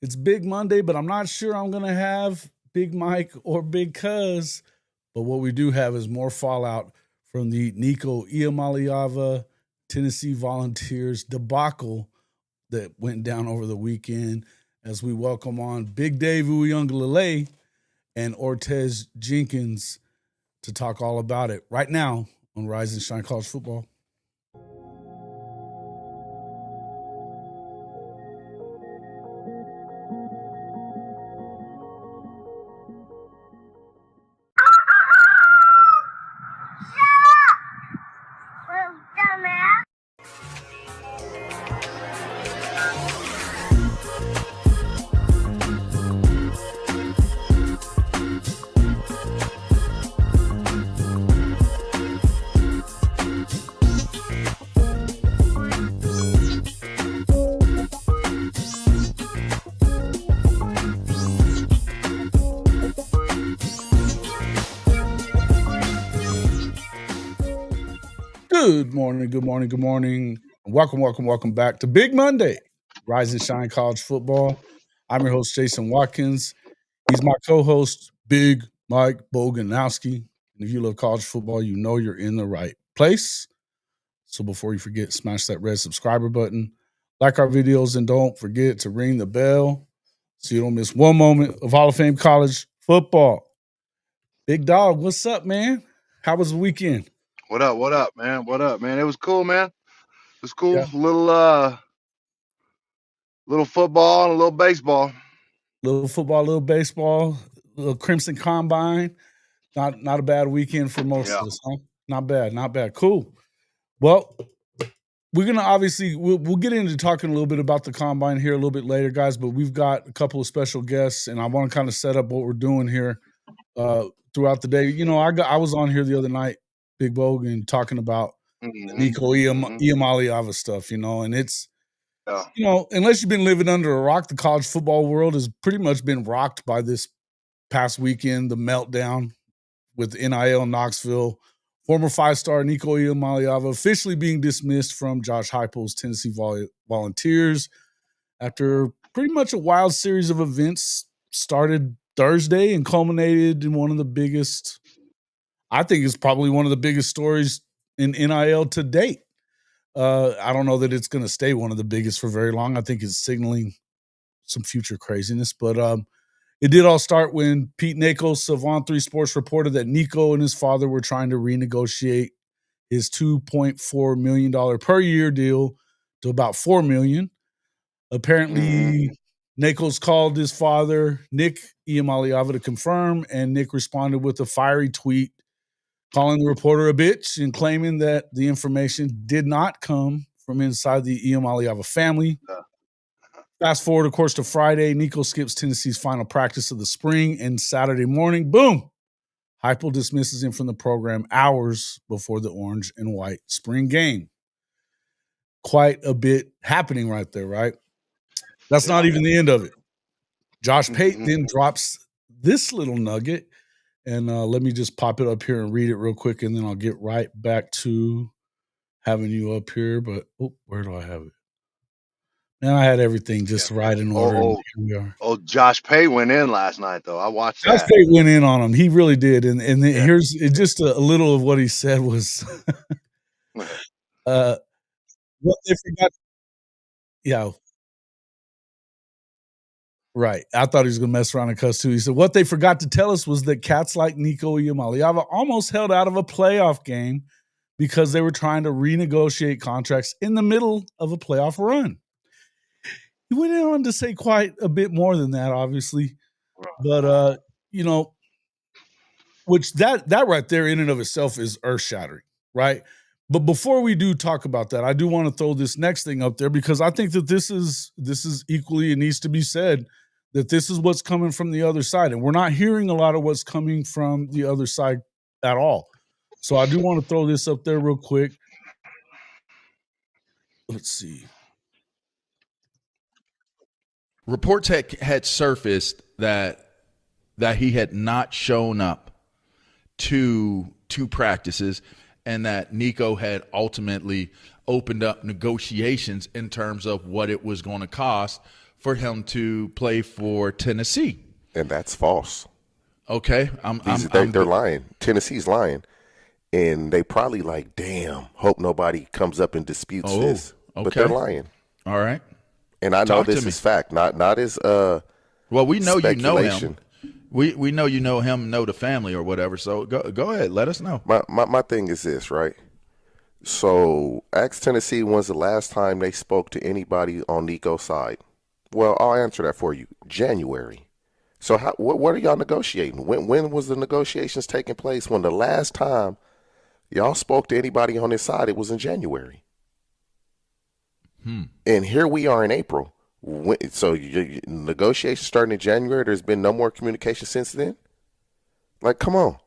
It's Big Monday, but I'm not sure I'm going to have Big Mike or Big Cuz. But what we do have is more fallout from the Nico Iamaleava Tennessee Volunteers debacle that went down over the weekend as we welcome on Big Dave Uiagaleilei and Ortege Jenkins to talk all about it right now on Rise and Shine College Football. Good morning. Welcome back to Big Monday, Rise and Shine College Football. I'm your host, Jason Watkins. He's my co-host, Big Mike Boganowski. And if you love college football, you know you're in the right place. So before you forget, smash that red subscriber button, like our videos, and don't forget to ring the bell so you don't miss one moment of Hall of Fame college football. Big Dog, what's up, man? How was the weekend? What up, man? It was cool, man. It was cool. Yeah. Little football and a little baseball. Little football, little baseball, little Crimson Combine. Not a bad weekend for most of us, huh? Not bad. Cool. Well, we're gonna obviously we'll get into talking a little bit about the combine here a little bit later, guys. But we've got a couple of special guests, and I want to kind of set up what we're doing here throughout the day. You know, I was on here the other night, Big Bogan, talking about Nico Iamaleava stuff, you know, and it's, you know, unless you've been living under a rock, the college football world has pretty much been rocked by this past weekend, the meltdown with NIL in Knoxville. Former five-star Nico Iamaleava officially being dismissed from Josh Heupel's Tennessee Volunteers after pretty much a wild series of events started Thursday and culminated in one of the biggest, I think it's probably one of the biggest stories in NIL to date. I don't know that it's going to stay one of the biggest for very long. I think it's signaling some future craziness, but it did all start when Pete Nakos of On3 Sports reported that Nico and his father were trying to renegotiate his $2.4 million per year deal to about $4 million. Apparently, Nakos called his father, Nick Iamaleava, to confirm, and Nick responded with a fiery tweet calling the reporter a bitch and claiming that the information did not come from inside the Iamaleava family. Fast forward, of course, to Friday. Nico skips Tennessee's final practice of the spring, and Saturday morning, boom, Heupel dismisses him from the program hours before the orange and white spring game. Quite a bit happening right there, right? That's not even the end of it. Josh Pate then drops this little nugget, and let me just pop it up here and read it real quick, and then I'll get right back to having you up here. But where do I have it? Man, I had everything just right in order. Here we are. Josh Pate went in last night, though. I watched Josh Pate went in on him. He really did. And here's just a little of what he said was what they forgot. Yeah. Right. I thought he was going to mess around and cuss too. He said, what they forgot to tell us was that cats like Nico Iamaleava almost held out of a playoff game because they were trying to renegotiate contracts in the middle of a playoff run. He went on to say quite a bit more than that, obviously. But, you know, which that right there in and of itself is earth-shattering, right? But before we do talk about that, I do want to throw this next thing up there because I think that this is equally, it needs to be said, that this is what's coming from the other side. And we're not hearing a lot of what's coming from the other side at all. So I do want to throw this up there real quick. Let's see. Reports had surfaced that he had not shown up to practices and that Nico had ultimately opened up negotiations in terms of what it was going to cost for him to play for Tennessee. And that's false. Okay, They're lying. Tennessee's lying. And they probably like, damn, hope nobody comes up and disputes this. Okay. But they're lying. All right. And I know this is fact, not as well, we know you know speculation. him. We know you know him, know the family or whatever. So go ahead, let us know. My thing is this, right? So ask Tennessee when's the last time they spoke to anybody on Nico's side. Well, I'll answer that for you. January. So what are y'all negotiating? When was the negotiations taking place? When the last time y'all spoke to anybody on his side, it was in January. And here we are in April. So negotiations starting in January, there's been no more communication since then? Like, come on.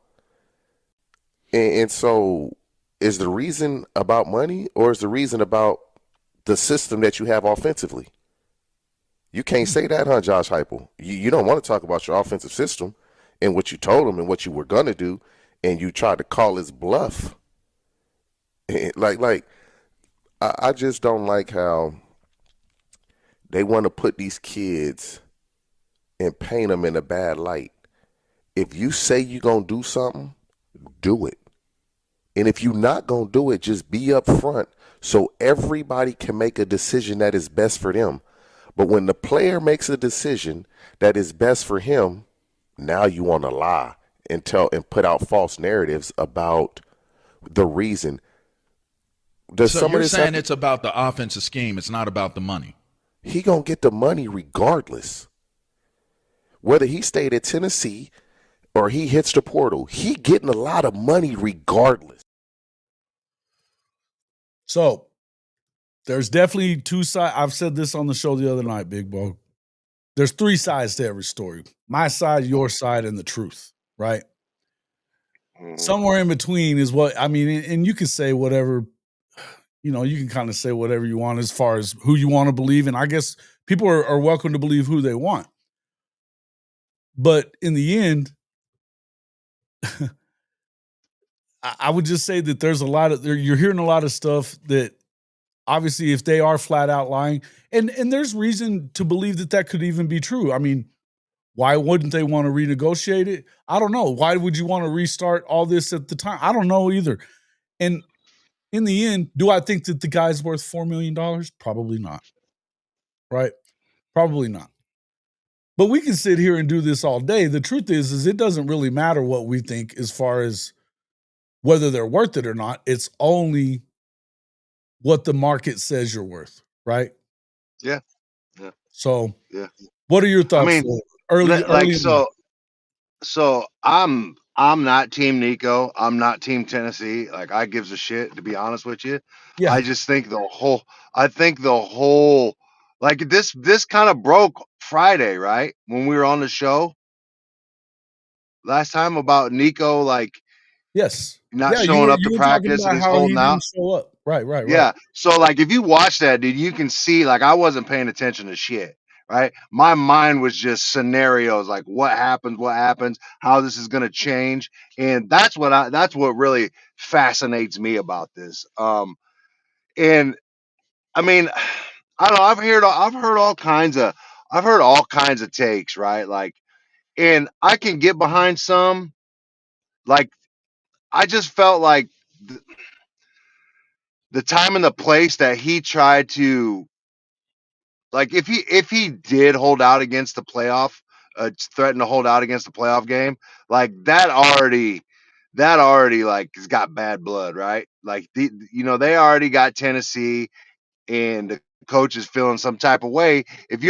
And so is the reason about money, or is the reason about the system that you have offensively? You can't say that, huh, Josh Heupel? You don't want to talk about your offensive system and what you told him and what you were going to do, and you tried to call his bluff. I just don't like how they want to put these kids and paint them in a bad light. If you say you're going to do something, do it. And if you're not going to do it, just be up front so everybody can make a decision that is best for them. But when the player makes a decision that is best for him, now you want to lie and put out false narratives about the reason. So you're saying it's about the offensive scheme. It's not about the money. He going to get the money regardless. Whether he stayed at Tennessee or he hits the portal, he getting a lot of money regardless. So there's definitely two sides. I've said this on the show the other night, Big Bo. There's three sides to every story. My side, your side, and the truth, right? Somewhere in between is what, I mean, and you can say whatever, you can kind of say whatever you want as far as who you want to believe. And I guess people are welcome to believe who they want. But in the end, I would just say that there's you're hearing a lot of stuff that obviously if they are flat out lying, and there's reason to believe that could even be true. I mean, why wouldn't they want to renegotiate it? I don't know. Why would you want to restart all this at the time? I don't know either. And in the end, do I think that the guy's worth $4 million? Probably not. Right? Probably not. But we can sit here and do this all day. The truth is it doesn't really matter what we think as far as whether they're worth it or not. It's only what the market says you're worth, right? Yeah. So, yeah. What are your thoughts? I mean, early so I'm not Team Nico. I'm not Team Tennessee. Like, I gives a shit, to be honest with you. Yeah. I just think the whole like this kind of broke Friday, right? When we were on the show last time about Nico, like, yes, not showing up to practice and he's holding out. Show up. Right. Yeah. So, like, if you watch that, dude, you can see, like, I wasn't paying attention to shit. Right. My mind was just scenarios, like what happens, how this is going to change. And that's what really fascinates me about this. And I mean, I don't know. I've heard all kinds of takes, right? Like, and I can get behind some. Like, I just felt like the time and the place that he tried to, like, if he did hold out against the playoff, threaten to hold out against the playoff game, like, that already like has got bad blood, right? Like, they already got Tennessee, and the coach is feeling some type of way. If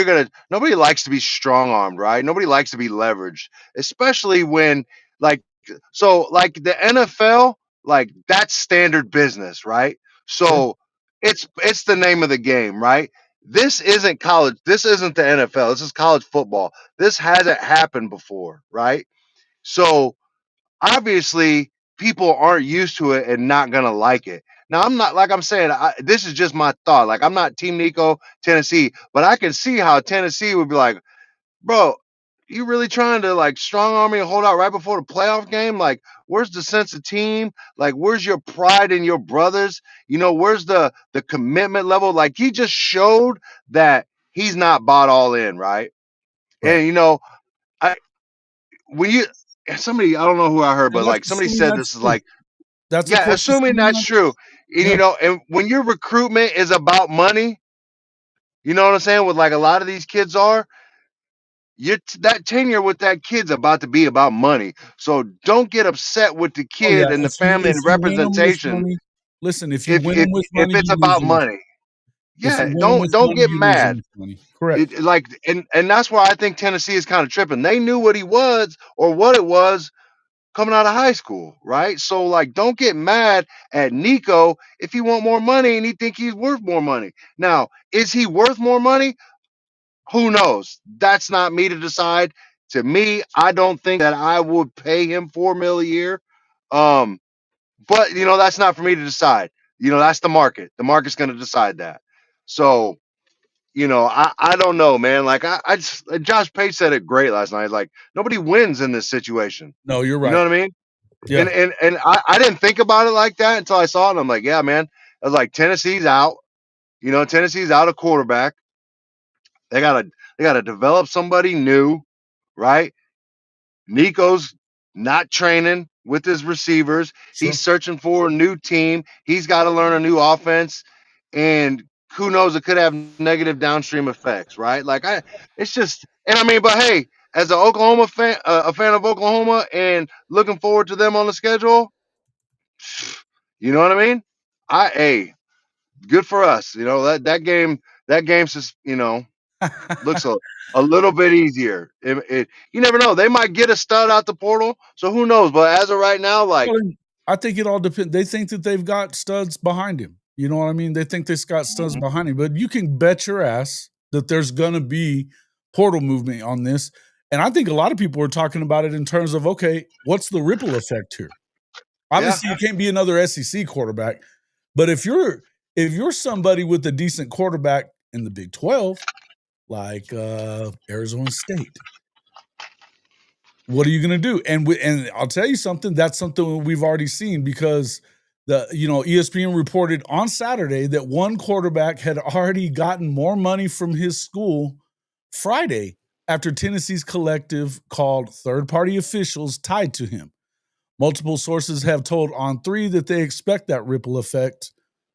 nobody likes to be strong armed, right? Nobody likes to be leveraged, especially when, like, like the NFL, like, that's standard business, right? So it's the name of the game, right? This isn't college. This isn't the NFL. This is college football. This hasn't happened before, right? So obviously people aren't used to it and not gonna like it. Now, I'm not, like I'm saying, this is just my thought. Like, I'm not Team Nico, Tennessee, but I can see how Tennessee would be like, bro, you really trying to, like, strong arm me and hold out right before the playoff game? Like, where's the sense of team? Like, where's your pride in your brothers? Where's the commitment level? Like, he just showed that he's not bought all in, right? Right. And I when you somebody I don't know who I heard, And but that's like somebody assuming said that's this is true. like That's of course assuming assuming that's that. true. And Yeah. and when your recruitment is about money, you know what I'm saying? With like a lot of these kids are, that tenure with that kid's about to be about money. So don't get upset with the Oh yeah. kid and the If you family and win them with representation money, listen. If you if win if them with if money, it's you lose about them with money. if you Yeah, win them with don't money, get you lose them mad. with money. Correct. Like and that's why I think Tennessee is kind of tripping. They knew what he was or what it was coming out of high school, right? So like don't get mad at Nico if he want more money and he think he's worth more money. Now, is he worth more money? Who knows? That's not me to decide. To me, I don't think that I would pay him $4 million a year. But that's not for me to decide. That's the market. The market's going to decide that. So, I don't know, man. Like I just Josh Pate said it great last night. Like nobody wins in this situation. No, you're You know right. what I mean? Yeah. And I didn't think about it like that until I saw it. And I'm like, yeah, man. I was like, Tennessee's out. Tennessee's out of quarterback. They gotta develop somebody new, right? Nico's not training with his receivers. He's Sure. searching for a new team. He's got to learn a new offense, and who knows? It could have negative downstream effects, right? It's just, and I mean, but hey, as an Oklahoma fan, a fan of Oklahoma, and looking forward to them on the schedule, you know what I mean? Hey, good for us. That game's just looks a little bit easier. You never know. They might get a stud out the portal, so who knows? But as of right now, like, Well, I think it all depends. They think that they've got studs behind him. You know what I mean? They think they've got studs behind him. But you can bet your ass that there's going to be portal movement on this. And I think a lot of people are talking about it in terms of, okay, what's the ripple effect here? Obviously, you can't be another SEC quarterback. But if you're somebody with a decent quarterback in the Big 12, like Arizona State, what are you going to do? And I'll tell you something. That's something we've already seen because ESPN reported on Saturday that one quarterback had already gotten more money from his school Friday after Tennessee's collective called third-party officials tied to him. Multiple sources have told On3 that they expect that ripple effect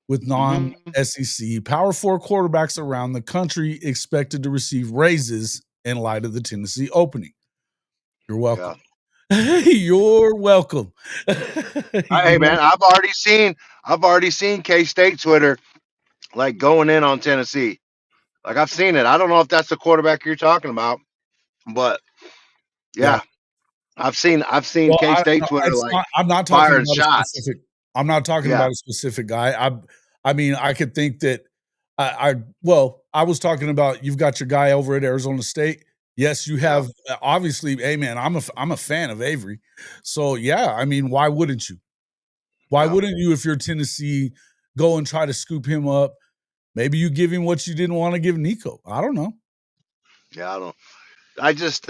with non-SEC Power 4 quarterbacks around the country expected to receive raises in light of the Tennessee opening. You're welcome. Yeah. You're welcome. hey man, I've already seen K-State Twitter like going in on Tennessee. Like I've seen it. I don't know if that's the quarterback you're talking about, but yeah. I've seen Well, K-State Twitter like I'm not talking firing about a shots. specific. I'm not talking about a specific guy. I mean, I could think that. I was talking about you've got your guy over at Arizona State. Yes, you have. Obviously, hey man, I'm a fan of Avery. So yeah, I mean, why wouldn't you? Why wouldn't you if you're Tennessee go and try to scoop him up? Maybe you give him what you didn't want to give Nico. I don't know. Yeah, I don't. I just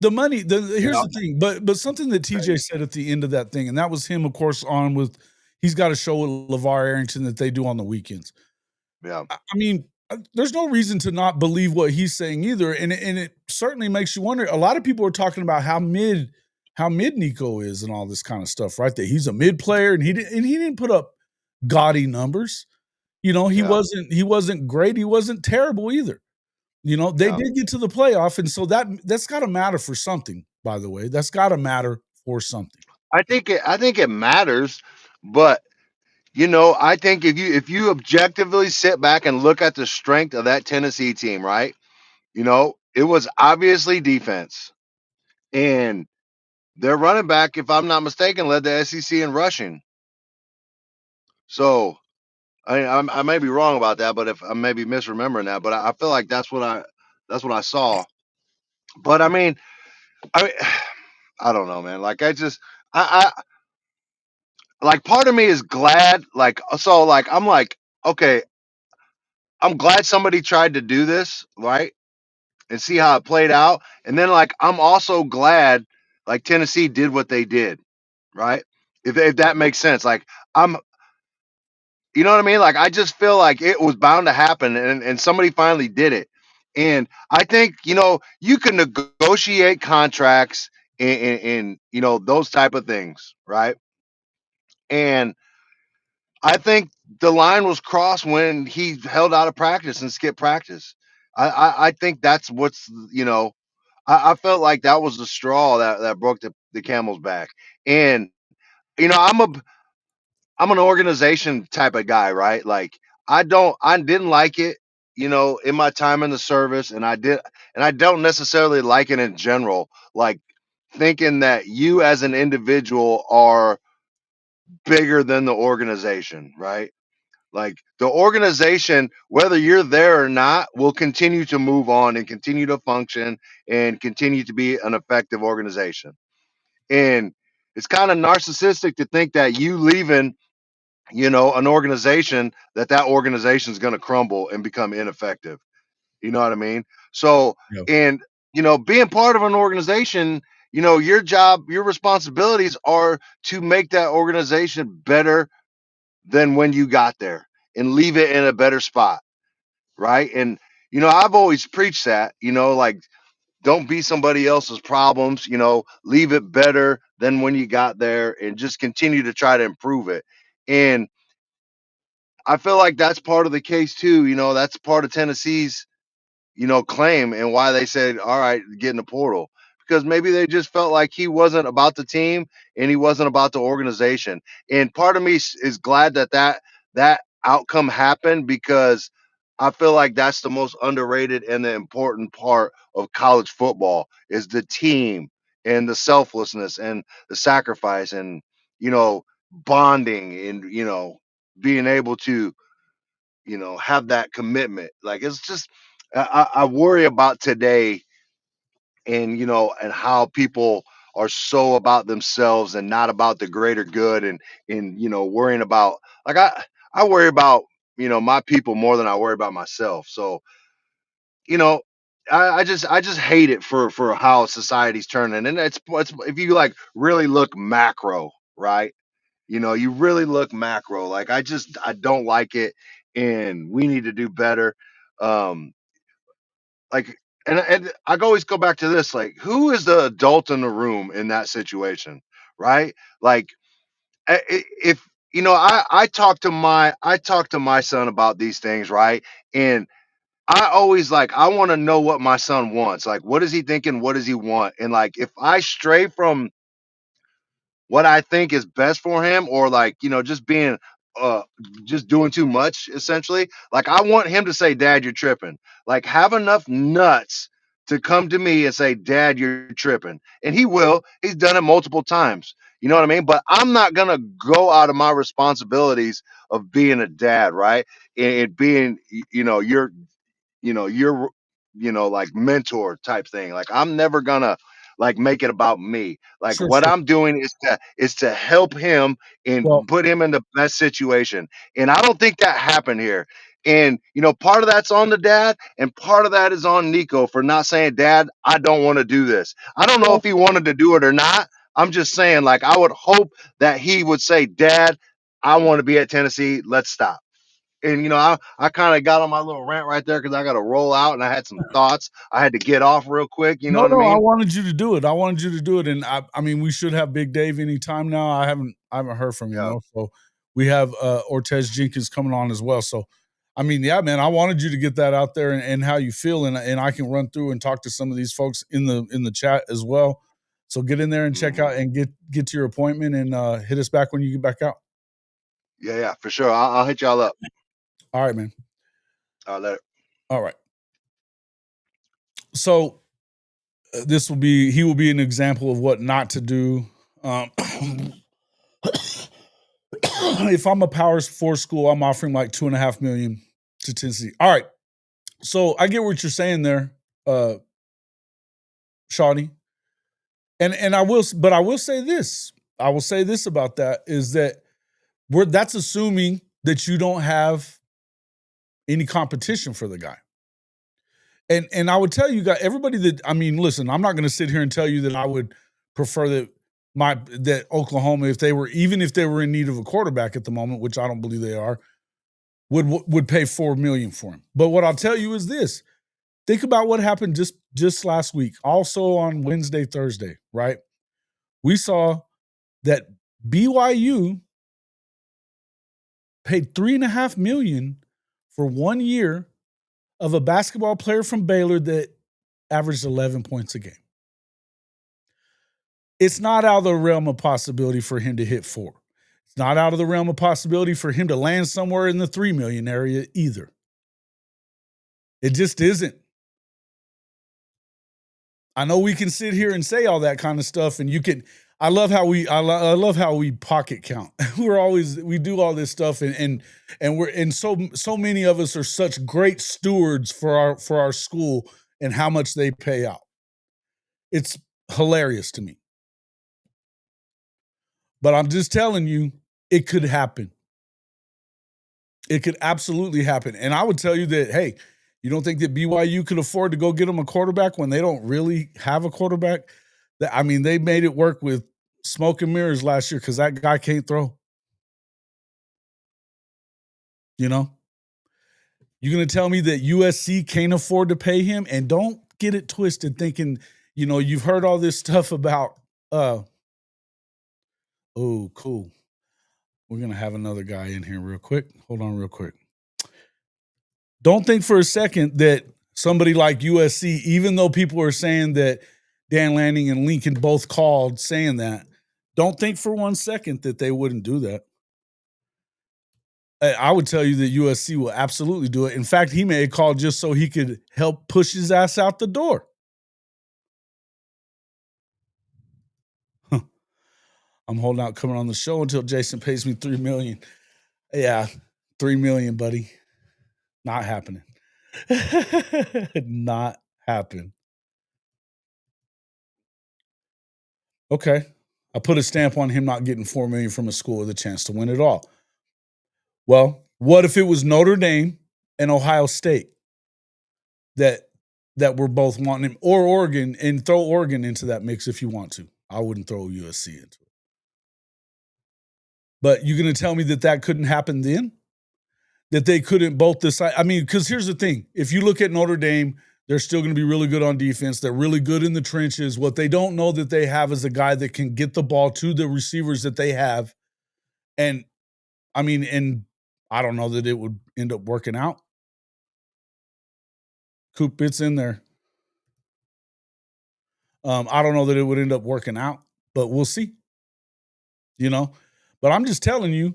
the money. Here's the thing, but something that TJ said at the end of that thing, and that was him, of course, on with he's got a show with LeVar Arrington that they do on the weekends. Yeah, I mean, there's no reason to not believe what he's saying either, and it certainly makes you wonder. A lot of people are talking about how mid Nico is and all this kind of stuff, right? That he's a mid player, and he didn't put up gaudy numbers. He wasn't great. He wasn't terrible either. They did get to the playoff, and so that's got to matter for something. By the way, that's got to matter for something. I think it matters, but I think if you objectively sit back and look at the strength of that Tennessee team, right? It was obviously defense, and their running back, if I'm not mistaken, led the SEC in rushing. So I may be wrong about that, but if I may be misremembering that, but I feel like that's what I saw. But I I don't know, man. Like I like part of me is glad. I'm like, okay, I'm glad somebody tried to do this, right? And see how it played out. And then like I'm also glad like Tennessee did what they did, right? If that makes sense. Like I'm You know what I mean? Like, I just feel like it was bound to happen, and somebody finally did it. And I think, you can negotiate contracts and those type of things, right? And I think the line was crossed when he held out of practice and skipped practice. I think that's I felt like that was the straw that broke the camel's back. And you know, I'm a I'm an organization type of guy, right? Like, I didn't like it, in my time in the service, and I don't necessarily like it in general. Like, thinking that you as an individual are bigger than the organization, right? Like, the organization, whether you're there or not, will continue to move on and continue to function and continue to be an effective organization. And it's kind of narcissistic to think that you leaving, an organization, that organization is going to crumble and become ineffective. You know what I mean? So, Yeah. and, being part of an organization, your job, your responsibilities are to make that organization better than when you got there and leave it in a better spot. Right. And, I've always preached that, like, don't be somebody else's problems, leave it better than when you got there and just continue to try to improve it. And I feel like that's part of the case too. That's part of Tennessee's, claim and why they said, all right, get in the portal. Because maybe they just felt like he wasn't about the team and he wasn't about the organization. And part of me is glad that outcome happened, because I feel like that's the most underrated and the important part of college football is the team and the selflessness and the sacrifice and, bonding and, being able to, have that commitment. Like, it's just, I worry about today and, and how people are so about themselves and not about the greater good and, worrying about, like, I worry about, my people more than I worry about myself. So, you know, I just hate it for how society's turning. And it's if you like really look macro, right? You really look macro. Like, I don't like it, and we need to do better. Um, like, and I always go back to this: like, who is the adult in the room in that situation, right? Like, if I talk to my son about these things, right? And I always like I want to know what my son wants. Like, what is he thinking? What does he want? And like, if I stray from what I think is best for him, or like, just being uh just doing too much, essentially. Like, I want him to say, Dad, you're tripping. Like, have enough nuts to come to me and say, Dad, you're tripping. And he will. He's done it multiple times. You know what I mean? But I'm not gonna go out of my responsibilities of being a dad, right? And being, your you're like mentor type thing. Like, I'm never gonna like make it about me. Like, Sure, what sure. I'm doing is to help him and Well, put him in the best situation. And I don't think that happened here. And part of that's on the dad, and part of that is on Nico for not saying, Dad, I don't want to do this. I don't know if well, he wanted to do it or not. I'm just saying, like, I would hope that he would say, Dad, I want to be at Tennessee. Let's stop. And I kind of got on my little rant right there because I got to roll out and I had some thoughts I had to get off real quick. You know no, what I no, I mean? wanted you to do it. I wanted you to do it, and I mean, we should have Big Dave anytime now. I haven't heard from him Yeah. though, so we have Ortege Jenkins coming on as well. So, I mean, yeah, man, I wanted you to get that out there and how you feel, and I can run through and talk to some of these folks in the chat as well. So get in there and check out and get to your appointment and hit us back when you get back out. Yeah, for sure. I'll hit y'all up. All right, man. I'll let it. All right. So he will be an example of what not to do. If I'm a Power 4 school, I'm offering like $2.5 million to Tennessee. All right. So I get what you're saying there, Shawnee. And I will say this. I will say this about that is that that's assuming that you don't have any competition for the guy. And I would tell you guys, everybody listen, I'm not going to sit here and tell you that I would prefer that Oklahoma, if they were in need of a quarterback at the moment, which I don't believe they are, would pay $4 million for him. But what I'll tell you is this. Think about what happened just last week. Also on Wednesday, Thursday, right? We saw that BYU paid $3.5 million for 1 year of a basketball player from Baylor that averaged 11 points a game. It's not out of the realm of possibility for him to hit 4. It's not out of the realm of possibility for him to land somewhere in the 3 million area either. It just isn't. I know we can sit here and say all that kind of stuff, and you can. I love how we pocket count. We do all this stuff, and so many of us are such great stewards for our school and how much they pay out. It's hilarious to me. But I'm just telling you, it could happen. It could absolutely happen. And I would tell you that, hey, you don't think that BYU could afford to go get them a quarterback when they don't really have a quarterback? I mean, they made it work with smoke and mirrors last year because that guy can't throw. You know? You're going to tell me that USC can't afford to pay him? And don't get it twisted thinking, you've heard all this stuff about, oh, cool. We're going to have another guy in here real quick. Hold on real quick. Don't think for a second that somebody like USC, even though people are saying that Dan Lanning and Lincoln both called saying that, don't think for 1 second that they wouldn't do that. I would tell you that USC will absolutely do it. In fact, he may have called just so he could help push his ass out the door. I'm holding out coming on the show until Jason pays me $3 million. Yeah, $3 million, buddy. Not happening. Not happen. Okay. I put a stamp on him not getting $4 million from a school with a chance to win it all. Well, what if it was Notre Dame and Ohio State that were both wanting him, or Oregon, and throw Oregon into that mix if you want to? I wouldn't throw USC into it. But you're going to tell me that couldn't happen then? That they couldn't both decide? I mean, because here's the thing. If you look at Notre Dame, they're still going to be really good on defense. They're really good in the trenches. What they don't know that they have is a guy that can get the ball to the receivers that they have. And, I mean, and I don't know that it would end up working out. Coop, it's in there. I don't know that it would end up working out, but we'll see. But I'm just telling you,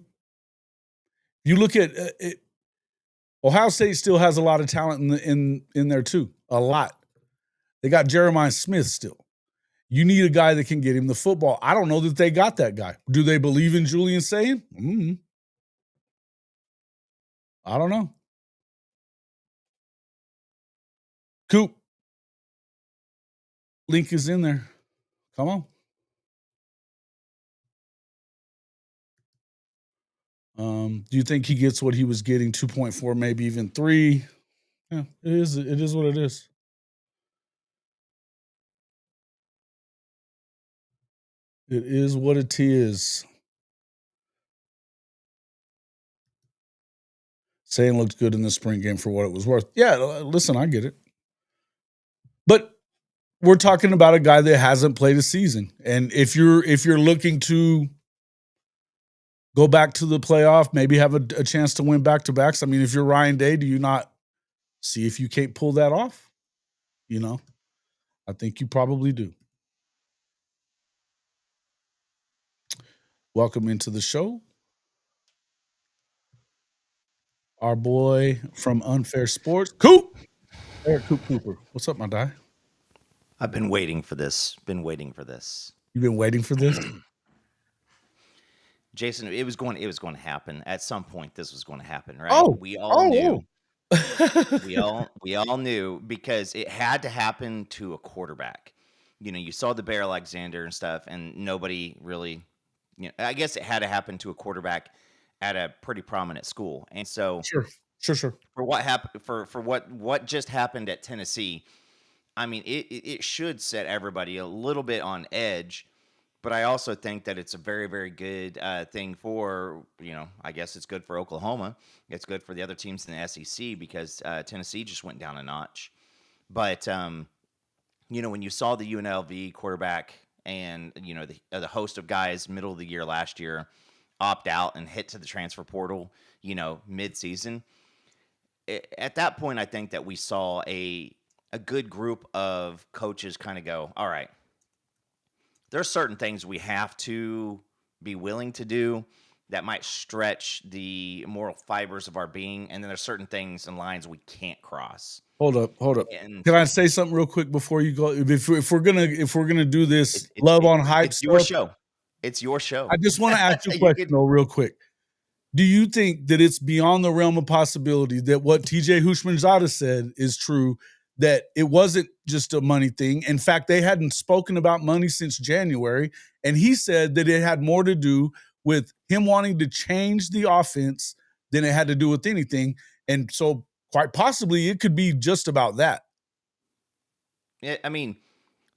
you look at it, Ohio State still has a lot of talent in there too. A lot. They got Jeremiah Smith still. You need a guy that can get him the football. I don't know that they got that guy. Do they believe in Julian Sayin? I don't know. Coop. Link is in there. Come on. Do you think he gets what he was getting, 2.4, maybe even 3? Yeah, it is what it is. It is what it is. Saying looked good in the spring game for what it was worth. Yeah, listen, I get it. But we're talking about a guy that hasn't played a season. And if you're looking to go back to the playoff, maybe have a chance to win back-to-backs, I mean, if you're Ryan Day, do you not see if you can't pull that off? I think you probably do. Welcome into the show. Our boy from Unfair Sports, Coop. Eric Coop Cooper. What's up, my guy? I've been waiting for this. You've been waiting for this? Jason, it was going to happen. At some point this was going to happen, right? Oh, we all knew. we all knew because it had to happen to a quarterback. You saw the Bear Alexander and stuff, and nobody really, I guess it had to happen to a quarterback at a pretty prominent school. And so Sure. For what happened for what just happened at Tennessee, I mean, it should set everybody a little bit on edge But I also think that it's a very, very good thing for, I guess it's good for Oklahoma. It's good for the other teams in the SEC because Tennessee just went down a notch. But, when you saw the UNLV quarterback and, the host of guys middle of the year last year opt out and hit to the transfer portal, mid-season, at that point, I think that we saw a good group of coaches kind of go, all right, there's certain things we have to be willing to do that might stretch the moral fibers of our being, and then there's certain things and lines we can't cross. Hold up. Can I say something real quick before you go? If we're gonna do this love on hype it's stuff, your show. It's your show. I just want to ask you a question though, real quick. Do you think that it's beyond the realm of possibility that what TJ Houshmandzadeh said is true? That it wasn't just a money thing. In fact, they hadn't spoken about money since January. And he said that it had more to do with him wanting to change the offense than it had to do with anything. And so quite possibly it could be just about that. Yeah, I mean,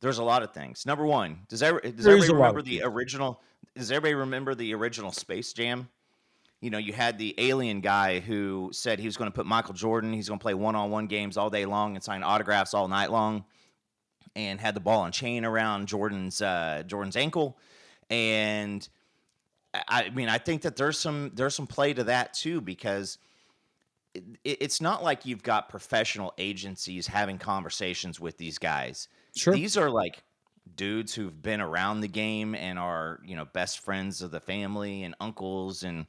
there's a lot of things. Number one, does everybody remember the original? Does everybody remember the original Space Jam? You had the alien guy who said he was going to put Michael Jordan, he's going to play one-on-one games all day long and sign autographs all night long, and had the ball and chain around Jordan's ankle. And I mean, I think that there's some play to that too, because it's not like you've got professional agencies having conversations with these guys. Sure. These are like dudes who've been around the game and are, best friends of the family and uncles and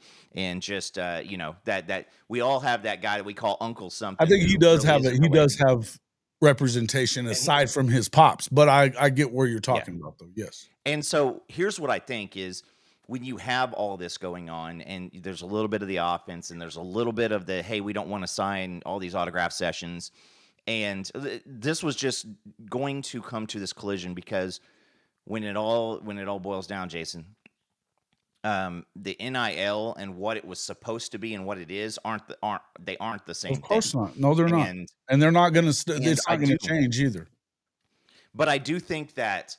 just, that we all have that guy that we call Uncle something. I think he does have representation aside from his pops, but I get where you're talking about though. Yes. And so here's what I think is when you have all this going on and there's a little bit of the offense and there's a little bit of the, hey, we don't want to sign all these autograph sessions. And this was just going to come to this collision because when it all boils down, Jason, the NIL and what it was supposed to be and what it is aren't the same. Of course not. No, they're not. And they're not going to. It's not going to change either. But I do think that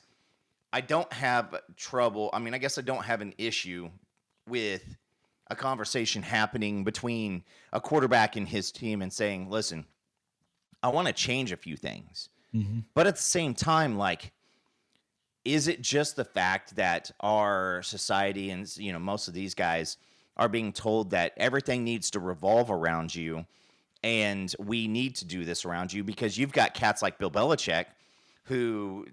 I don't have trouble. I mean, I guess I don't have an issue with a conversation happening between a quarterback and his team and saying, "Listen, I want to change a few things." Mm-hmm. But at the same time, like, is it just the fact that our society and, most of these guys are being told that everything needs to revolve around you and we need to do this around you because you've got cats like Bill Belichick who,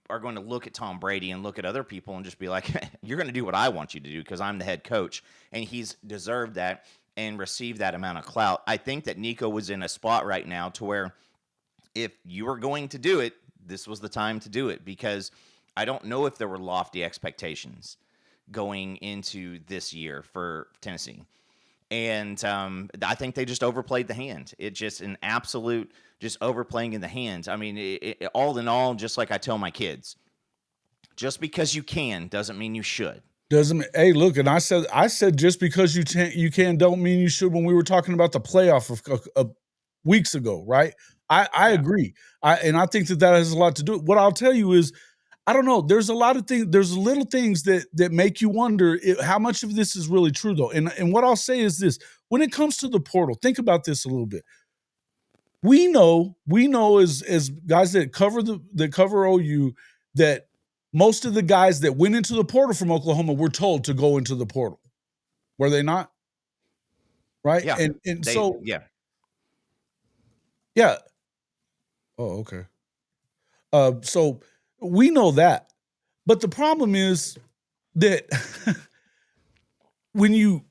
are going to look at Tom Brady and look at other people and just be like, you're going to do what I want you to do because I'm the head coach. And he's deserved that and receive that amount of clout. I think that Nico was in a spot right now to where if you were going to do it, this was the time to do it because I don't know if there were lofty expectations going into this year for Tennessee. And I think they just overplayed the hand. It's just an absolute just overplaying in the hand. I mean, all in all, just like I tell my kids, just because you can doesn't mean you should. Hey, look, and I said just because you can don't mean you should when we were talking about the playoff of weeks ago, right? I agree. I think that has a lot to do. What I'll tell you is, I don't know. There's a lot of things. There's little things that make you wonder how much of this is really true, though. And what I'll say is this: when it comes to the portal, think about this a little bit. We know as guys that cover OU that most of the guys that went into the portal from Oklahoma were told to go into the portal. Were they not? Right? Yeah. Yeah. Oh, okay. So we know that. But the problem is that when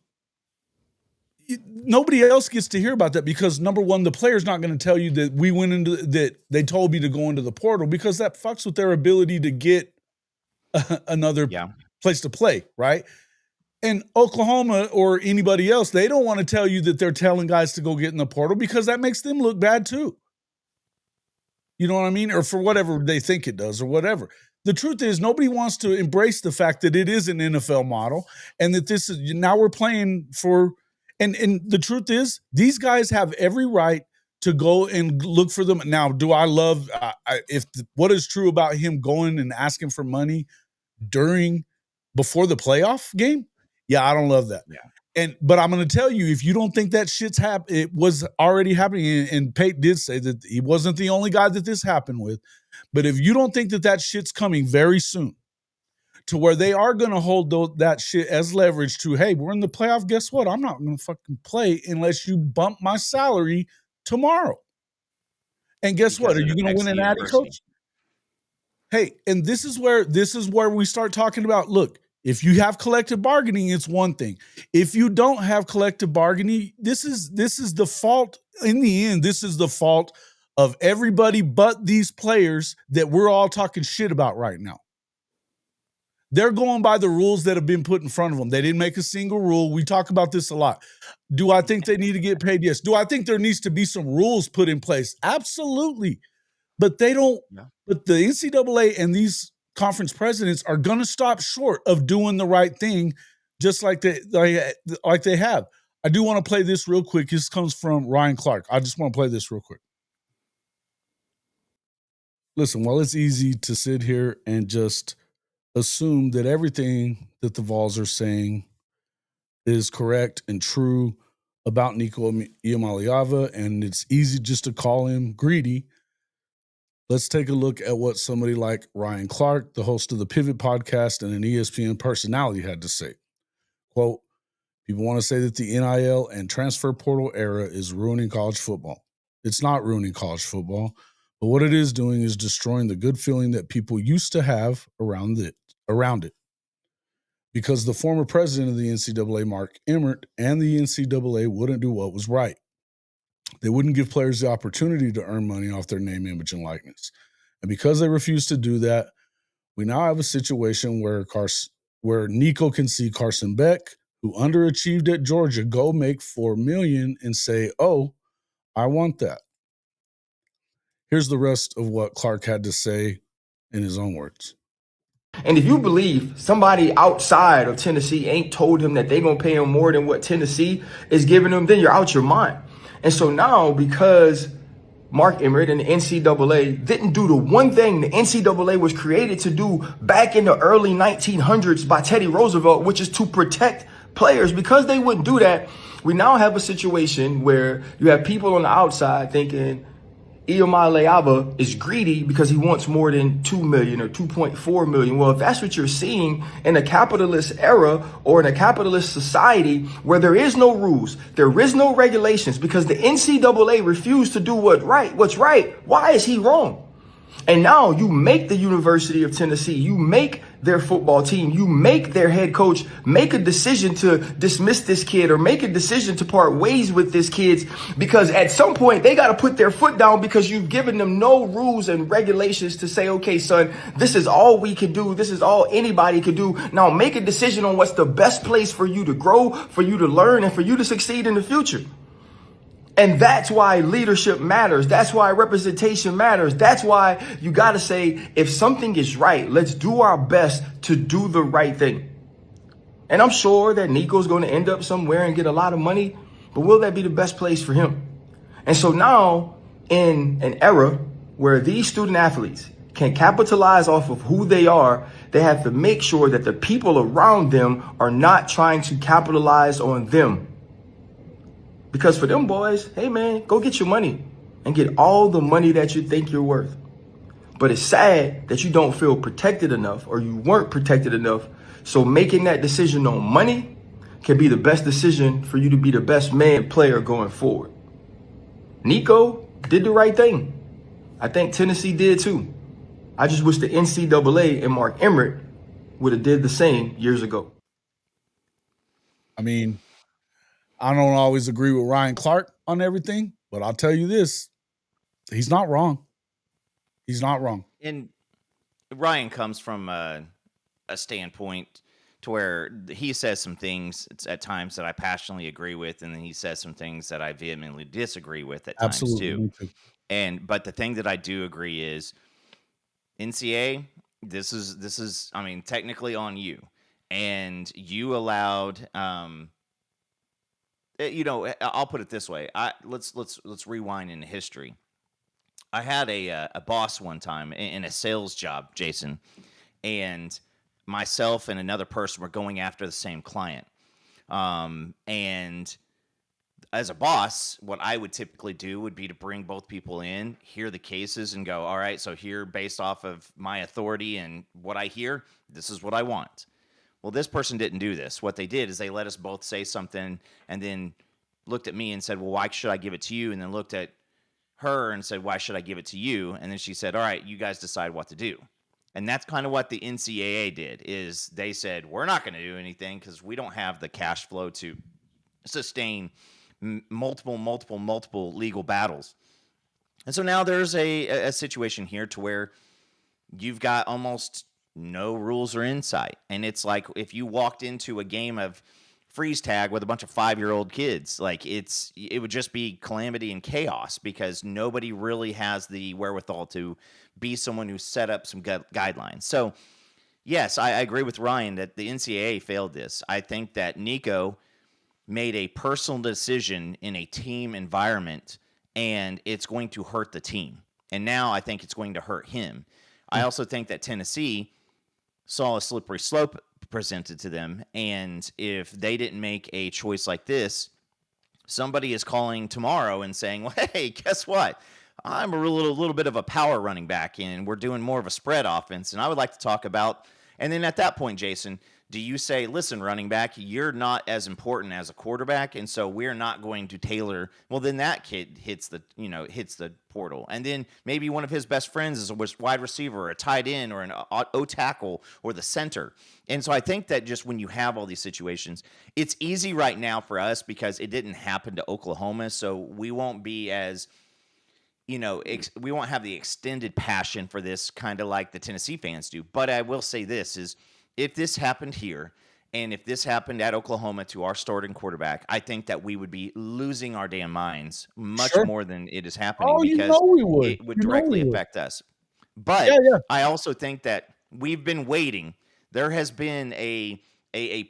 nobody else gets to hear about that because, number one, the player's not going to tell you that we went into that they told me to go into the portal because that fucks with their ability to get another place to play, right? And Oklahoma or anybody else, they don't want to tell you that they're telling guys to go get in the portal because that makes them look bad too. You know what I mean? Or for whatever they think it does or whatever. The truth is nobody wants to embrace the fact that it is an NFL model and that this is now we're playing for and the truth is these guys have every right to go and look for them. Now, do I love what is true about him going and asking for money? before the playoff game, yeah, I don't love that. Yeah. But I'm going to tell you, if you don't think that shit's it was already happening, and Pate did say that he wasn't the only guy that this happened with, but if you don't think that shit's coming very soon, to where they are going to hold that shit as leverage to, hey, we're in the playoff. Guess what? I'm not going to fucking play unless you bump my salary tomorrow. And guess what? Are you going to win an Addy, coach? Hey, and this is where we start talking about, look, if you have collective bargaining, it's one thing. If you don't have collective bargaining, this is the fault. In the end, this is the fault of everybody but these players that we're all talking shit about right now. They're going by the rules that have been put in front of them. They didn't make a single rule. We talk about this a lot. Do I think they need to get paid? Yes. Do I think there needs to be some rules put in place? Absolutely. But they don't. Yeah. But the NCAA and these conference presidents are going to stop short of doing the right thing, just like they have. I do want to play this real quick. This comes from Ryan Clark. I just want to play this real quick. Listen, while it's easy to sit here and just assume that everything that the Vols are saying is correct and true about Nico Iamaleava, and it's easy just to call him greedy, let's take a look at what somebody like Ryan Clark, the host of the Pivot podcast and an ESPN personality, had to say. Quote, people want to say that the NIL and transfer portal era is ruining college football. It's not ruining college football, but what it is doing is destroying the good feeling that people used to have around it. Because the former president of the NCAA, Mark Emmert, and the NCAA wouldn't do what was right. They wouldn't give players the opportunity to earn money off their name, image, and likeness. And because they refused to do that, we now have a situation where Nico can see Carson Beck, who underachieved at Georgia, go make $4 million and say, oh, I want that. Here's the rest of what Clark had to say in his own words. And if you believe somebody outside of Tennessee ain't told him that they're going to pay him more than what Tennessee is giving him, then you're out your mind. And so now, because Mark Emmert and the NCAA didn't do the one thing the NCAA was created to do back in the early 1900s by Teddy Roosevelt, which is to protect players, because they wouldn't do that, we now have a situation where you have people on the outside thinking Iamaleava is greedy because he wants more than $2 million or $2.4 million. Well, if that's what you're seeing in a capitalist era or in a capitalist society where there is no rules, there is no regulations, because the NCAA refused to do what's right, why is he wrong? And now you make the University of Tennessee, you make their football team, you make their head coach make a decision to dismiss this kid or make a decision to part ways with this kid, because at some point they got to put their foot down because you've given them no rules and regulations to say, okay, son, this is all we can do. This is all anybody can do. Now make a decision on what's the best place for you to grow, for you to learn, and for you to succeed in the future. And that's why leadership matters. That's why representation matters. That's why you got to say, if something is right, let's do our best to do the right thing. And I'm sure that Nico's going to end up somewhere and get a lot of money, but will that be the best place for him? And so now, in an era where these student athletes can capitalize off of who they are, they have to make sure that the people around them are not trying to capitalize on them. Because for them boys, hey man, go get your money and get all the money that you think you're worth. But it's sad that you don't feel protected enough, or you weren't protected enough. So making that decision on money can be the best decision for you to be the best man player going forward. Nico did the right thing. I think Tennessee did too. I just wish the NCAA and Mark Emmert would have did the same years ago. I mean, I don't always agree with Ryan Clark on everything, but I'll tell you this. He's not wrong. He's not wrong. And Ryan comes from a standpoint to where he says some things at times that I passionately agree with, and then he says some things that I vehemently disagree with at times too. But the thing that I do agree is NCAA, this is I mean, technically on you. And you allowed I'll put it this way. Let's rewind in history. I had a boss one time in a sales job, Jason, and myself and another person were going after the same client. And as a boss, what I would typically do would be to bring both people in, hear the cases, and go, all right, so here, based off of my authority and what I hear, this is what I want. Well, this person didn't do this. What they did is they let us both say something and then looked at me and said, well, why should I give it to you? And then looked at her and said, why should I give it to you? And then she said, all right, you guys decide what to do. And that's kind of what the NCAA did, is they said, we're not going to do anything because we don't have the cash flow to sustain multiple legal battles. And so now there's a situation here to where you've got almost no rules or insight. And it's like if you walked into a game of freeze tag with a bunch of 5-year-old kids, like it would just be calamity and chaos because nobody really has the wherewithal to be someone who set up some guidelines. So yes, I agree with Ryan that the NCAA failed this. I think that Nico made a personal decision in a team environment, and it's going to hurt the team. And now I think it's going to hurt him. I also think that Tennessee saw a slippery slope presented to them, and if they didn't make a choice like this, somebody is calling tomorrow and saying, well, hey, guess what? I'm a little bit of a power running back, and we're doing more of a spread offense, and I would like to talk about, and then at that point, Jason, do you say, listen, running back, you're not as important as a quarterback, and so we're not going to tailor? Well, then that kid hits the portal, and then maybe one of his best friends is a wide receiver, or a tight end, or an O tackle, or the center. And so I think that just when you have all these situations, it's easy right now for us because it didn't happen to Oklahoma, so we won't be as we won't have the extended passion for this kind of like the Tennessee fans do. But I will say this is, if this happened here, and if this happened at Oklahoma to our starting quarterback, I think that we would be losing our damn minds much more than it is happening because it would directly affect us. But I also think that we've been waiting. There has been a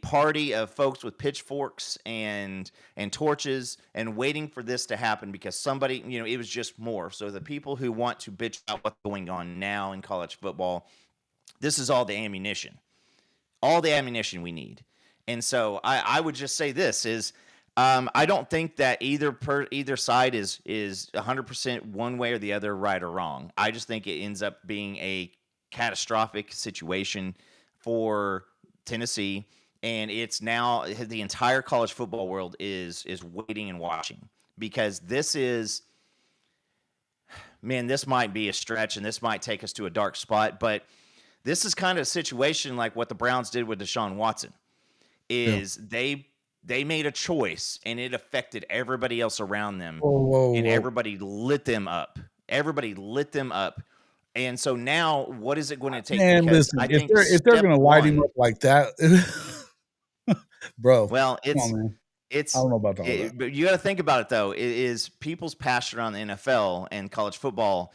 party of folks with pitchforks and torches and waiting for this to happen because somebody, it was just more. So the people who want to bitch about what's going on now in college football, this is all the ammunition. All the ammunition we need. And so I would just say this is I don't think that either side is 100% one way or the other, right or wrong. I just think it ends up being a catastrophic situation for Tennessee, and it's now the entire college football world is waiting and watching because this might be a stretch and this might take us to a dark spot, but this is kind of a situation like what the Browns did with Deshaun Watson. They made a choice and it affected everybody else around them. Everybody lit them up. And so now what is it going to take? Man, listen, if they're going to light him up like that, bro. Well, I don't know about that. But you got to think about it though. It is people's passion around the NFL and college football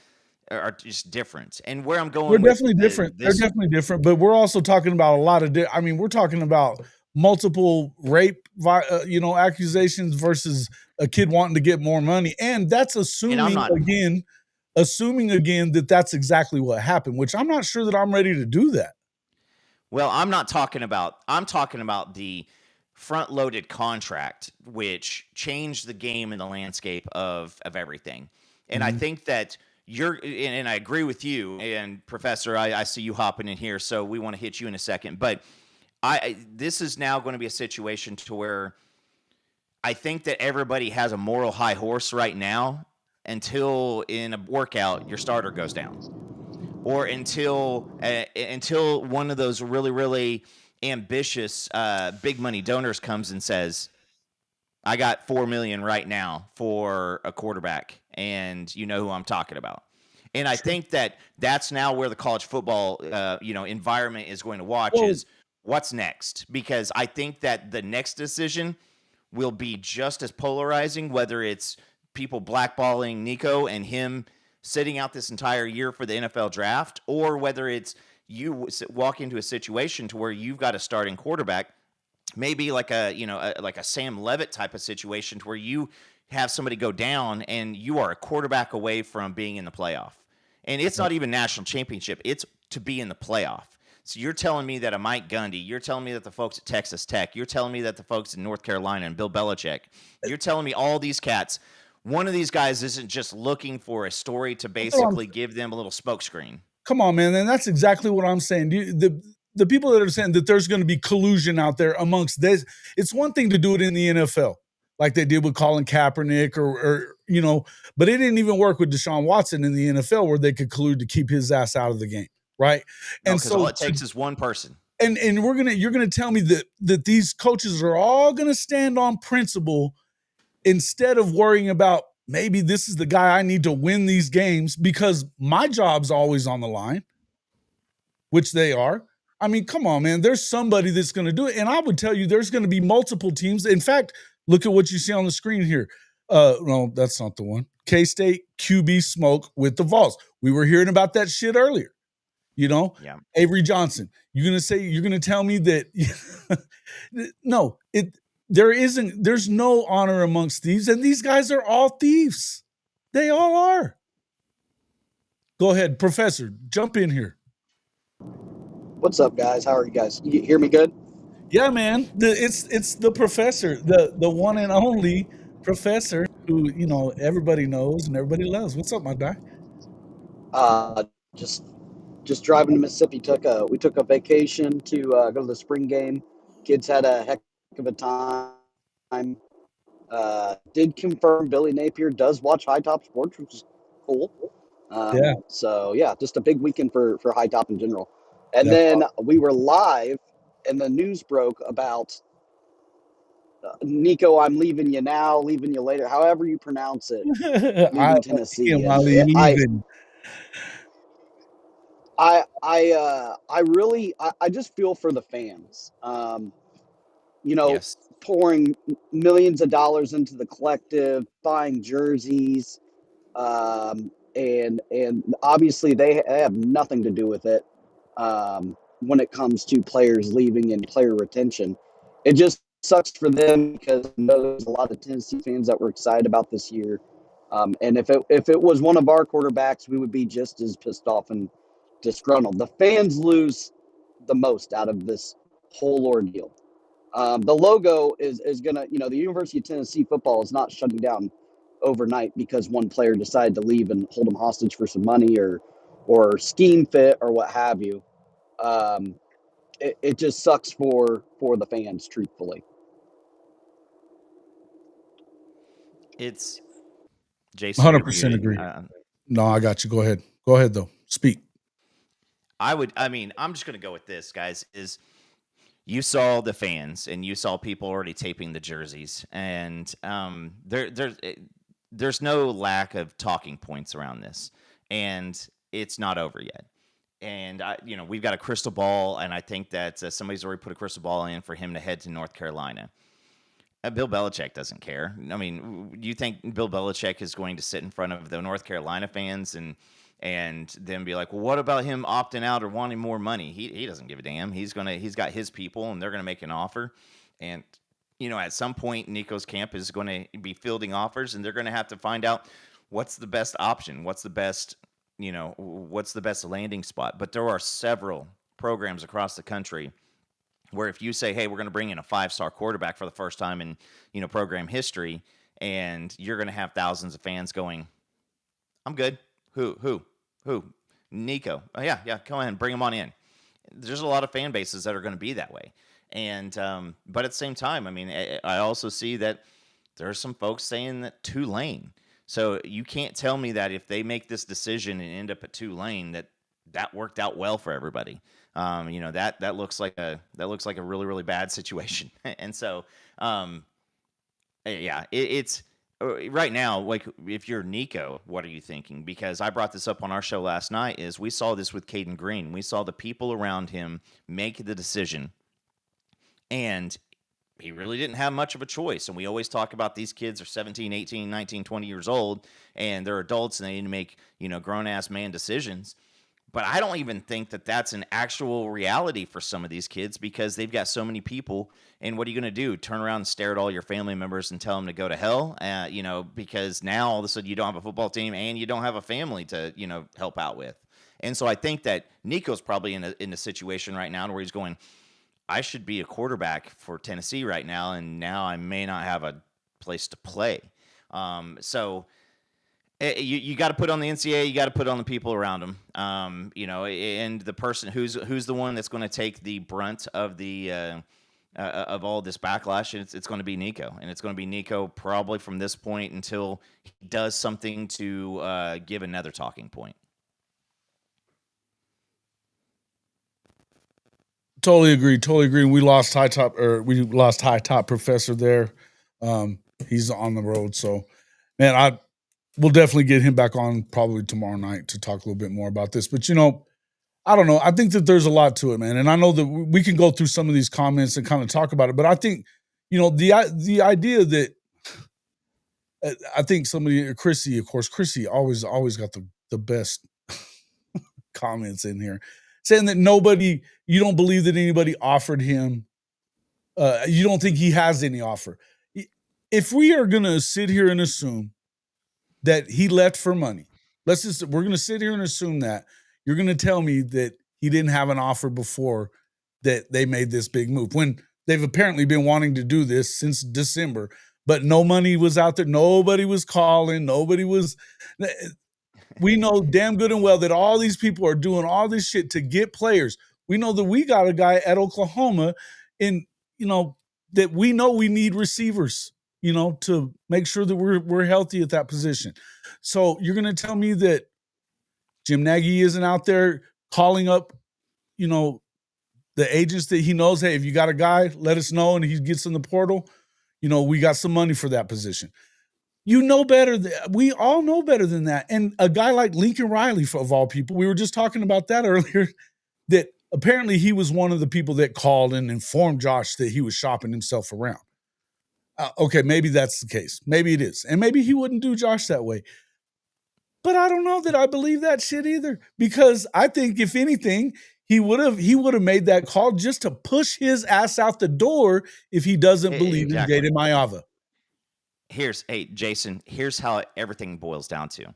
are just different. And where I'm going, they're definitely different. They're definitely different. But we're also talking about a lot of. We're talking about multiple rape, accusations versus a kid wanting to get more money, and that's assuming again that that's exactly what happened. Which I'm not sure that I'm ready to do that. Well, I'm talking about the front-loaded contract, which changed the game and the landscape of everything. And I think that. And I agree with you, and Professor, I see you hopping in here, so we want to hit you in a second. But this is now going to be a situation to where I think that everybody has a moral high horse right now until in a workout your starter goes down, or until one of those really, really ambitious big money donors comes and says, I got $4 million right now for a quarterback, and you know who I'm talking about. And I think that that's now where the college football, environment is going to watch is what's next, because I think that the next decision will be just as polarizing, whether it's people blackballing Nico and him sitting out this entire year for the NFL draft, or whether it's you walk into a situation to where you've got a starting quarterback. Maybe like a Sam Levitt type of situation to where you have somebody go down and you are a quarterback away from being in the playoff. And it's not even national championship. It's to be in the playoff. So you're telling me that a Mike Gundy, you're telling me that the folks at Texas Tech, you're telling me that the folks in North Carolina and Bill Belichick, you're telling me all these cats, one of these guys isn't just looking for a story to basically give them a little smokescreen. Come on, man. And that's exactly what I'm saying. The people that are saying that there's going to be collusion out there amongst this, it's one thing to do it in the NFL, like they did with Colin Kaepernick or but it didn't even work with Deshaun Watson in the NFL where they could collude to keep his ass out of the game, right? No, and so all it takes is one person. And you're gonna tell me that these coaches are all gonna stand on principle instead of worrying about maybe this is the guy I need to win these games because my job's always on the line, which they are. I mean, come on, man. There's somebody that's going to do it. And I would tell you there's going to be multiple teams. In fact, look at what you see on the screen here. No, that's not the one. K-State QB smoke with the Vols. We were hearing about that shit earlier. Yeah. Avery Johnson. You're going to tell me that no, there's no honor amongst thieves, and these guys are all thieves. They all are. Go ahead, Professor, jump in here. What's up, guys? How are you guys? You hear me good? Yeah, man. It's the professor, the one and only professor who, everybody knows and everybody loves. What's up, my guy? Just driving to Mississippi. We took a vacation to go to the spring game. Kids had a heck of a time. Did confirm Billy Napier does watch High Top Sports, which is cool. So yeah, just a big weekend for High Top in general. And then we were live, and the news broke about Nico. I'm leaving you now, leaving you later. However you pronounce it, leaving Tennessee. I just feel for the fans. Yes. Pouring millions of dollars into the collective, buying jerseys, and obviously they have nothing to do with it. When it comes to players leaving and player retention, it just sucks for them because I know there's a lot of Tennessee fans that were excited about this year. And if it was one of our quarterbacks, we would be just as pissed off and disgruntled. The fans lose the most out of this whole ordeal. The logo is gonna, the University of Tennessee football is not shutting down overnight because one player decided to leave and hold them hostage for some money or scheme fit or what have you. It just sucks for the fans, truthfully. It's Jason. 100% agree. No, I got you. Go ahead. Go ahead, though. Speak. I'm just going to go with this, guys, is you saw the fans and you saw people already taping the jerseys, and there's no lack of talking points around this, and it's not over yet. And we've got a crystal ball, and I think that somebody's already put a crystal ball in for him to head to North Carolina. Bill Belichick doesn't care. I mean, do you think Bill Belichick is going to sit in front of the North Carolina fans and then be like, well, what about him opting out or wanting more money? He doesn't give a damn. He's got his people, and they're gonna make an offer. And at some point, Nico's camp is going to be fielding offers, and they're going to have to find out what's the best option, what's the best landing spot. But there are several programs across the country where if you say, hey, we're going to bring in a 5-star quarterback for the first time in program history, and you're going to have thousands of fans going, I'm good. Who? Nico. Oh, yeah, come on, bring him on in. There's a lot of fan bases that are going to be that way. And but at the same time, I mean, I also see that there are some folks saying that Tulane. So you can't tell me that if they make this decision and end up at Tulane that worked out well for everybody. That looks like a really, really bad situation. And so it's right now, like, if you're Nico, what are you thinking? Because I brought this up on our show last night, is we saw this with Caden Green. We saw the people around him make the decision, and he really didn't have much of a choice. And we always talk about these kids are 17, 18, 19, 20 years old, and they're adults, and they need to make, grown-ass man decisions. But I don't even think that that's an actual reality for some of these kids, because they've got so many people. And what are you going to do? Turn around and stare at all your family members and tell them to go to hell? Because now all of a sudden you don't have a football team and you don't have a family to, help out with. And so I think that Nico's probably in a situation right now where he's going, I should be a quarterback for Tennessee right now, and now I may not have a place to play. So you got to put on the NCAA, you got to put on the people around him, and the person who's the one that's going to take the brunt of the of all this backlash. It's going to be Nico, and it's going to be Nico probably from this point until he does something to give another talking point. Totally agree. We lost high top professor there. He's on the road. So, man, we'll definitely get him back on probably tomorrow night to talk a little bit more about this. But, I don't know. I think that there's a lot to it, man. And I know that we can go through some of these comments and kind of talk about it. But I think, the idea that I think Chrissy always got the best comments in here, saying that you don't believe that anybody offered him. You don't think he has any offer. If we are going to sit here and assume that he left for money, we're going to sit here and assume that you're going to tell me that he didn't have an offer before that they made this big move, when they've apparently been wanting to do this since December, but no money was out there. Nobody was calling. We know damn good and well that all these people are doing all this shit to get players. We know that we got a guy at Oklahoma that we know we need receivers, to make sure that we're healthy at that position. So you're going to tell me that Jim Nagy isn't out there calling up, the agents that he knows, hey, if you got a guy, let us know, and he gets in the portal, we got some money for that position. We all know better than that. And a guy like Lincoln Riley, of all people, we were just talking about that earlier, that apparently he was one of the people that called and informed Josh that he was shopping himself around. Okay, maybe that's the case. Maybe it is. And maybe he wouldn't do Josh that way. But I don't know that I believe that shit either, because I think if anything, he would have made that call just to push his ass out the door if he doesn't believe in Jaden Iamaleava. Jason, here's how everything boils down to.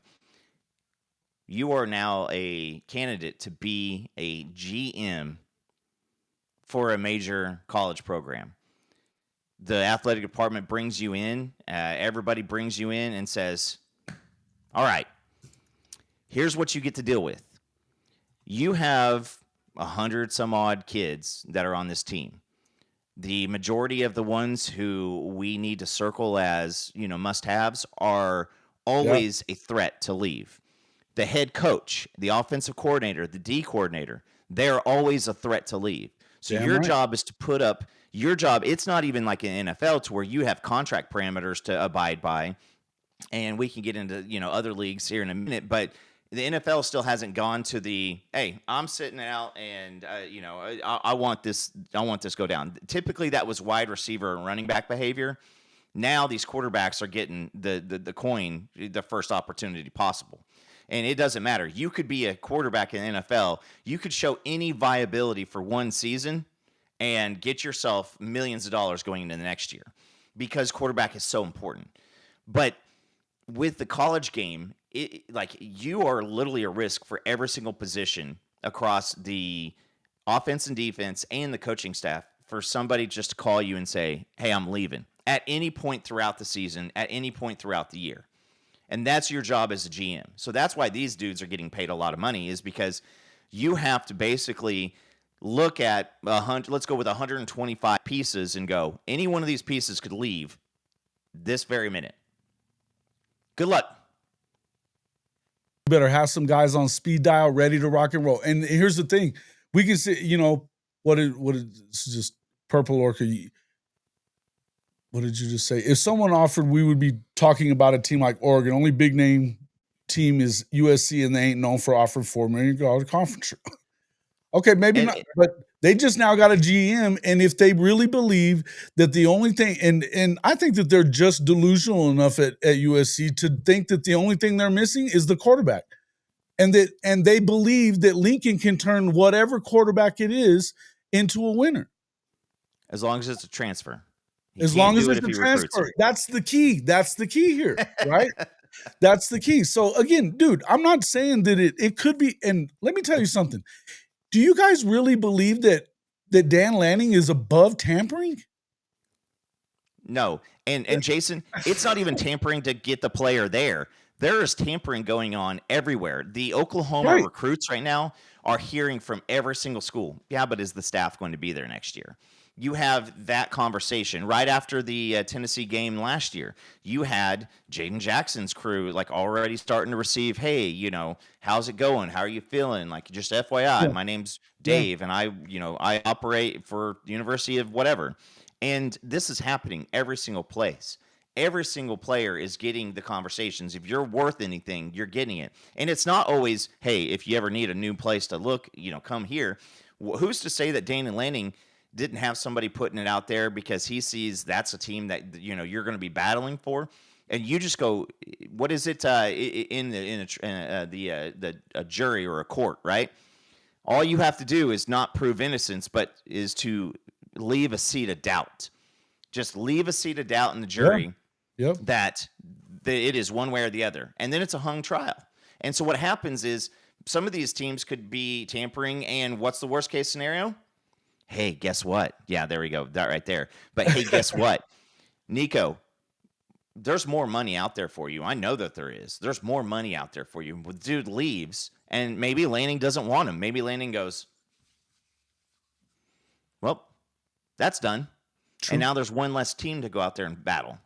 You are now a candidate to be a GM for a major college program. The athletic department brings you in, everybody brings you in and says, all right, here's what you get to deal with. You have 100 some odd kids that are on this team. The majority of the ones who we need to circle as, must-haves are always a threat to leave. The head coach, the offensive coordinator, the D coordinator, they're always a threat to leave. So job is to put up your job. It's not even like an NFL to where you have contract parameters to abide by, and we can get into, other leagues here in a minute, but the NFL still hasn't gone to the, hey, I'm sitting out and, I want this go down. Typically that was wide receiver and running back behavior. Now these quarterbacks are getting the coin, the first opportunity possible. And it doesn't matter. You could be a quarterback in the NFL. You could show any viability for one season and get yourself millions of dollars going into the next year, because quarterback is so important. But with the college game, you are literally a risk for every single position across the offense and defense and the coaching staff for somebody just to call you and say, hey, I'm leaving at any point throughout the season, at any point throughout the year. And that's your job as a GM. So that's why these dudes are getting paid a lot of money, is because you have to basically look at let's go with 125 pieces and go, any one of these pieces could leave this very minute. Good luck. Better have some guys on speed dial ready to rock and roll. And here's the thing. We can see, what is just Purple Orca. What did you just say? If someone offered, we would be talking about a team like Oregon. Only big name team is USC, and they ain't known for offering $4 million conference. Okay, maybe not, but they just now got a GM, and if they really believe that the only thing, and I think that they're just delusional enough at USC to think that the only thing they're missing is the quarterback, and they believe that Lincoln can turn whatever quarterback it is into a winner. As long as it's a transfer. As long as it's a transfer. That's the key. That's the key here, right? That's the key. So again, dude, I'm not saying that it could be. And let me tell you something. Do you guys really believe that Dan Lanning is above tampering? No. And Jason, it's not even tampering to get the player there. There is tampering going on everywhere. The Oklahoma recruits right now are hearing from every single school. Yeah, but is the staff going to be there next year? You have that conversation right after the Tennessee game last year. You had Jaden Jackson's crew like already starting to receive, hey, you know, how's it going? How are you feeling? Like, just FYI, my name's Dave, and I operate for the University of whatever. And this is happening every single place. Every single player is getting the conversations. If you're worth anything, you're getting it. And it's not always, hey, if you ever need a new place to look, come here. Who's to say that Dan Lanning didn't have somebody putting it out there because he sees that's a team that, you're going to be battling for? And you just go, what is it in a jury or a court, right? All you have to do is not prove innocence, but is to leave a seat of doubt. Just leave a seat of doubt in the jury that it is one way or the other. And then it's a hung trial. And so what happens is some of these teams could be tampering, and what's the worst case scenario? Hey, guess what? Yeah, there we go. That right there. But hey, guess what? Nico, there's more money out there for you. I know that there is. There's more money out there for you. The dude leaves, and maybe Lanning doesn't want him.Maybe Lanning goes, well, that's done. True. And now there's one less team to go out there and battle.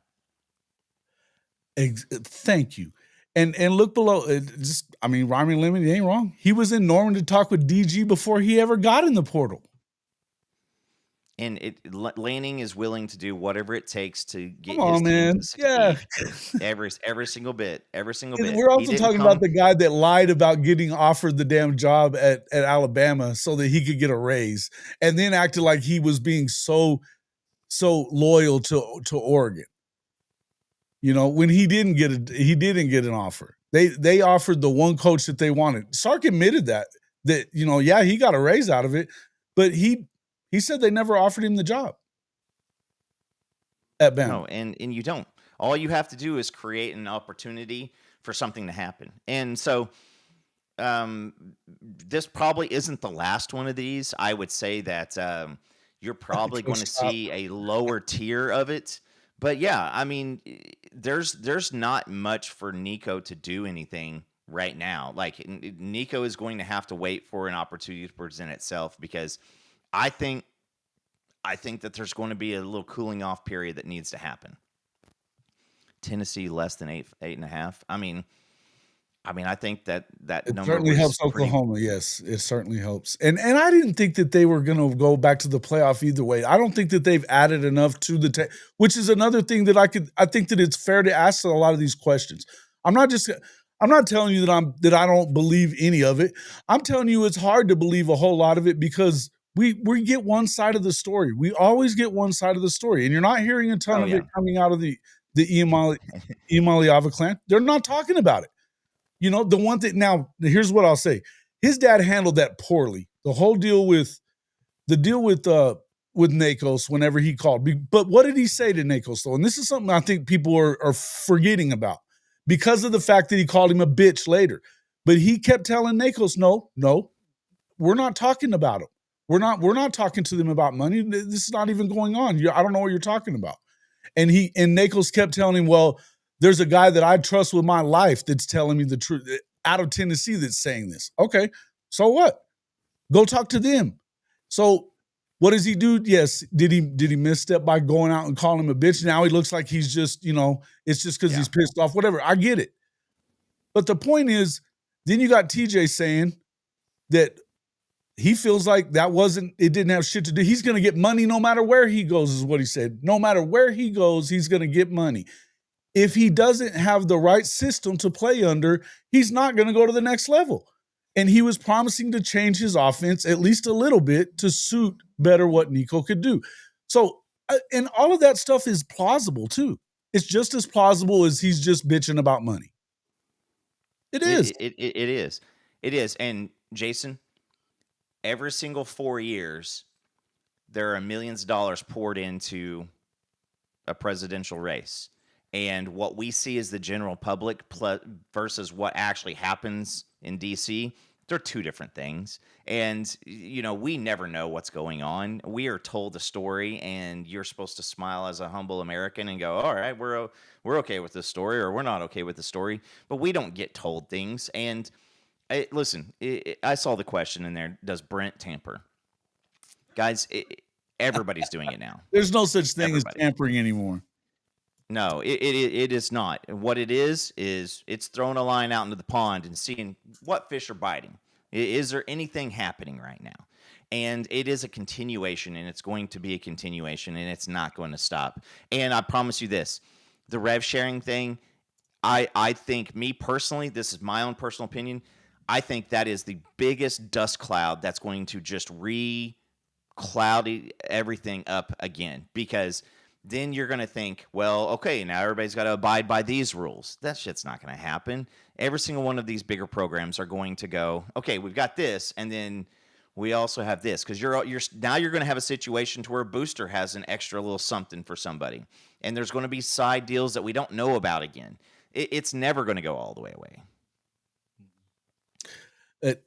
Thank you. And look below. Ryan Lemon, ain't wrong. He was in Norman to talk with DG before he ever got in the portal. And Lanning is willing to do whatever it takes to get his team to succeed. Every single bit. Every single bit. We're also talking about the guy that lied about getting offered the damn job at Alabama so that he could get a raise, and then acted like he was being so loyal to Oregon. When he didn't get an offer. They offered the one coach that they wanted. Sark admitted that he got a raise out of it, but he said they never offered him the job at Bama. No, and you don't. All you have to do is create an opportunity for something to happen. And so this probably isn't the last one of these. I would say that you're probably going to see a lower tier of it. But yeah, I mean, there's not much for Nico to do anything right now. Like, Nico is going to have to wait for an opportunity to present itself, because I think that there's going to be a little cooling off period that needs to happen. Tennessee less than 8.5. I think that it number certainly helps Oklahoma. Yes, it certainly helps. And I didn't think that they were going to go back to the playoff either way. I don't think that they've added enough to the which is another thing that I think that it's fair to ask a lot of these questions. I'm not telling you that I don't believe any of it. I'm telling you it's hard to believe a whole lot of it, because we get one side of the story. We always get one side of the story, and you're not hearing a ton of it coming out of the Iamaleava clan. They're not talking about it. The one thing, now, here's what I'll say. His dad handled that poorly. The whole deal with Nakos whenever he called. But what did he say to Nakos, though? And this is something I think people are forgetting about, because of the fact that he called him a bitch later. But he kept telling Nakos, no, we're not talking about him. We're not talking to them about money. This is not even going on. I don't know what you're talking about. And Nakos kept telling him, well, there's a guy that I trust with my life that's telling me the truth out of Tennessee that's saying this. Okay, so what? Go talk to them. So what does he do? Yes, did he misstep by going out and calling him a bitch? Now he looks like he's just, it's just because he's pissed off, whatever. I get it. But the point is, then you got TJ saying that he feels like it didn't have shit to do. He's going to get money no matter where he goes, is what he said. No matter where he goes, he's going to get money. If he doesn't have the right system to play under, he's not going to go to the next level. And he was promising to change his offense at least a little bit to suit better what Nico could do. So, and all of that stuff is plausible too. It's just as plausible as he's just bitching about money. It is. It is. It is. And Jason, every single 4 years, there are millions of dollars poured into a presidential race. and what we see as the general public versus what actually happens in DC, they're two different things. And, we never know what's going on. We are told a story, and you're supposed to smile as a humble American and go, all right, we're okay with this story, or we're not okay with the story. But we don't get told things. And listen, I saw the question in there, does Brent tamper? Guys, everybody's doing it now. There's no such thing as tampering anymore. No, it is not. What it is it's throwing a line out into the pond and seeing what fish are biting. Is there anything happening right now? And it is a continuation, and it's going to be a continuation, and it's not going to stop. And I promise you this, the rev sharing thing, I think, me personally, this is my own personal opinion, I think that is the biggest dust cloud that's going to just cloudy everything up again, because then you're going to think, well, okay, now everybody's got to abide by these rules. That shit's not going to happen. Every single one of these bigger programs are going to go, okay, we've got this, and then we also have this, because you're going to have a situation to where a booster has an extra little something for somebody, and there's going to be side deals that we don't know about again. It's never going to go all the way away.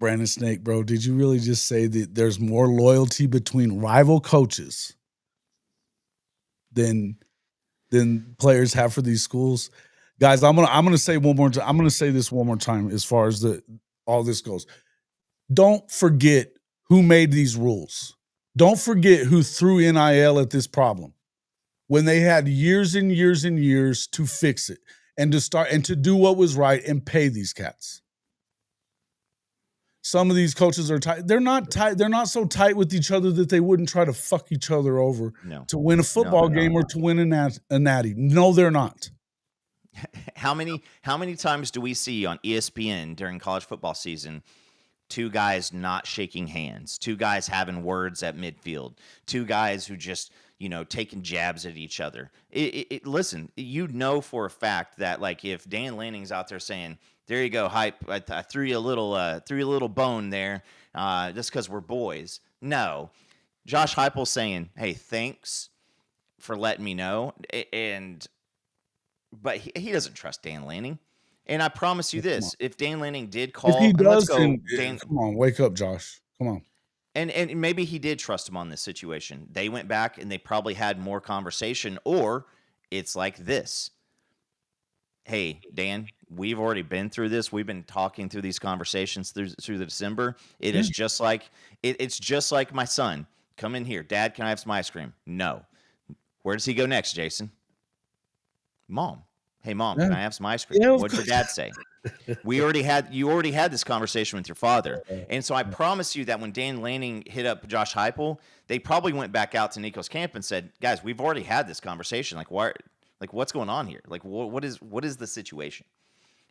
Brandon Snake, bro, did you really just say that there's more loyalty between rival coaches than players have for these schools? Guys, I'm gonna say one more time. I'm gonna say this one more time as far as all this goes. Don't forget who made these rules. Don't forget who threw NIL at this problem when they had years and years and years to fix it and to start and to do what was right and pay these cats. Some of these coaches are tight. They're not tight. They're not so tight with each other that they wouldn't try to fuck each other over to win a football game or to win a natty. No, they're not. How many times do we see on ESPN during college football season two guys not shaking hands, two guys having words at midfield, two guys who just taking jabs at each other? Listen, for a fact that, like, if Dan Lanning's out there saying, there you go, hype, I threw you a little bone there, just because we're boys. No. Josh Heupel saying, hey, thanks for letting me know. But he doesn't trust Dan Lanning. And I promise you this, if Dan Lanning did call, if he does, Dan, come on, wake up, Josh. Come on. And maybe he did trust him on this situation. They went back and they probably had more conversation, or it's like this. Hey, Dan, we've already been through this. We've been talking through these conversations through the December. It is just like it's just like my son. Come in here. Dad, can I have some ice cream? No. Where does he go next, Jason? Mom. Hey, Mom, can I have some ice cream? Yeah, what did your dad say? You already had this conversation with your father. And so I promise you that when Dan Lanning hit up Josh Heupel, they probably went back out to Nico's camp and said, guys, we've already had this conversation. Like, why? Like, what's going on here? Like, what is the situation?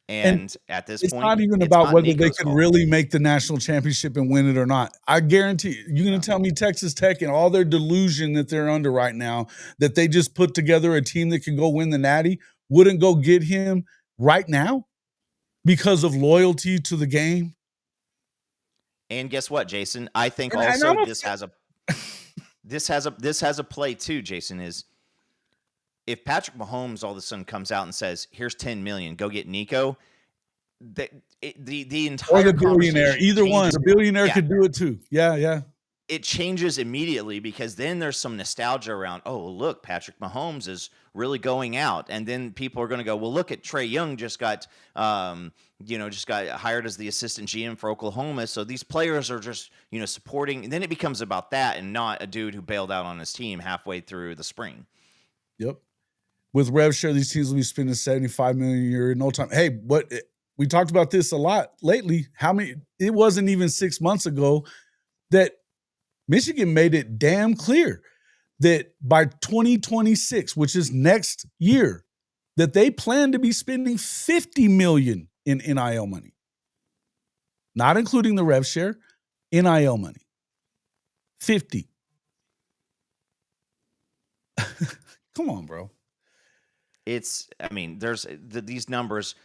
And at this it's point, not even about whether they could really make the national championship and win it or not. I guarantee you're going to tell me Texas Tech and all their delusion that they're under right now, that they just put together a team that can go win the Natty, wouldn't go get him right now because of loyalty to the game. And guess what, Jason? I think also this has a play too, Jason, is if Patrick Mahomes all of a sudden comes out and says, here's $10 million, go get Nico, the entire or the billionaire, either one. The billionaire could do it too. Yeah. It changes immediately, because then there's some nostalgia around, oh, look, Patrick Mahomes is really going out. And then people are going to go, well, look at Trae Young just got hired as the assistant GM for Oklahoma. So these players are just, supporting. And then it becomes about that and not a dude who bailed out on his team halfway through the spring. Yep. With rev share, these teams will be spending $75 million a year in no time. Hey, but we talked about this a lot lately. It wasn't even 6 months ago that Michigan made it damn clear that by 2026, which is next year, that they plan to be spending $50 million in NIL money. Not including the rev share, NIL money. 50. Come on, bro. There's these numbers.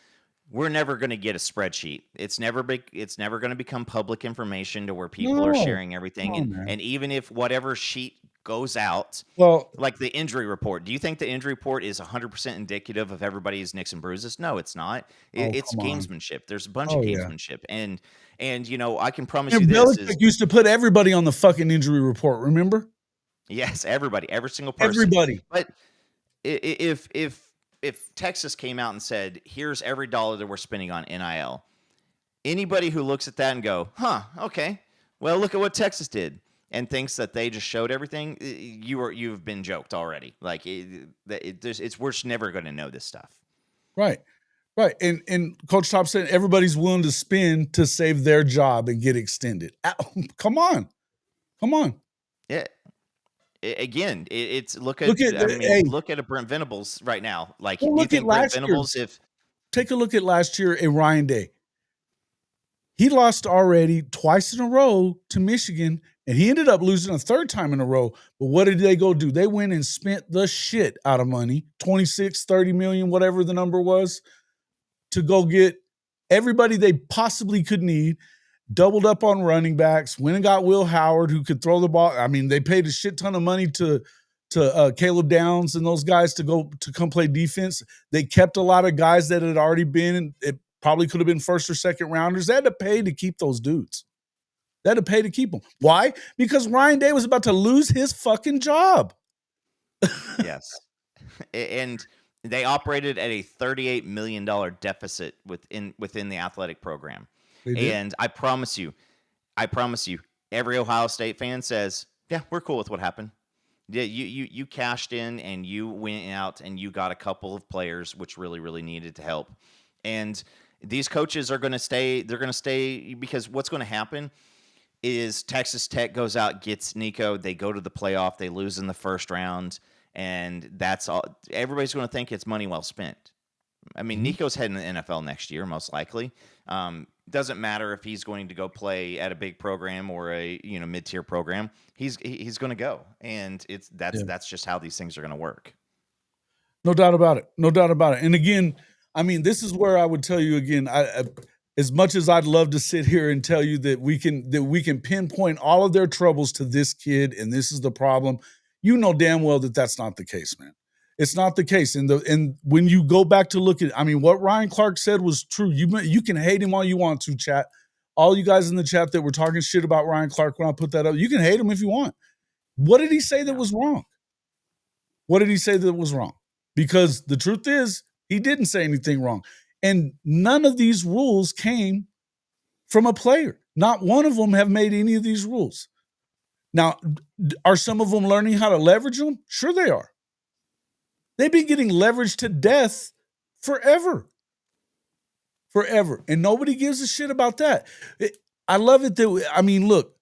We're never going to get a spreadsheet. It's never going to become public information to where people are sharing everything. And even if whatever sheet goes out, Well, like the injury report. Do you think the injury report is 100% indicative of everybody's nicks and bruises? No, it's not. It's come on. gamesmanship. There's a bunch of Oh, yeah. gamesmanship. And I can promise And you this Belichick is, used to put everybody on the fucking injury report, remember? yes, everybody, every single person. Everybody. But if Texas came out and said, here's every dollar that we're spending on NIL, anybody who looks at that and go, okay, well, look at what Texas did, and thinks that they just showed everything, you've been joked already. Like we're just never going to know this stuff. Right. And Coach Top said everybody's willing to spend to save their job and get extended. Come on. Yeah. Again, look at a Brent Venables right now. Like, well, do you think Brent Venables, take a look at last year at Ryan Day. He lost already twice in a row to Michigan, and he ended up losing a third time in a row. But what did they go do? They went and spent the shit out of money, 26, 30 million, whatever the number was, to go get everybody they possibly could need, doubled up on running backs, went and got Will Howard, who could throw the ball. I mean, they paid a shit ton of money to Caleb Downs and those guys to come play defense. They kept a lot of guys that had already been, it probably could have been first or second rounders. They had to pay to keep those dudes. They had to pay to keep them. Why? Because Ryan Day was about to lose his fucking job. Yes. And they operated at a $38 million deficit within the athletic program. And I promise you, every Ohio State fan says, yeah, we're cool with what happened. Yeah, you cashed in and you went out and you got a couple of players which really, really needed to help. And these coaches are going to stay. They're going to stay because what's going to happen is Texas Tech goes out, gets Nico. They go to the playoff. They lose in the first round. And that's all. Everybody's going to think it's money well spent. I mean, Nico's heading to the NFL next year, most likely. Doesn't matter if he's going to go play at a big program or a mid-tier program. He's going to go, and that's just how these things are going to work. No doubt about it. And again, I mean, this is where I would tell you again. As much as I'd love to sit here and tell you that we can pinpoint all of their troubles to this kid, and this is the problem. You know damn well that that's not the case, man. It's not the case. And when you go back to look at, I mean, what Ryan Clark said was true. You can hate him all you want to, chat. All you guys in the chat that were talking shit about Ryan Clark when I put that up, you can hate him if you want. What did he say that was wrong? Because the truth is, he didn't say anything wrong. And none of these rules came from a player. Not one of them have made any of these rules. Now, are some of them learning how to leverage them? Sure they are. They've been getting leveraged to death forever. And nobody gives a shit about that. I love it look,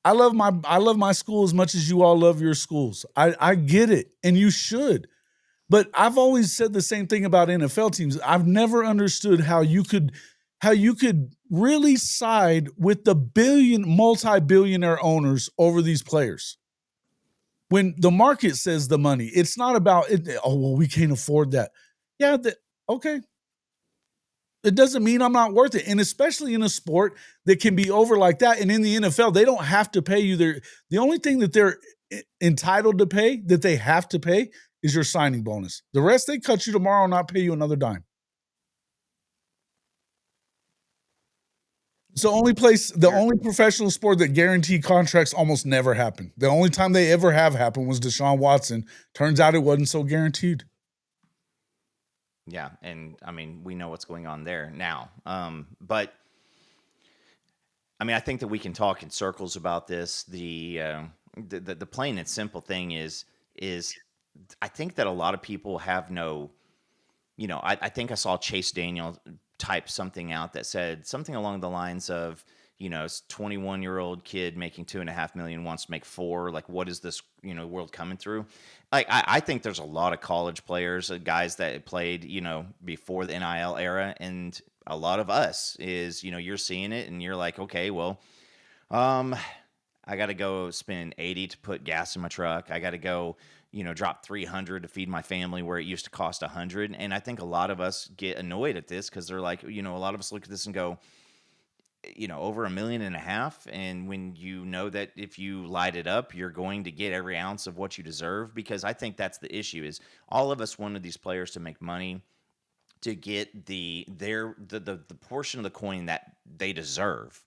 I love my school as much as you all love your schools. I get it, and you should. But I've always said the same thing about NFL teams. I've never understood how you could really side with the multi-billionaire owners over these players. When the market says the money, it's not about it. Oh, well, we can't afford that. Yeah, okay. It doesn't mean I'm not worth it. And especially in a sport that can be over like that. And in the NFL, they don't have to pay you. The only thing that they're entitled to pay, that they have to pay, is your signing bonus. The rest, they cut you tomorrow and not pay you another dime. It's the only professional sport that guaranteed contracts almost never happen. The only time they ever have happened was Deshaun Watson. Turns out it wasn't so guaranteed. Yeah, and I mean, we know what's going on there now. But I mean, I think that we can talk in circles about this. The plain and simple thing is I think that a lot of people have no, I think I saw Chase Daniel type something out that said something along the lines of, 21-year-old kid making $2.5 million wants to make $4 million. Like, what is this, world coming through? Like, I think there's a lot of college players, guys that played, before the NIL era, and a lot of us is, you're seeing it and you're like, okay, well, I got to go spend $80 to put gas in my truck. I got to go, drop $300 to feed my family where it used to cost $100. And I think a lot of us get annoyed at this because they're like, a lot of us look at this and go, over $1.5 million. And when you know that if you light it up, you're going to get every ounce of what you deserve, because I think that's the issue is all of us wanted these players to make money, to get the portion of the coin that they deserve.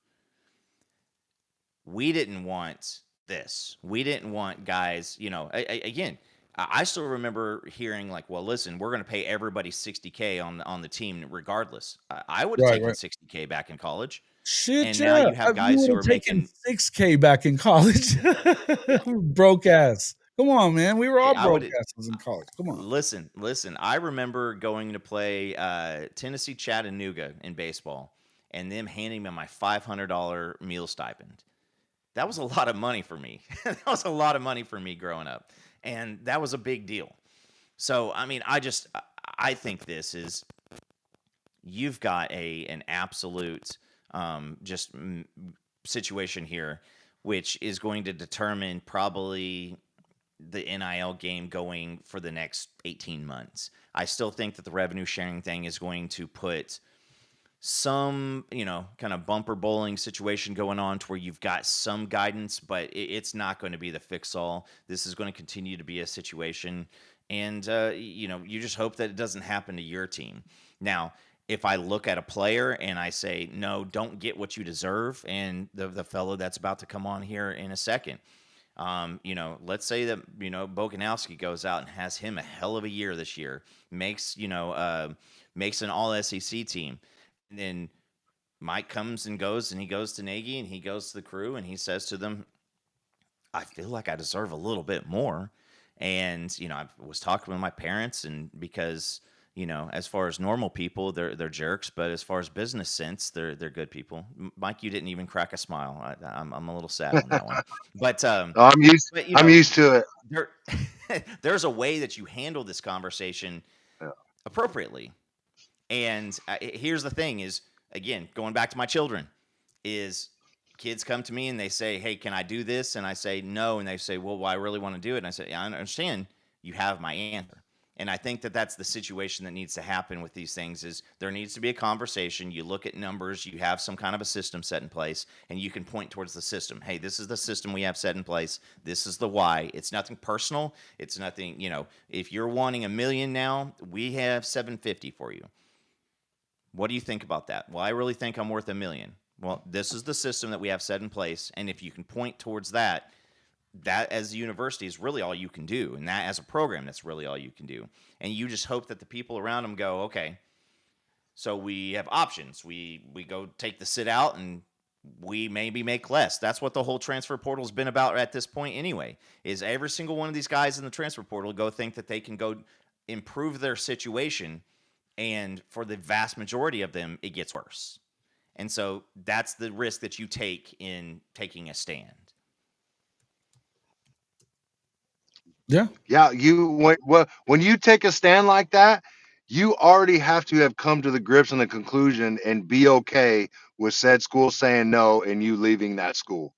We didn't want this. We didn't want guys, again, I still remember hearing like, well, listen, we're going to pay everybody $60K on the team regardless. I would have taken $60K back in college. Shit, and yeah. now you have guys who are making $6K back in college. Broke ass. Come on, man. We were all broke asses in college. Come on. Listen. I remember going to play Tennessee Chattanooga in baseball, and them handing me my $500 meal stipend. That was a lot of money for me. That was a lot of money for me growing up, and that was a big deal. So, I mean, I think this is, you've got an absolute situation here, which is going to determine probably the NIL game going for the next 18 months. I still think that the revenue sharing thing is going to put some, kind of bumper bowling situation going on to where you've got some guidance, but it's not going to be the fix-all. This is going to continue to be a situation, and, you just hope that it doesn't happen to your team. Now, if I look at a player and I say, no, don't get what you deserve, and the fellow that's about to come on here in a second, let's say that, Boganowski goes out and has him a hell of a year this year, makes an all SEC team. And then Mike comes and goes, and he goes to Nagy, and he goes to the crew, and he says to them, I feel like I deserve a little bit more. And, I was talking with my parents, and because, as far as normal people, they're jerks, but as far as business sense, they're good people. Mike, you didn't even crack a smile. I'm a little sad on that one. But I'm used to it. There's a way that you handle this conversation appropriately. And here's the thing is, again, going back to my children, is kids come to me and they say, hey, can I do this? And I say, no. And they say, well, I really want to do it. And I say, I understand. You have my answer. And I think that that's the situation that needs to happen with these things is there needs to be a conversation. You look at numbers, you have some kind of a system set in place, and you can point towards the system. Hey, this is the system we have set in place. This is the why. It's nothing personal. It's nothing, if you're wanting $1 million now, we have $750 for you. What do you think about that? Well, I really think I'm worth $1 million. Well, this is the system that we have set in place. And if you can point towards that as a university is really all you can do. And that as a program, that's really all you can do. And you just hope that the people around them go, okay, so we have options. We go take the sit out and we maybe make less. That's what the whole transfer portal has been about at this point anyway, is every single one of these guys in the transfer portal go think that they can go improve their situation. And for the vast majority of them, it gets worse. And so that's the risk that you take in taking a stand. Yeah. Yeah. When you take a stand like that, you already have to have come to the grips and the conclusion and be okay with said school saying no and you leaving that school.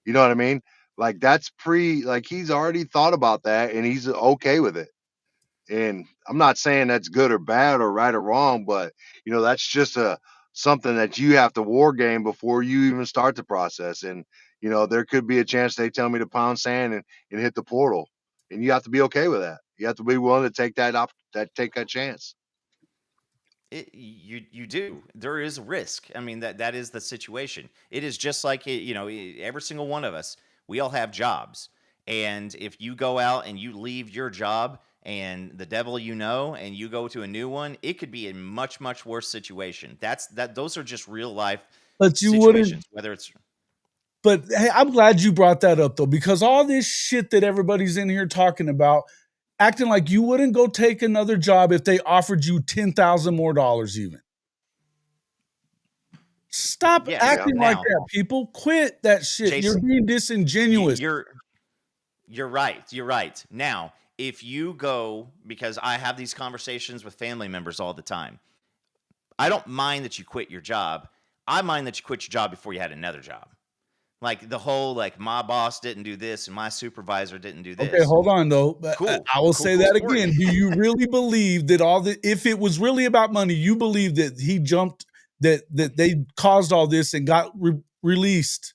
You know what I mean? Like that's he's already thought about that and he's okay with it. And I'm not saying that's good or bad or right or wrong, but that's just something that you have to war game before you even start the process. And there could be a chance they tell me to pound sand and hit the portal, and you have to be okay with that. You have to be willing to take that chance. You do. There is a risk. I mean that is the situation. It is just like every single one of us. We all have jobs, and if you go out and you leave your job and the devil and you go to a new one, it could be a much, much worse situation. Those are just real life situations, whether it's. But hey, I'm glad you brought that up though, because all this shit that everybody's in here talking about, acting like you wouldn't go take another job if they offered you $10,000 more even. Stop acting like that, people. Quit that shit. Jason, you're being disingenuous. You're right. You're right. Now, if you go, because I have these conversations with family members all the time, I don't mind that you quit your job. I mind that you quit your job before you had another job. Like the whole, my boss didn't do this and my supervisor didn't do this. Okay, hold on though. Cool. I will say that again. Do you really believe that if it was really about money, you believe that he jumped that they caused all this and got released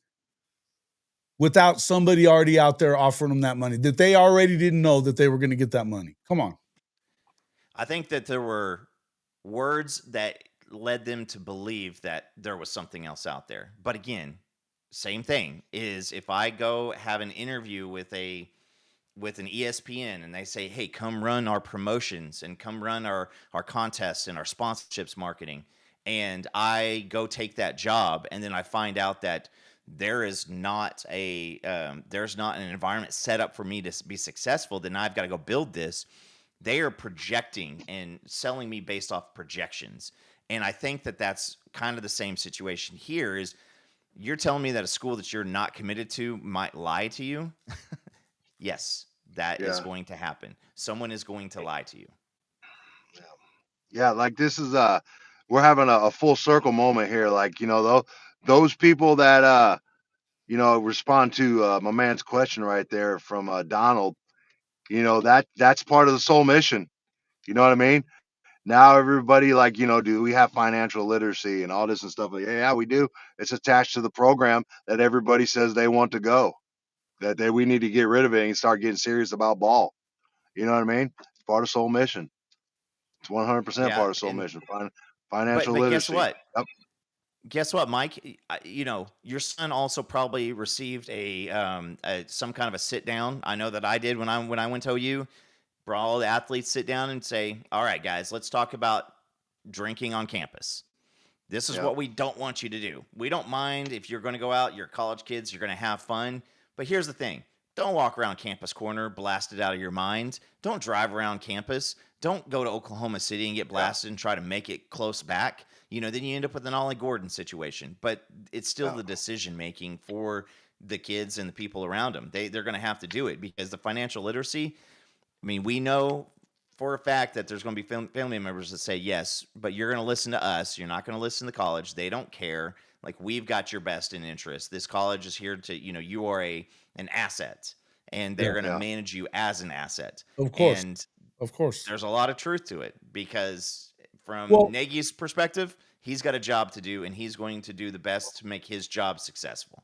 without somebody already out there offering them that money, that they already didn't know that they were going to get that money? Come on. I think that there were words that led them to believe that there was something else out there. But again, same thing is if I go have an interview with an ESPN and they say, hey, come run our promotions and come run our contests and our sponsorships marketing, and I go take that job, and then I find out that there's not an environment set up for me to be successful, then I've got to go build this. They are projecting and selling me based off projections. And I think that that's kind of the same situation here. Is you're telling me that a school that you're not committed to might lie to you? Yes, that is going to happen. Someone is going to lie to you. Yeah, like this is we're having a full circle moment here. Like, those people that respond to my man's question right there from Donald, that's part of the soul mission. You know what I mean? Now everybody, like, do we have financial literacy and all this and stuff? Like, yeah, we do. It's attached to the program that everybody says they want to go. That we need to get rid of it and start getting serious about ball. You know what I mean? It's part of soul mission. It's 100% part of soul mission. Financial but literacy. Guess what? Yep. Guess what, Mike? Your son also probably received some kind of a sit down. I know that I did when I went to OU. Brought all the athletes sit down and say, all right, guys, let's talk about drinking on campus. This is what we don't want you to do. We don't mind if you're going to go out, you're college kids, you're going to have fun. But here's the thing. Don't walk around Campus Corner blasted out of your mind. Don't drive around campus. Don't go to Oklahoma City and get blasted and try to make it close back. Then you end up with an Ollie Gordon situation. But it's still the decision making for the kids and the people around them. They're going to have to do it because the financial literacy, I mean, we know for a fact that there's going to be family members that say, yes, but you're going to listen to us. You're not going to listen to college. They don't care. Like, we've got your best in interest. This college is here to, you are an asset, and they're going to manage you as an asset. Of course. And of course, there's a lot of truth to it because from Nagy's perspective, he's got a job to do, and he's going to do the best to make his job successful.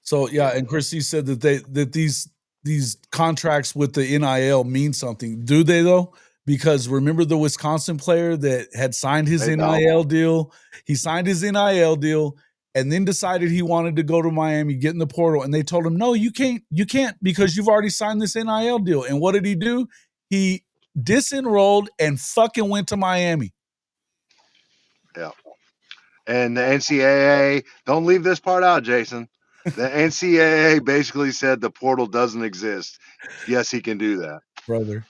So, and Chrissy said that these contracts with the NIL mean something. Do they, though? Because remember the Wisconsin player that had signed his NIL deal? He signed his NIL deal and then decided he wanted to go to Miami, get in the portal. And they told him, no, you can't because you've already signed this NIL deal. And what did he do? He disenrolled and fucking went to Miami. Yeah. And the NCAA, don't leave this part out, Jason. The NCAA basically said the portal doesn't exist. Yes, he can do that. Brother.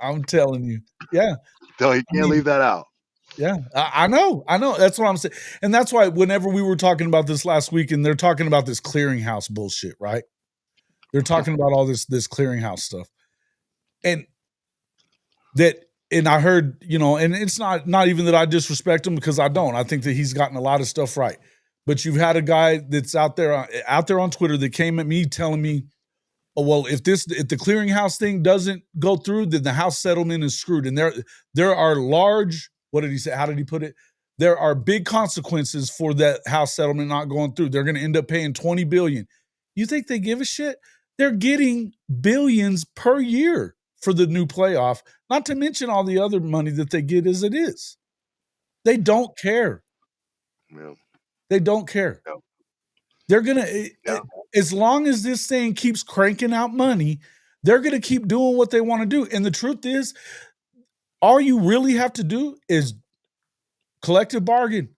I'm telling you. Yeah. So he can't leave that out. Yeah, I know. That's what I'm saying. And that's why whenever we were talking about this last week and they're talking about this clearinghouse bullshit, right? They're talking about all this clearinghouse stuff. And I heard, and it's not even that I disrespect him because I don't. I think that he's gotten a lot of stuff right. But you've had a guy that's out there on Twitter that came at me telling me, oh, well, if the clearinghouse thing doesn't go through, then the house settlement is screwed. And there are large, what did he say? How did he put it? There are big consequences for that house settlement not going through. They're going to end up paying $20 billion. You think they give a shit? They're getting billions per year for the new playoff, not to mention all the other money that they get as it is. They don't care. Yeah. They don't care. Yeah. They're going to, as long as this thing keeps cranking out money, they're going to keep doing what they want to do. And the truth is, all you really have to do is collective bargain.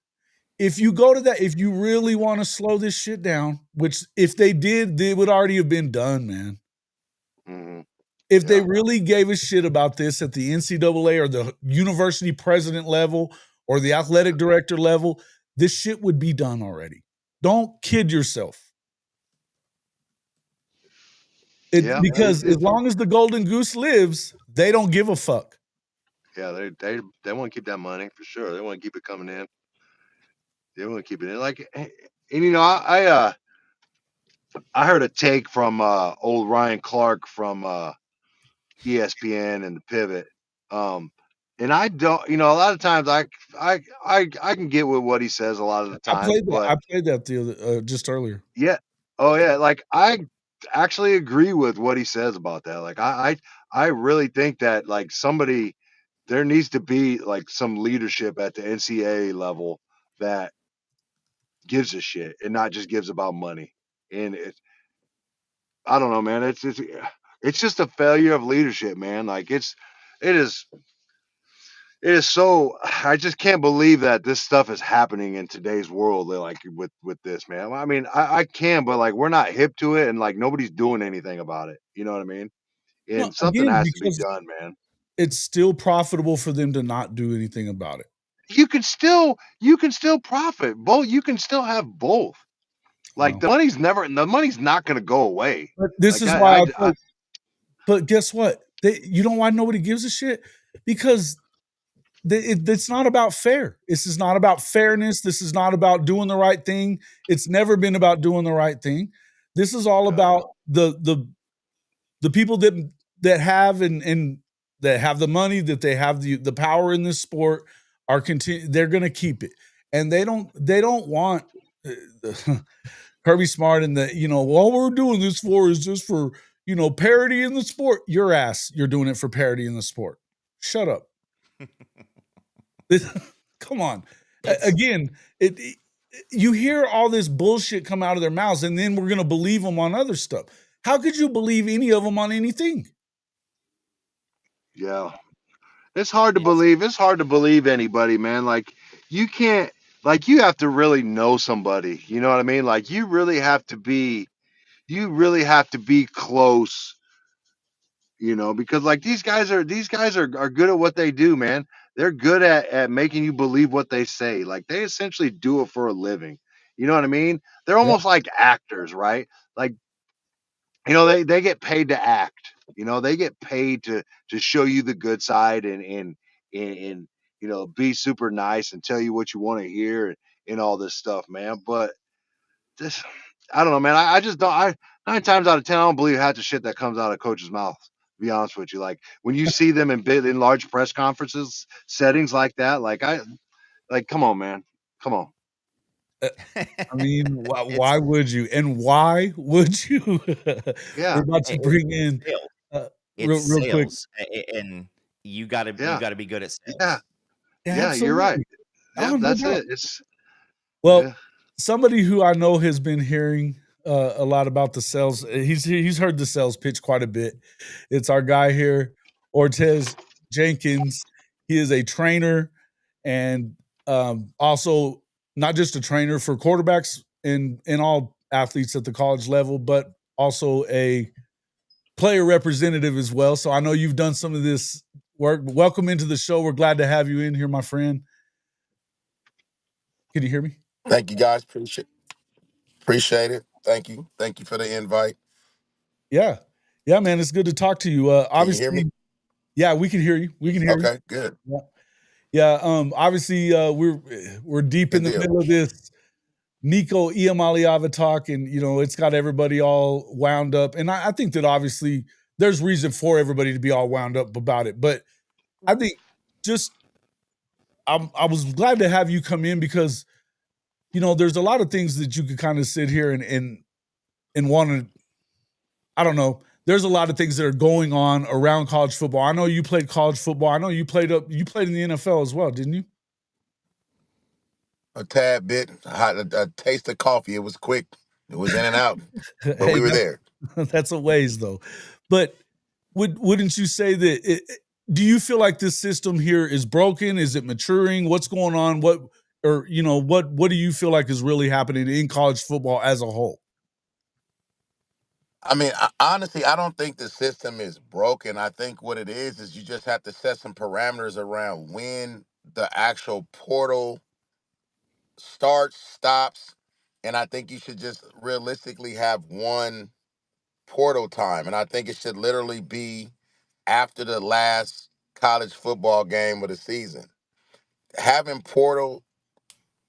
If you go to that, if you really want to slow this shit down, which if they did, they would already have been done, man. Mm-hmm. If they really gave a shit about this at the NCAA or the university president level or the athletic director level, this shit would be done already. Don't kid yourself. Because as long as the golden goose lives, they don't give a fuck. Yeah, they want to keep that money for sure. They want to keep it coming in. They want to keep it in. Like, and I heard a take from old Ryan Clark from ESPN and the Pivot. And I don't, a lot of times I can get with what he says a lot of the times, but I played that the other just earlier. yeah, oh yeah, like I actually agree with what he says about that. Like I really think that like there needs to be like some leadership at the NCAA level that gives a shit and not just gives about money. And I don't know, man. It's just a failure of leadership, man. Like it is it is so I just can't believe that this stuff is happening in today's world. Like with this, man. I mean, I can, but like we're not hip to it, and like nobody's doing anything about it. You know what I mean? No, And something again, has to be because done, man. it's still profitable for them to not do anything about it. You can still profit. Both you can still have both. Like Well, the money's not going to go away. but this Like is why I put. But guess what? You know why nobody gives a shit? Because it's not about fair. This is not about fairness. This is not about doing the right thing. It's never been about doing the right thing. This is all about the people that have and that have the money, that they have the power in this sport they're going to keep it. And they don't want Kirby Smart and all we're doing this for is just for, parity in the sport. Your ass, you're doing it for parity in the sport. Shut up. Come on. Again, you hear all this bullshit come out of their mouths, and then we're going to believe them on other stuff. How could you believe any of them on anything? Yeah. It's hard to believe. It's hard to believe anybody, man. Like you can't you have to really know somebody. You know what I mean? Like you really have to be close, because like these guys are good at what they do, man. They're good at making you believe what they say. Like they essentially do it for a living. You know what I mean? They're Yeah. almost like actors, right? Like they get paid to act. They get paid to show you the good side and be super nice and tell you what you want to hear and all this stuff, man. But this, I don't know, man. I just don't. 9 times out of 10, I don't believe half the shit that comes out of coach's mouth. To be honest with you, like when you see them in large press conferences settings like that, come on, man, come on. I mean, why would you? And why would you? Yeah, We're about to bring in sales. real It's quick. sales, and you gotta be good at sales. yeah, Yeah, you're right. absolutely. Yeah, Oh, no that's doubt. it. It's Well, yeah. somebody who I know has been hearing a lot about the sales. He's heard the sales pitch quite a bit. It's our guy here, Ortege Jenkins. He is a trainer and also not just a trainer for quarterbacks and all athletes at the college level, but also a player representative as well. So I know you've done some of this work. Welcome into the show. We're glad to have you in here, my friend. Can you hear me? Thank you, guys. Appreciate it. Thank you. Thank you for the invite. Yeah. Yeah, man. It's good to talk to you. Can you hear me? Obviously, yeah, we can hear you. We can hear you. Okay, good. Yeah. Yeah. Obviously, we're deep in Good the deal. middle of this Nico Iamaleava talk, and it's got everybody all wound up. And I think that obviously there's reason for everybody to be all wound up about it. But I think just I was glad to have you come in because there's a lot of things that you could kind of sit here and want to. I don't know. There's a lot of things that are going on around college football. I know you played college football. I know you played in the NFL as well, didn't you? A tad bit. I had a taste of coffee. It was quick. It was in and out. But Hey, we were there. That's a ways though. But wouldn't you say that do you feel like this system here is broken? Is it maturing? What's going on? What do you feel like is really happening in college football as a whole? I mean, honestly, I don't think the system is broken. I think what it is you just have to set some parameters around when the actual portal starts, stops, and I think you should just realistically have one portal time. And I think it should literally be after the last college football game of the season. Having portal,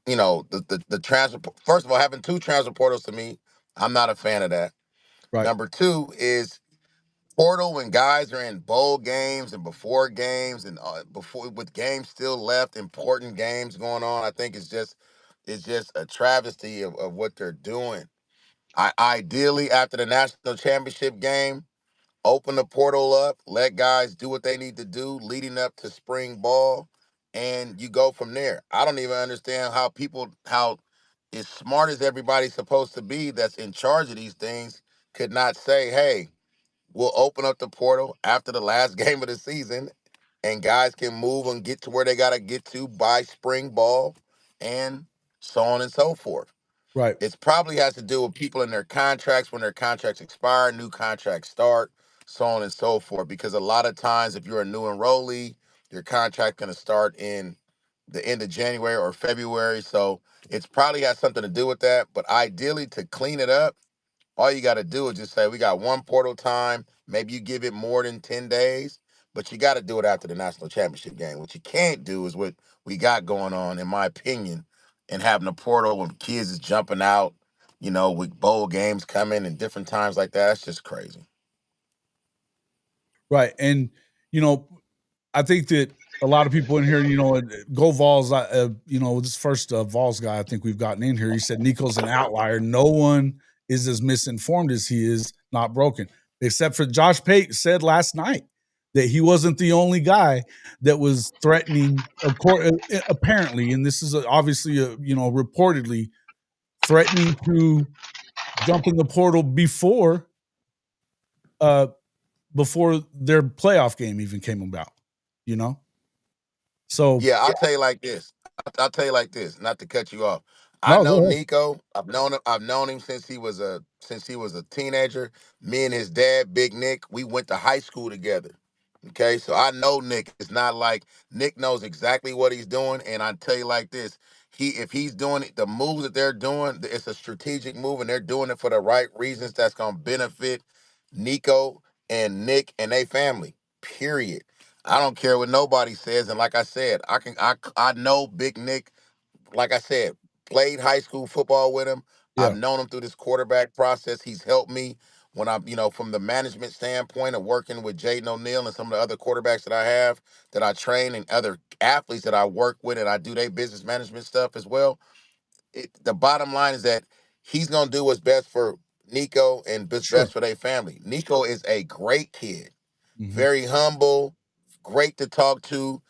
the transfer, first of all, having 2 transfer portals to me, I'm not a fan of that. Right. Number 2 is portal when guys are in bowl games and before games and before with games still left, important games going on. I think it's just a travesty of what they're doing. Ideally, after the national championship game, open the portal up, let guys do what they need to do leading up to spring ball, and you go from there. I don't even understand how as smart as everybody's supposed to be that's in charge of these things could not say, hey, we'll open up the portal after the last game of the season and guys can move and get to where they got to get to by spring ball and so on and so forth. Right. It probably has to do with people in their contracts, when their contracts expire, new contracts start, so on and so forth. Because a lot of times, if you're a new enrollee, your contract going to start in the end of January or February. So it's probably has something to do with that. But ideally, to clean it up, all you got to do is just say, we got one portal time. Maybe you give it more than 10 days, but you got to do it after the national championship game. What you can't do is what we got going on, in my opinion, and having a portal when kids is jumping out, with bowl games coming and different times like that. That's just crazy. Right. And, I think that a lot of people in here, go Vols, this first Vols guy I think we've gotten in here, he said Nico's an outlier. No one is as misinformed as he is, not broken, except for Josh Pate said last night that he wasn't the only guy that was threatening, apparently, and this is obviously, reportedly threatening to jump in the portal before their playoff game even came about, So yeah, I'll tell you like this. Not to cut you off. I No, know go ahead. Nico. I've known him since he was a teenager. Me and his dad, Big Nick, we went to high school together. Okay, so I know Nick. It's not like Nick knows exactly what he's doing. And I tell you like this: if he's doing it, the moves that they're doing, it's a strategic move, and they're doing it for the right reasons. That's gonna benefit Nico and Nick and their family. Period. I don't care what nobody says, and like I said, I know Big Nick. Like I said, played high school football with him. I've Yeah. known him through this quarterback process. He's helped me when I'm, from the management standpoint of working with Jaden O'Neal and some of the other quarterbacks that I have that I train and other athletes that I work with, and I do their business management stuff as well. The bottom line is that he's gonna do what's best for Nico and what's Sure. best for their family. Nico is a great kid, Mhm. very humble, great to talk to.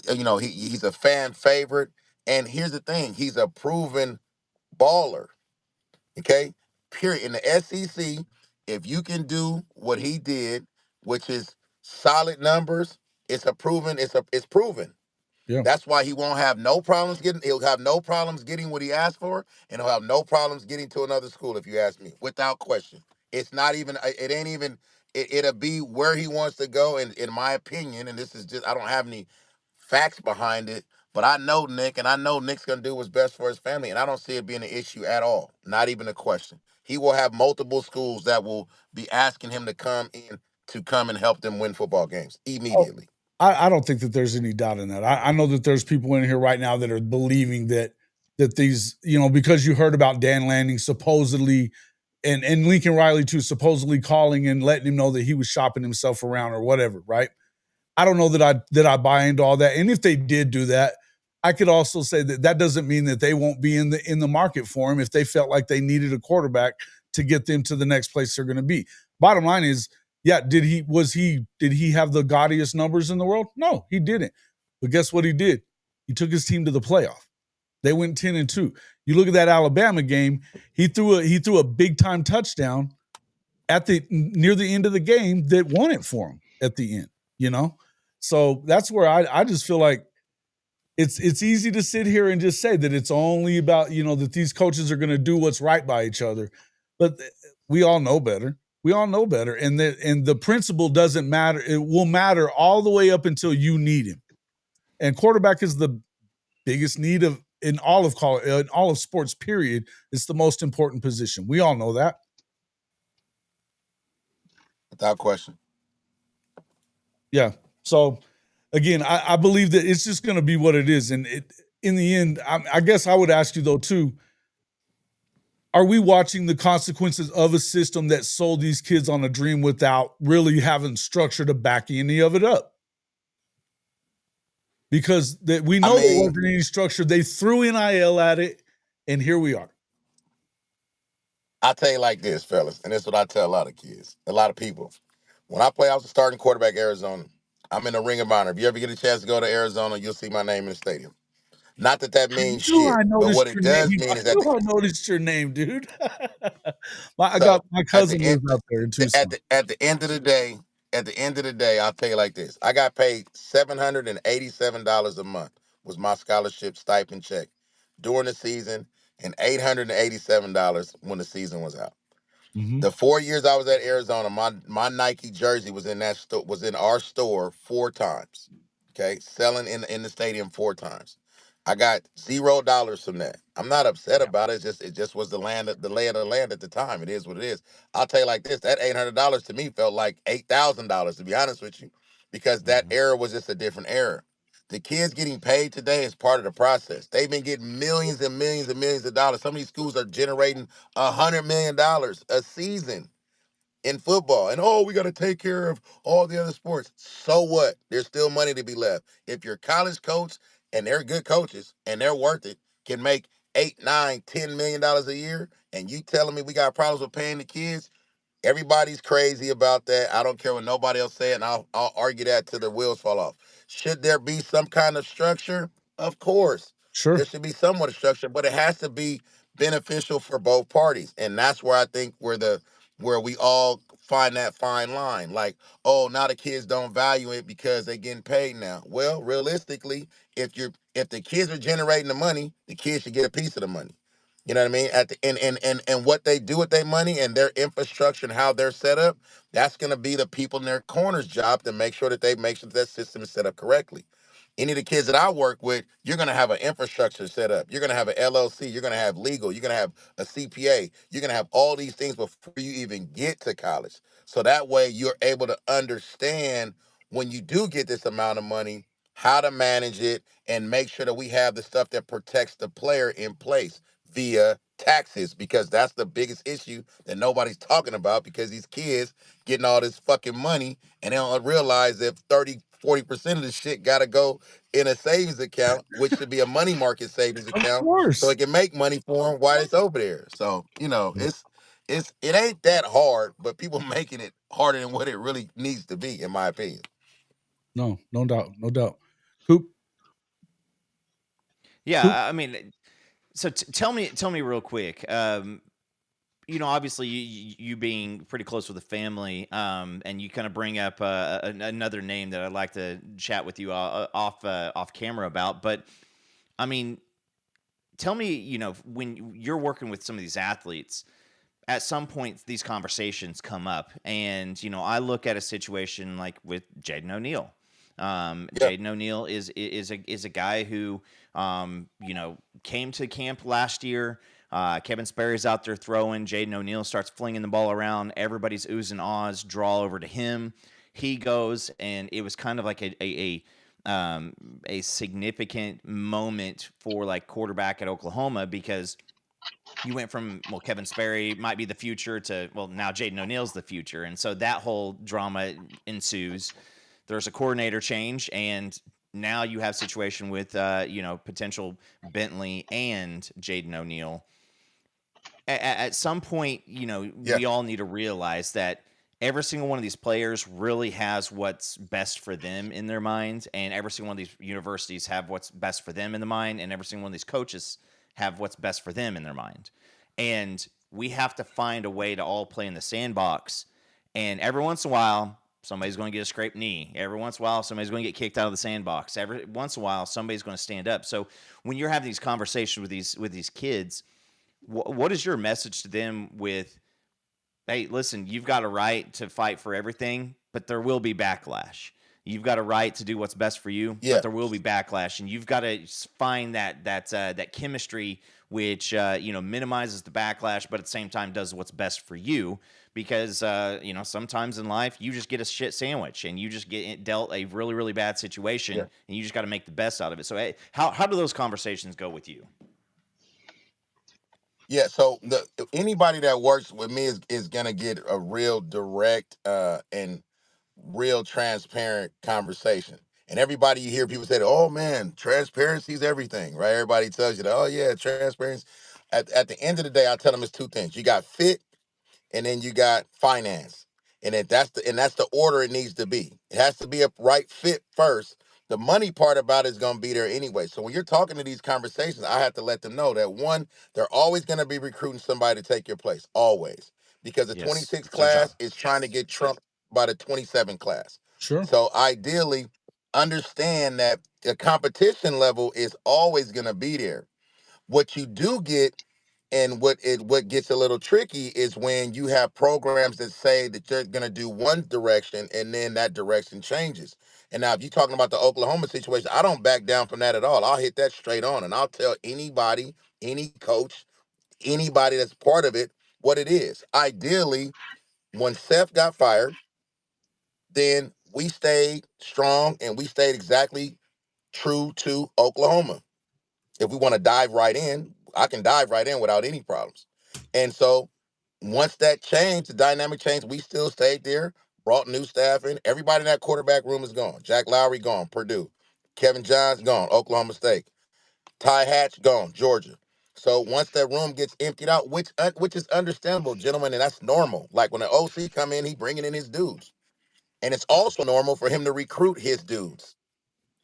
He's a fan favorite. And here's the thing, he's a proven baller. Okay? Period. In the SEC, if you can do what he did, which is solid numbers, it's proven. Yeah. That's why he won't have no problems he'll have no problems getting what he asked for, and he'll have no problems getting to another school, if you ask me, without question. It's not even, it ain't even, it'll be where he wants to go. And in my opinion, and this is just, I don't have any facts behind it, but I know Nick, and I know Nick's going to do what's best for his family, and I don't see it being an issue at all. Not even a question. He will have multiple schools that will be asking him to come and help them win football games immediately. I don't think that there's any doubt in that. I know that there's people in here right now that are believing that these, because you heard about Dan Lanning supposedly and Lincoln Riley too, supposedly calling and letting him know that he was shopping himself around or whatever, right? I don't know that I buy into all that. And if they did do that, I could also say that doesn't mean that they won't be in the market for him if they felt like they needed a quarterback to get them to the next place they're going to be. Bottom line is, yeah, did he have the gaudiest numbers in the world? No, he didn't. But guess what he did? He took his team to the playoff. They went 10-2. You look at that Alabama game, he threw a big time touchdown near the end of the game that won it for him at the end, So that's where I just feel like it's easy to sit here and just say that it's only about, that these coaches are going to do what's right by each other. But we all know better. We all know better. And the principle doesn't matter. It will matter all the way up until you need him. And quarterback is the biggest need in all of college, in all of sports, period. It's the most important position. We all know that. Without question. Yeah. So again, I believe that it's just going to be what it is. And in the end, I guess I would ask you though too, are we watching the consequences of a system that sold these kids on a dream without really having structure to back any of it up? Because we know there wasn't any structure. They threw NIL at it, and here we are. I'll tell you like this, fellas, and this is what I tell a lot of kids, a lot of people. When I was a starting quarterback at Arizona, I'm in the Ring of Honor. If you ever get a chance to go to Arizona, you'll see my name in the stadium. Not that means shit, but what it does mean is that I noticed your name, dude. I got my cousin lives out there in Tucson. At the end of the day, I'll tell you like this. I got paid $787 a month was my scholarship stipend check during the season, and $887 when the season was out. Mm-hmm. The 4 years I was at Arizona, my Nike jersey was in our store 4 times. Okay, selling in the stadium 4 times. I got $0 from that. I'm not upset about it. It just was the lay of the land at the time. It is what it is. I'll tell you like this: that $800 to me felt like $8,000, to be honest with you, because that era was just a different era. The kids getting paid today is part of the process. They've been getting millions and millions and millions of dollars. Some of these schools are generating $100 million a season in football. And we got to take care of all the other sports. So what? There's still money to be left. If your college coach, and they're good coaches and they're worth it, can make $8, $9, $10 million a year, and you telling me we got problems with paying the kids, everybody's crazy about that. I don't care what nobody else say, and I'll argue that till the wheels fall off. Should there be some kind of structure? Of course. Sure. There should be somewhat of structure, but it has to be beneficial for both parties. And that's where I think where we all find that fine line. Like, now the kids don't value it because they're getting paid now. Well, realistically, if the kids are generating the money, the kids should get a piece of the money. You know what I mean? At the and what they do with their money and their infrastructure and how they're set up, that's gonna be the people in their corner's job to make sure that system is set up correctly. Any of the kids that I work with, you're gonna have an infrastructure set up. You're gonna have an LLC. You're gonna have legal. You're gonna have a CPA. You're gonna have all these things before you even get to college. So that way, you're able to understand when you do get this amount of money, how to manage it and make sure that we have the stuff that protects the player in place via taxes, because that's the biggest issue that nobody's talking about, because these kids getting all this fucking money and they don't realize that 30-40% of the shit got to go in a savings account, which should be a money market savings account, so it can make money for them while it's over there. So, it ain't that hard, but people making it harder than what it really needs to be, in my opinion. No doubt. Hoop. Yeah, Hoop. I mean, so tell me real quick. Obviously you being pretty close with the family, and you kind of bring up another name that I'd like to chat with you off camera about. But I mean, tell me, when you're working with some of these athletes, at some point these conversations come up, and I look at a situation like with Jaden O'Neal. Jaden O'Neal is a guy who came to camp last year. Kevin Sperry's out there throwing. Jaden O'Neal starts flinging the ball around. Everybody's oohs and ahs draw over to him. He goes, and it was kind of like a significant moment for like quarterback at Oklahoma, because you went from, Kevin Sperry might be the future to, now Jaden O'Neal's the future. And so that whole drama ensues. There's a coordinator change, and now you have a situation with, potential Bentley and Jaden O'Neal. At some point, we all need to realize that every single one of these players really has what's best for them in their mind, and every single one of these universities have what's best for them in the mind, and every single one of these coaches have what's best for them in their mind. And we have to find a way to all play in the sandbox. And every once in a while, somebody's going to get a scraped knee. Every once in a while, somebody's going to get kicked out of the sandbox. Every once in a while, somebody's going to stand up. So when you're having these conversations with these kids, what is your message to them with, hey, listen, you've got a right to fight for everything, but there will be backlash. You've got a right to do what's best for you, but there will be backlash, and you've got to find that chemistry which minimizes the backlash, but at the same time does what's best for you. Because sometimes in life you just get a shit sandwich, and you just get dealt a really, really bad situation, and you just got to make the best out of it. So how do those conversations go with you? Yeah, so anybody that works with me is gonna get a real direct and real transparent conversation. And everybody you hear people say, "Oh man, transparency is everything," right? Everybody tells you that, "Oh yeah, transparency." At the end of the day, I tell them it's two things. You got fit, and then you got finance, and that's the order it needs to be. It has to be a right fit first. The money part about it is going to be there anyway. So when you're talking to these conversations, I have to let them know that one, they're always going to be recruiting somebody to take your place, always, because the Yes, 26 it's their job. class is trying to get trumped by the 27 class. Sure. So ideally, understand that the competition level is always going to be there. What you do get and what gets a little tricky is when you have programs that say that you're going to do one direction and then that direction changes. And now, if you're talking about the Oklahoma situation, I don't back down from that at all. I'll hit that straight on, and I'll tell anybody, any coach, anybody that's part of it, what it is. Ideally, when Seth got fired, then we stayed strong and we stayed exactly true to Oklahoma. If we want to dive right in, I can dive right in without any problems. And so once that changed, the dynamic changed, we still stayed there, brought new staff in. Everybody in that quarterback room is gone. Jack Lowry gone, Purdue. Kevin Johns gone, Oklahoma State. Ty Hatch gone, Georgia. So once that room gets emptied out, which is understandable, gentlemen, and that's normal. Like when an OC come in, he bringing in his dudes. And it's also normal for him to recruit his dudes,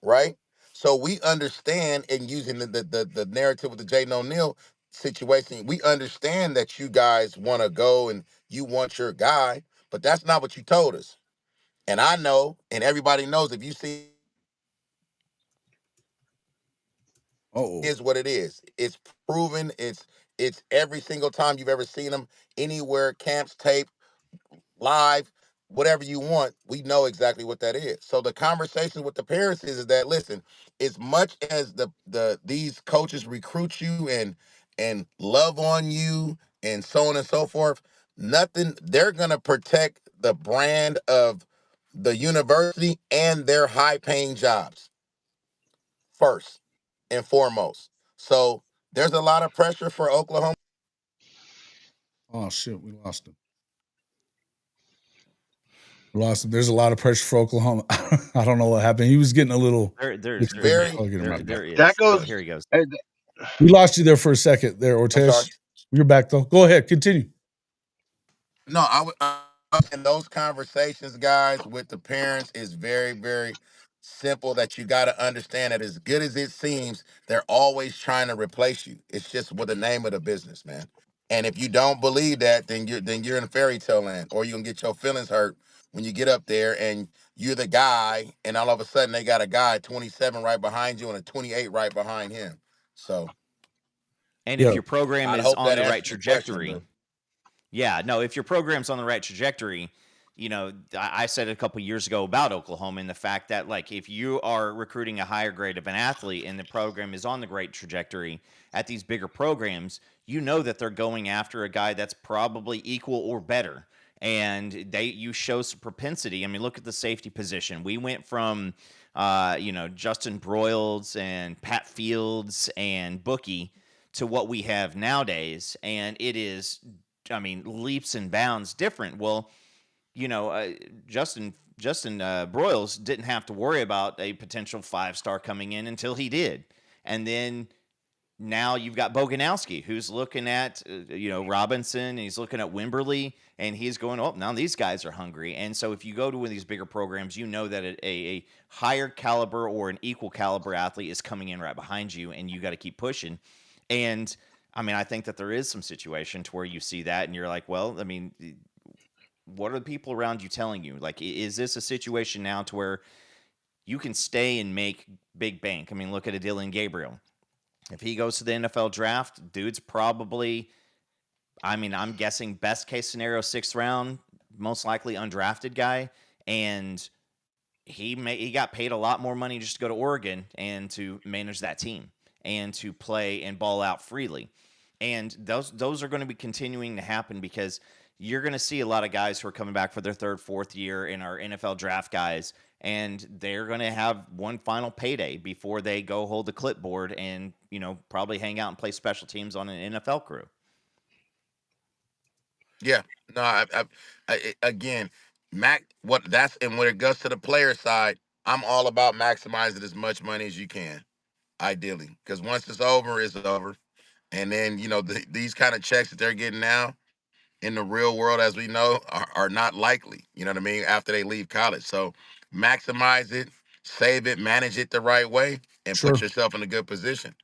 right? So we understand, and using the narrative with the Jaden O'Neal situation, we understand that you guys want to go and you want your guy, but that's not what you told us. And I know, and everybody knows, if you see Oh, is what it is. It's proven. It's every single time you've ever seen them anywhere, camps, tape, live, whatever you want, we know exactly what that is. So the conversation with the parents is that, listen, as much as these coaches recruit you and love on you and so on and so forth, nothing, they're gonna protect the brand of the university and their high paying jobs first and foremost. So there's a lot of pressure for Oklahoma. oh shit, we lost him. We lost him. There's a lot of pressure for Oklahoma. I don't know what happened. He was getting a little. It's very I'll get him right back. There That is. Oh, goes. here he goes. eh, We lost you there for a second there, I'm sorry. Ortez. You're back though. Go ahead, continue. No, I would. And those conversations, guys, with the parents is very, very simple. That you got to understand that as good as it seems, they're always trying to replace you. It's just what the name of the business, man. And if you don't believe that, then you're in fairy tale land, or you gonna get your feelings hurt when you get up there and you're the guy, and all of a sudden they got a guy 27 right behind you and a 28 right behind him. So And if Yeah. your program I'd is hope on that the right answers your question, trajectory, bro. yeah, no, if your program's on the right trajectory, I said a couple years ago about Oklahoma and the fact that, like, if you are recruiting a higher grade of an athlete and the program is on the great trajectory at these bigger programs, you know that they're going after a guy that's probably equal or better. And you show some propensity. I mean, look at the safety position. We went from, Justin Broyles and Pat Fields and Bookie to what we have nowadays, and it is, I mean, leaps and bounds different. Well, Justin Broyles didn't have to worry about a potential 5-star coming in until he did, and then now you've got Boganowski, who's looking at Robinson, and he's looking at Wimberly, and he's going, oh, now these guys are hungry. And so if you go to one of these bigger programs, you know that a higher caliber or an equal caliber athlete is coming in right behind you, and you got to keep pushing. And I mean, I think that there is some situation to where you see that, and you're like, well, I mean, what are the people around you telling you? Like, is this a situation now to where you can stay and make big bank? I mean, look at a Dylan Gabriel. If he goes to the NFL draft, dude's probably, I mean, I'm guessing best case scenario, 6th round, most likely undrafted guy. And he got paid a lot more money just to go to Oregon and to manage that team and to play and ball out freely. And those are going to be continuing to happen because you're going to see a lot of guys who are coming back for their 3rd, 4th year in our NFL draft guys, and they're going to have one final payday before they go hold the clipboard and, probably hang out and play special teams on an NFL crew. Yeah. No, again, when it goes to the player side, I'm all about maximizing as much money as you can, ideally, because once it's over, and then these kind of checks that they're getting now in the real world, as we know, are not likely. You know what I mean? After they leave college, so maximize it, save it, manage it the right way, and put Sure. yourself in a good position.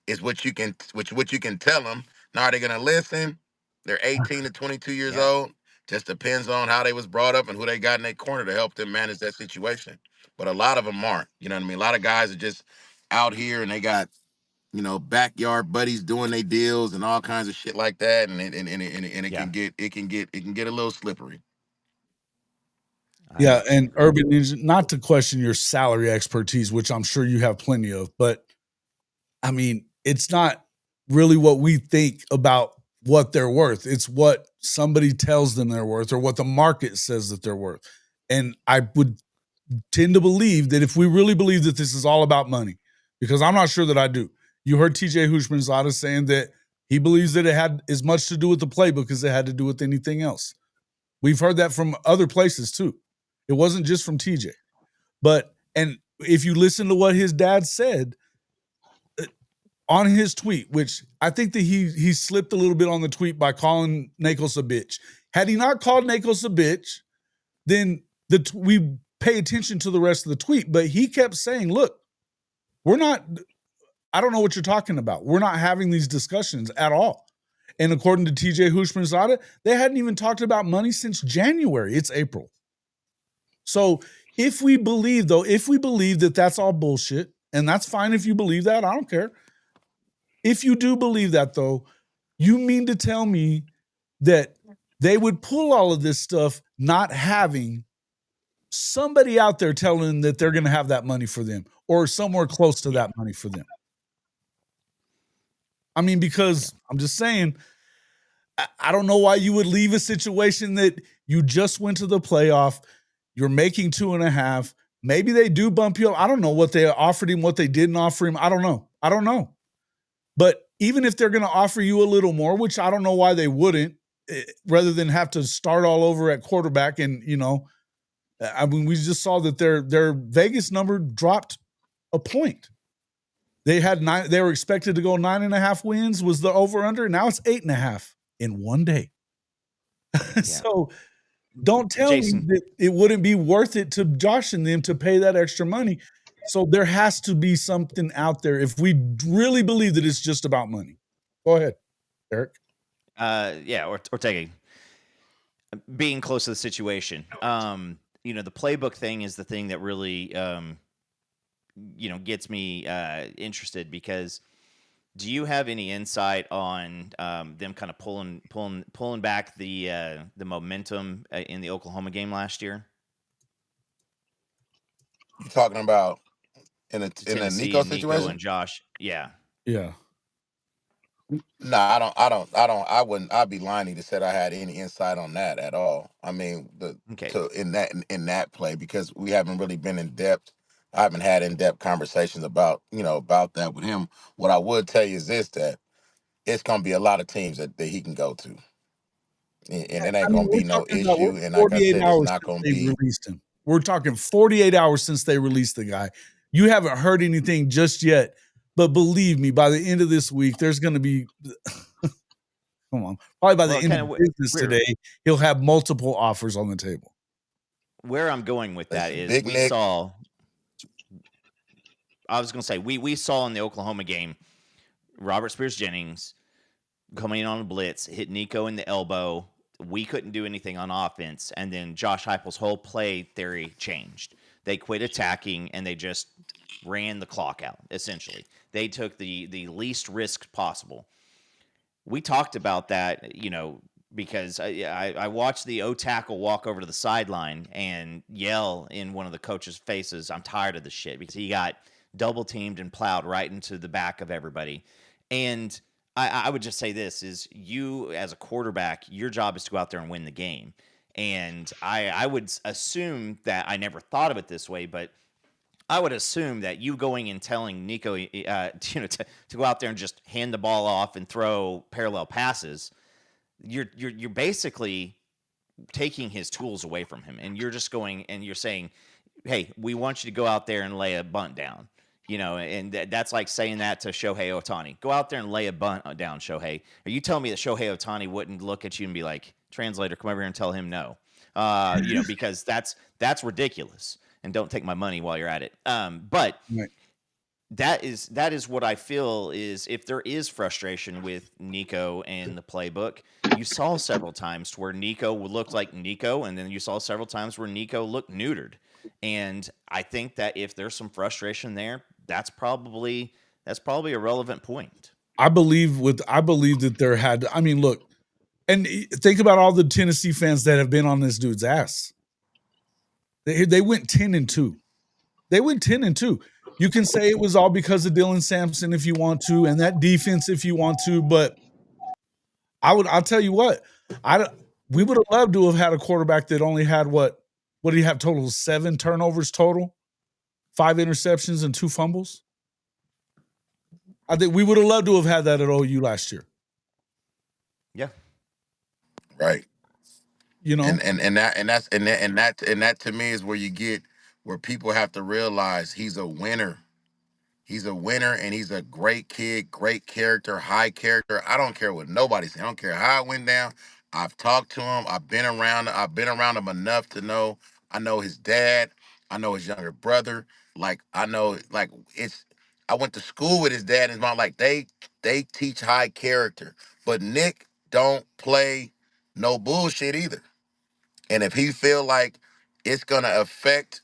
Is what you can tell them. Now, are they going to listen? They're 18 to 22 years Yeah. old. Just depends on how they was brought up and who they got in their corner to help them manage that situation. But a lot of them aren't. You know what I mean? A lot of guys are just out here and they got backyard buddies doing their deals and all kinds of shit like that, and it Yeah. can get a little slippery. Yeah, and Urban Ninja, not to question your salary expertise, which I'm sure you have plenty of, but I mean, it's not really what we think about what they're worth. It's what somebody tells them they're worth or what the market says that they're worth. And I would tend to believe that if we really believe that this is all about money, because I'm not sure that I do. You heard TJ Houshmandzadeh saying that he believes that it had as much to do with the playbook as it had to do with anything else. We've heard that from other places too. It wasn't just from TJ. And if you listen to what his dad said on his tweet, which I think that he slipped a little bit on the tweet by calling Nakos a bitch. Had he not called Nakos a bitch, then we pay attention to the rest of the tweet. But he kept saying, look, I don't know what you're talking about. We're not having these discussions at all. And according to TJ Houshmandzadeh, they hadn't even talked about money since January. It's April. So if we believe that that's all bullshit, and that's fine if you believe that, I don't care. If you do believe that, though, you mean to tell me that they would pull all of this stuff not having somebody out there telling them that they're going to have that money for them or somewhere close to that money for them? I mean, because I'm just saying, I don't know why you would leave a situation that you just went to the playoff, you're making 2.5. Maybe they do bump you up. I don't know what they offered him, what they didn't offer him. I don't know. But even if they're going to offer you a little more, which I don't know why they wouldn't, rather than have to start all over at quarterback. And, I mean, we just saw that their Vegas number dropped a point. They were expected to go 9.5 wins was the over under. Now it's 8.5 in one day. Yeah. So don't tell Jason, me that it wouldn't be worth it to Josh and them to pay that extra money. So there has to be something out there if we really believe that it's just about money. Go ahead, Eric. Ortege. Being close to the situation. The playbook thing is the thing that really gets me interested, because do you have any insight on them kind of pulling back the momentum in the Oklahoma game last year? You talking about in a Tennessee Nico and situation? Nico and Josh, yeah. No, I wouldn't. I'd be lying to say I had any insight on that at all. I mean, in that play, because we haven't really been in depth. I haven't had in-depth conversations about that with him. What I would tell you is this: that it's gonna be a lot of teams that he can go to, and it ain't gonna be no issue. And like I said, it's not gonna be. Released him. We're talking 48 hours since they released the guy. You haven't heard anything just yet, but believe me, by the end of this week, there's going to be. Come on, probably by the end of business today, he'll have multiple offers on the table. Where I'm going with that is we saw in the Oklahoma game, Robert Spears-Jennings coming in on a blitz, hit Nico in the elbow. We couldn't do anything on offense. And then Josh Heupel's whole play theory changed. They quit attacking and they just ran the clock out, essentially. They took the least risk possible. We talked about that, because I watched the O-tackle walk over to the sideline and yell in one of the coaches' faces, "I'm tired of this shit," because he got double teamed and plowed right into the back of everybody. And I would just say this is, you as a quarterback, your job is to go out there and win the game. And I would assume that, I never thought of it this way, but I would assume that you going and telling Nico, to go out there and just hand the ball off and throw parallel passes, you're basically taking his tools away from him, and you're just going and you're saying, hey, we want you to go out there and lay a bunt down. And that's like saying that to Shohei Ohtani. Go out there and lay a bunt down, Shohei. Are you telling me that Shohei Ohtani wouldn't look at you and be like, translator, come over here and tell him no? Because that's ridiculous. And don't take my money while you're at it. But Right. that is what I feel is if there is frustration with Nico and the playbook, you saw several times where Nico looked like Nico, and then you saw several times where Nico looked neutered. And I think that if there's some frustration there, that's probably a relevant point. I believe that there had. I mean, look, and think about all the Tennessee fans that have been on this dude's ass. They went 10-2. They went 10-2. You can say it was all because of Dylan Sampson if you want to, and that defense if you want to, but I'll tell you what, we would have loved to have had a quarterback that only had what do you have total? 7 turnovers total, 5 interceptions and 2 fumbles. I think we would have loved to have had that at OU last year. Yeah. Right. And that to me is where people have to realize he's a winner. He's a winner, and he's a great kid, great character, high character. I don't care what nobody says. I don't care how it went down. I've talked to him. I've been around him enough to know. I know his dad. I know his younger brother. I went to school with his dad and his mom. Like they teach high character. But Nick don't play no bullshit either. And if he feel like it's gonna affect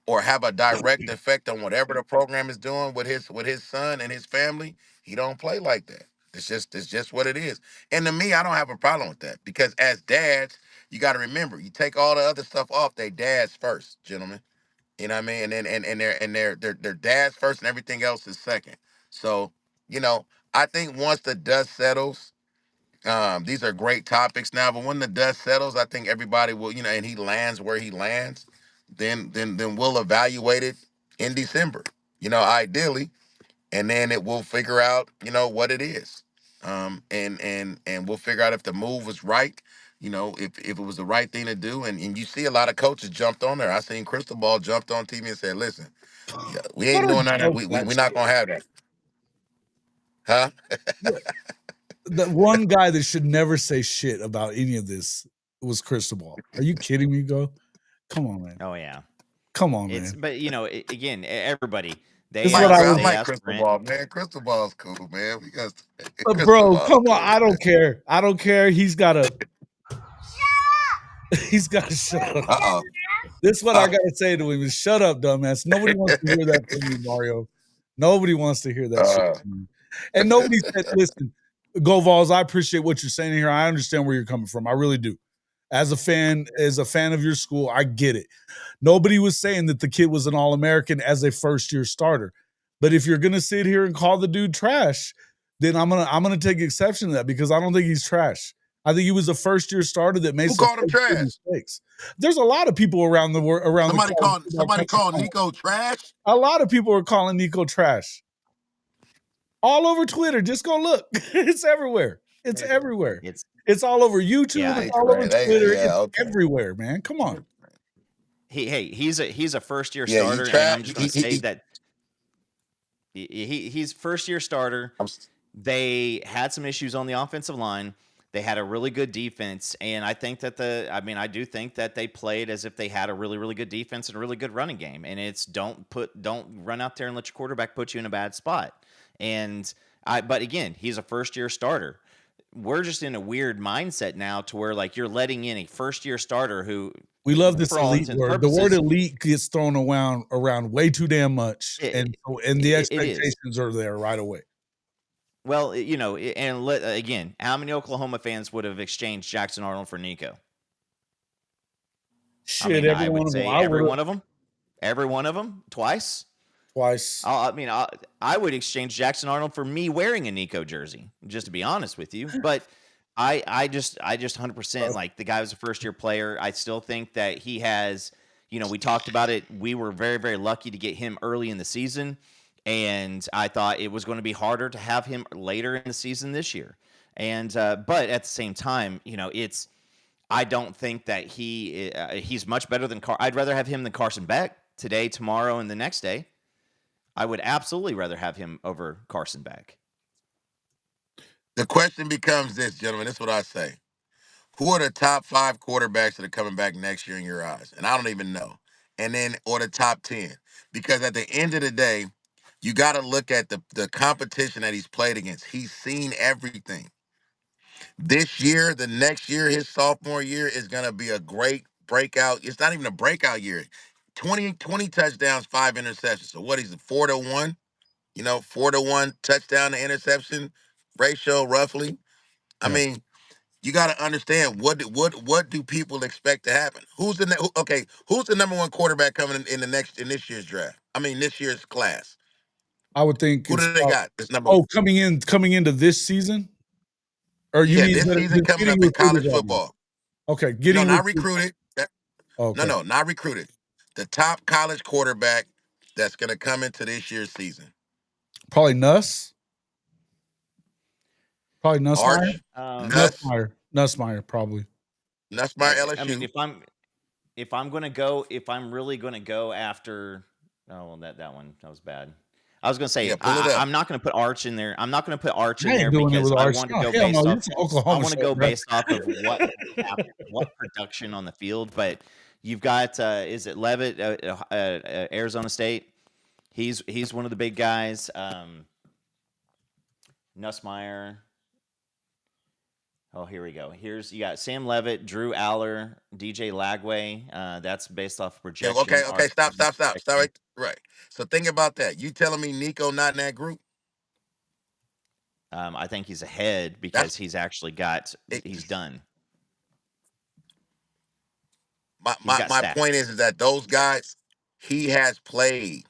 or have a direct effect on whatever the program is doing with his son and his family, he don't play like that. It's just what it is. And to me, I don't have a problem with that because as dads, you got to remember, you take all the other stuff off. They dads first, gentlemen. You know what I mean? And they're dads first, and everything else is second. So I think once the dust settles. These are great topics now, but when the dust settles, I think everybody will, and he lands where he lands, then we'll evaluate it in December, ideally, and then it will figure out, what it is. And we'll figure out if the move was right, if it was the right thing to do. And you see a lot of coaches jumped on there. I seen Cristobal jumped on TV and said, listen, we ain't doing none of that. We're not gonna have that. Huh? The one guy that should never say shit about any of this was Cristobal. Are you kidding me, Go? Come on, man. Oh yeah. Come on, man. But again, everybody I like Cristobal, man. Cristobal's cool, man. But bro, come on. I don't care. I don't care. He's got to shut up. Uh-oh. This is what I gotta say to him is shut up, dumbass. Nobody wants to hear that from you, Mario. Nobody wants to hear that shit from you. And nobody said, listen, Go Vols, I appreciate what you're saying here. I understand where you're coming from. I really do. As a fan of your school, I get it. Nobody was saying that the kid was an All-American as a first-year starter. But if you're gonna sit here and call the dude trash, then I'm gonna take exception to that because I don't think he's trash. I think he was a first-year starter that made some mistakes. There's a lot of people around the world. Somebody called Nico trash. A lot of people are calling Nico trash. All over Twitter. Just go look. It's everywhere. It's everywhere. It's all over YouTube. Yeah, it's all over Twitter. It's everywhere, man. Come on. He's a first year starter, and I'm just going to say that he's first year starter. They had some issues on the offensive line. They had a really good defense, and I think that I do think that they played as if they had a really, really good defense and a really good running game. And it's don't run out there and let your quarterback put you in a bad spot. But again, he's a first year starter. We're just in a weird mindset now to where like you're letting in a first year starter who we love this elite word. The word elite gets thrown around way too damn much, and the expectations are there right away. Well, again, how many Oklahoma fans would have exchanged Jackson Arnold for Nico? Shit, every one of them. Every one of them twice. I would exchange Jackson Arnold for me wearing a Nico jersey, just to be honest with you. But I just 100% like the guy was a first year player. I still think that he has, we talked about it. We were very, very lucky to get him early in the season. And I thought it was going to be harder to have him later in the season this year. And but at the same time, I don't think that he's much better than I'd rather have him than Carson Beck today, tomorrow, and the next day. I would absolutely rather have him over Carson Beck. The question becomes this, gentlemen. This is what I say. Who are the top 5 quarterbacks that are coming back next year in your eyes? And I don't even know. And then, or the top 10. Because at the end of the day, you got to look at the competition that he's played against. He's seen everything. This year, the next year, his sophomore year is going to be a great breakout. It's not even a breakout year. 20 touchdowns, 5 interceptions. So what is it, 4-1? 4-1 touchdown to interception ratio, roughly. I mean, you got to understand what do people expect to happen? Who's the number 1 quarterback coming in this year's draft? I mean, this year's class. I would think. Who do they got? This number. Coming into this season, or you mean this season coming up in college football? Okay, not recruited. No, not recruited. The top college quarterback that's going to come into this year's season. Probably Nuss. Probably Nussmeier. Nussmeier, probably. Nussmeier, LSU. I mean, if I'm really gonna go after, that one was bad. I was gonna say I'm not gonna put Arch in there. I'm not gonna put Arch in there because I want to go based off. I want to go based off of what production on the field. But you've got is it Levitt, Arizona State? He's one of the big guys. Nussmeier. Oh, here we go. You got Sam Levitt, Drew Aller, DJ Lagway. That's based off projection. Okay. Stop. Right. So think about that. You telling me Nico not in that group? I think he's ahead because he's actually he's done. My point is that those guys he has played.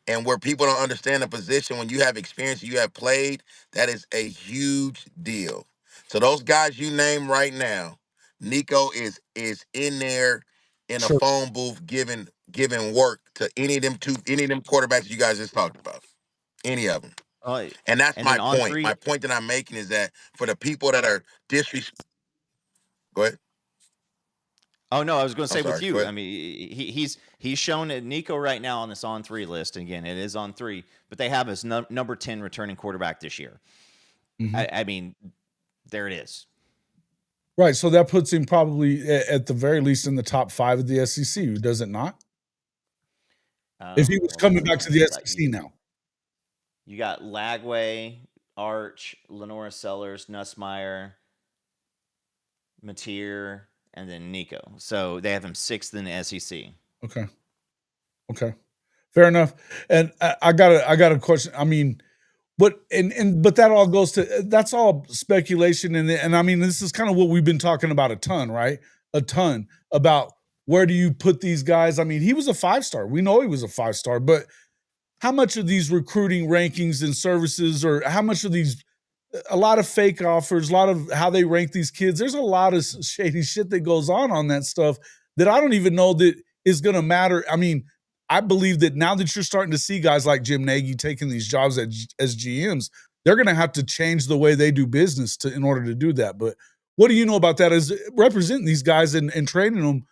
And where people don't understand the position, when you have experience, you have played, that is a huge deal. So those guys you name right now, Nico is in there in a phone booth giving work to any of them quarterbacks you guys just talked about. Any of them. And that's my point. My point that I'm making is that for the people that are disrespectful. Go ahead. Oh no, I was going to say with you. I mean, he's shown at Nico right now on this on 3 list. And again, it is on 3, but they have his number 10 returning quarterback this year. Mm-hmm. I mean, there it is. Right, so that puts him probably at the very least in the top 5 of the SEC. Does it not? If he was coming back to the SEC now, you got Lagway, Arch, Lenora Sellers, Nussmeier, Mateer, and then Nico. So they have him 6th in the SEC. Okay. Fair enough. And I got a question. I mean, but that all goes to, that's all speculation. And I mean, this is kind of what we've been talking about a ton, right? A ton about where do you put these guys? I mean, he was a 5-star. We know he was a 5-star, but how much of these recruiting rankings and services, or how much of these, a lot of fake offers, a lot of how they rank these kids, there's a lot of shady shit that goes on that stuff that I don't even know that is going to matter. I mean, I believe that now that you're starting to see guys like Jim Nagy taking these jobs as GMs, they're going to have to change the way they do business in order to do that. But what do you know about that as representing these guys and training them?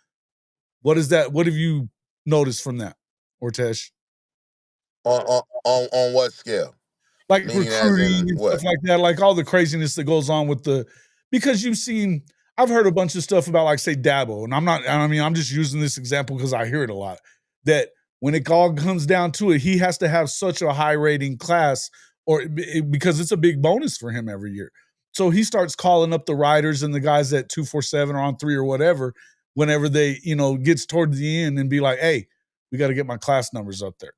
What is that? What have you noticed from that, Ortege? On what scale? Like recruiting and stuff like that, like all the craziness that goes on with because I've heard a bunch of stuff about, like, say, Dabo, and I'm just using this example because I hear it a lot, that when it all comes down to it, he has to have such a high rating class because it's a big bonus for him every year. So he starts calling up the writers and the guys at 247 or on 3 or whatever, whenever they, gets toward the end and be like, hey, we got to get my class numbers up there.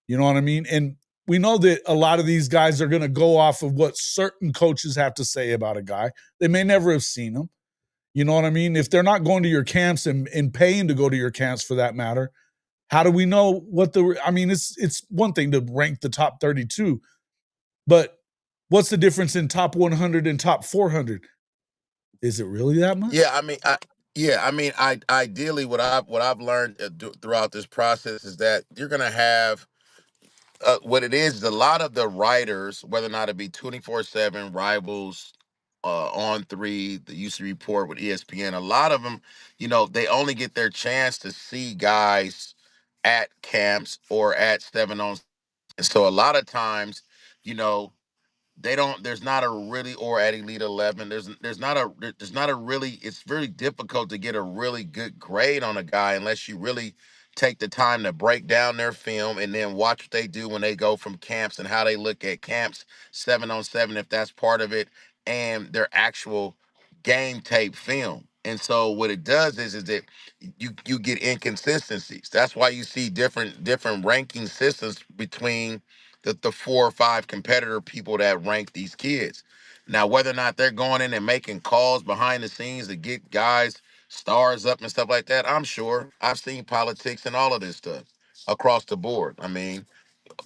You know what I mean? And we know that a lot of these guys are going to go off of what certain coaches have to say about a guy. They may never have seen him. You know what I mean? If they're not going to your camps and paying to go to your camps for that matter, how do we know it's one thing to rank the top 32, but what's the difference in top 100 and top 400? Is it really that much? Ideally what I've learned throughout this process is that you're going to have what it is a lot of the writers, whether or not it be 24/7, Rivals, On3, the UC Report with ESPN, a lot of them, they only get their chance to see guys at camps or at 7-on. So a lot of times, you know, they don't there's not a really or at Elite 11 there's not a really it's very difficult to get a really good grade on a guy unless you really take the time to break down their film and then watch what they do when they go from camps and how they look at camps 7-on-7 if that's part of it and their actual game tape film. And so what it does is that you get inconsistencies. That's why you see different ranking systems between the 4 or 5 competitor people that rank these kids. Now, whether or not they're going in and making calls behind the scenes to get guys stars up and stuff like that, I'm sure. I've seen politics and all of this stuff across the board. I mean,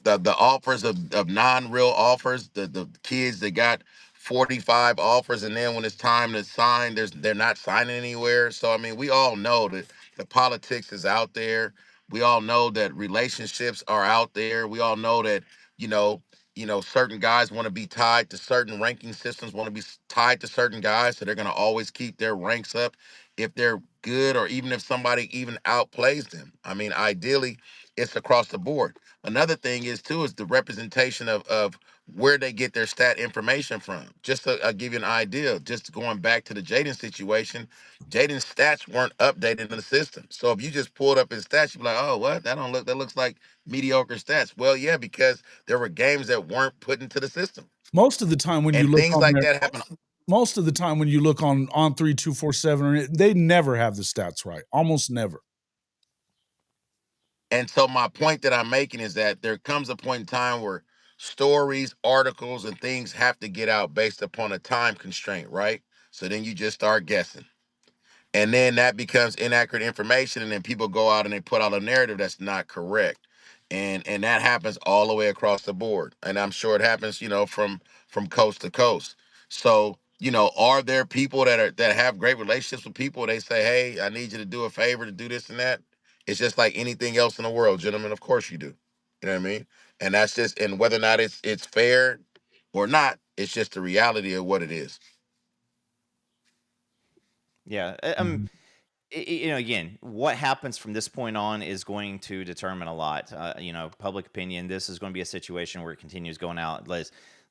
the offers of non-real offers, the kids that got 45 offers, and then when it's time to sign, they're not signing anywhere. So I mean, we all know that the politics is out there. We all know that relationships are out there. We all know that you know certain guys want to be tied to certain ranking systems, want to be tied to certain guys, so they're going to always keep their ranks up if they're good or even if somebody even outplays them. I mean, ideally, it's across the board. Another thing is too is the representation of where they get their stat information from. Just to I'll give you an idea, just going back to the Jaden situation, Jaden's stats weren't updated in the system. So if you just pulled up his stats, you'd be like, oh, what? That looks like mediocre stats. Well, yeah, because there were games that weren't put into the system. Most of the time when you And look things on like there, that happen. most of the time when you look on 3247, they never have the stats right. Almost never. And so my point that I'm making is that there comes a point in time where stories, articles, and things have to get out based upon a time constraint, right? So then you just start guessing. And then that becomes inaccurate information, and then people go out and they put out a narrative that's not correct. And that happens all the way across the board. And I'm sure it happens, from coast to coast. So, are there people that have great relationships with people? They say, hey, I need you to do a favor to do this and that. It's just like anything else in the world, gentlemen. Of course you do. You know what I mean? And that's just and whether or not it's fair or not, it's just the reality of what it is. Yeah. Mhm. Again, what happens from this point on is going to determine a lot. Public opinion. This is going to be a situation where it continues going out.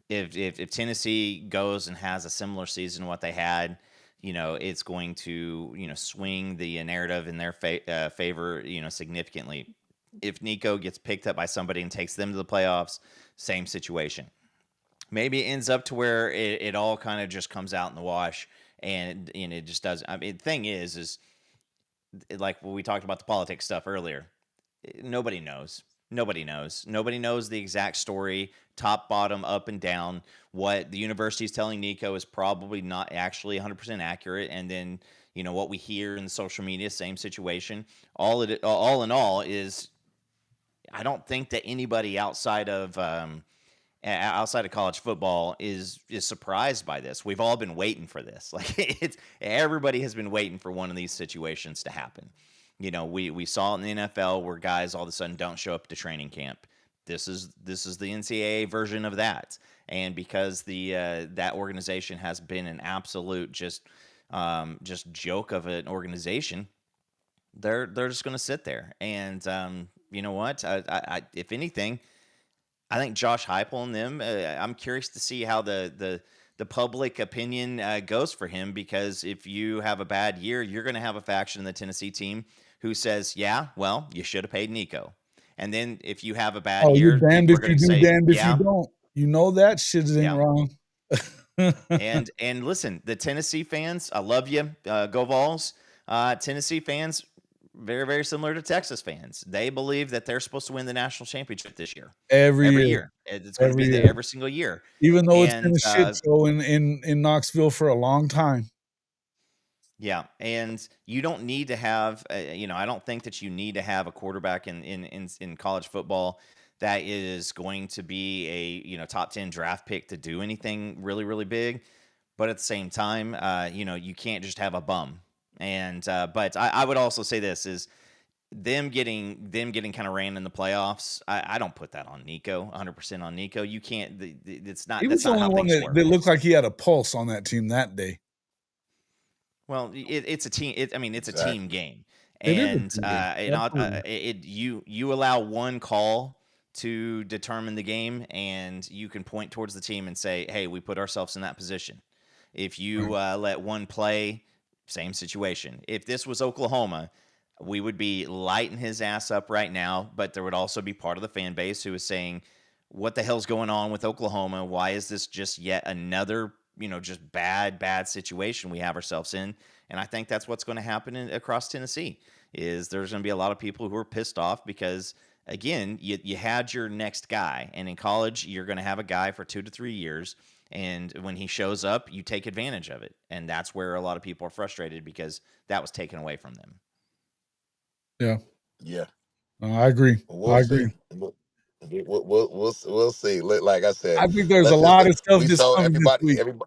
If Tennessee goes and has a similar season to what they had, it's going to swing the narrative in their favor significantly. If Nico gets picked up by somebody and takes them to the playoffs, same situation. Maybe it ends up to where it all kind of just comes out in the wash, and it just doesn't. I mean, the thing is like when we talked about the politics stuff earlier, nobody knows. Nobody knows. Nobody knows the exact story, top, bottom, up, and down. What the university is telling Nico is probably not actually 100% accurate. And then, what we hear in the social media, same situation. All in all is, I don't think that anybody outside of college football is surprised by this. We've all been waiting for this. Like everybody has been waiting for one of these situations to happen. We saw it in the NFL where guys all of a sudden don't show up to training camp. This is the NCAA version of that. And because the that organization has been an absolute just joke of an organization, they're just going to sit there. And you know what? I if anything, I think Josh Heupel and them. I'm curious to see how the public opinion goes for him, because if you have a bad year, you're going to have a faction in the Tennessee team who says, "Yeah, well, you should have paid Nico." And then if you have a bad year, You're damned people are if going you to do, say, damned if "Yeah." you don't. You know that shit ain't Yeah. wrong. And listen, the Tennessee fans, I love you, go Vols. Tennessee fans, very, very similar to Texas fans. They believe that they're supposed to win the national championship this year. every year. It's going to be there every single year. Even though it's been And a shit show in Knoxville for a long time. yeah, and you don't need to have, I don't think that you need to have a quarterback in college football that is going to be a top 10 draft pick to do anything really, really big. But at the same time, you can't just have a bum. And but I would also say this is, them getting kind of ran in the playoffs, I don't put that on Nico, 100% on Nico. You can't. It's not. He was That's the not only how one things that, work. looked like he had a pulse on that team that day. Well, it's a team. It's a team game, It is a and team game. Absolutely. you allow one call to determine the game, and you can point towards the team and say, "Hey, we put ourselves in that position." If you let one play, same situation. If this was Oklahoma, we would be lighting his ass up right now, but there would also be part of the fan base who is saying, what the hell's going on with Oklahoma? Why is this just yet another, just bad situation we have ourselves in? And I think that's what's going to happen across Tennessee is there's going to be a lot of people who are pissed off because, again, you had your next guy. And in college, you're going to have a guy for 2 to 3 years. And when he shows up, you take advantage of it. And that's where a lot of people are frustrated because that was taken away from them. Yeah. I agree. We'll I see. agree. We'll see. Like I said, I think there's a lot of stuff we that's saw coming this everybody. week.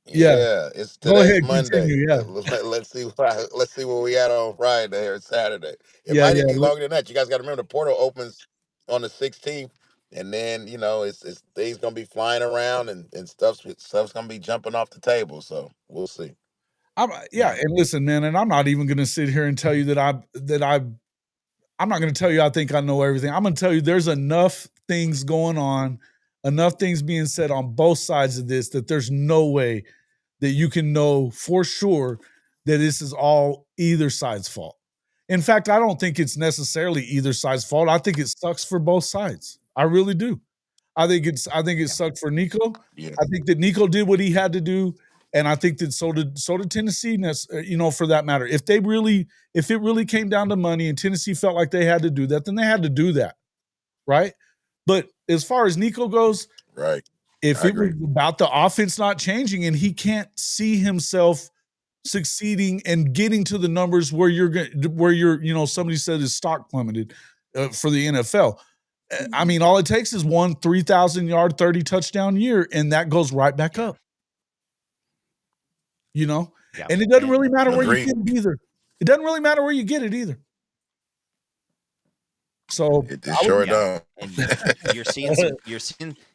Yeah, Yeah. it's Go today's ahead. Monday. Continue. Yeah. Let's see where we at on Friday or Saturday. It Yeah. might even Yeah. be longer than that. You guys got to remember the portal opens on the 16th, and then it's things gonna be flying around and stuff's gonna be jumping off the table. So we'll see. And listen, man, and I'm not even going to sit here and tell you I'm not going to tell you I think I know everything. I'm going to tell you there's enough things going on, enough things being said on both sides of this that there's no way that you can know for sure that this is all either side's fault. In fact, I don't think it's necessarily either side's fault. I think it sucks for both sides. I really do. I think it sucked for Nico. Yeah. I think that Nico did what he had to do, and I think that so did Tennessee. For that matter, if it really came down to money and Tennessee felt like they had to do that, then they had to do that, right? But as far as Nico goes, right, if it was about the offense not changing and he can't see himself succeeding and getting to the numbers where somebody said his stock plummeted for the NFL. I mean, all it takes is one 3,000-yard, 30 touchdown year, and that goes right back up. And it doesn't really matter where you get it either. It doesn't really matter where you get it either. So it sure does.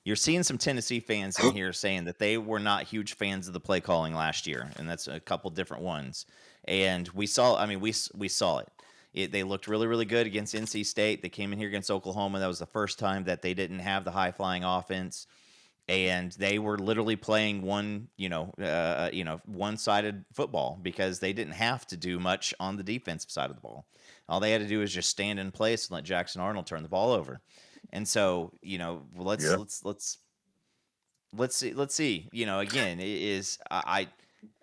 You're seeing some Tennessee fans in here saying that they were not huge fans of the play calling last year, and that's a couple different ones. And we saw. I mean, we saw it. They looked really, really good against NC State. They came in here against Oklahoma. That was the first time that they didn't have the high-flying offense, and they were literally playing one-sided football because they didn't have to do much on the defensive side of the ball. All they had to do is just stand in place and let Jackson Arnold turn the ball over. And so, let's see. Again,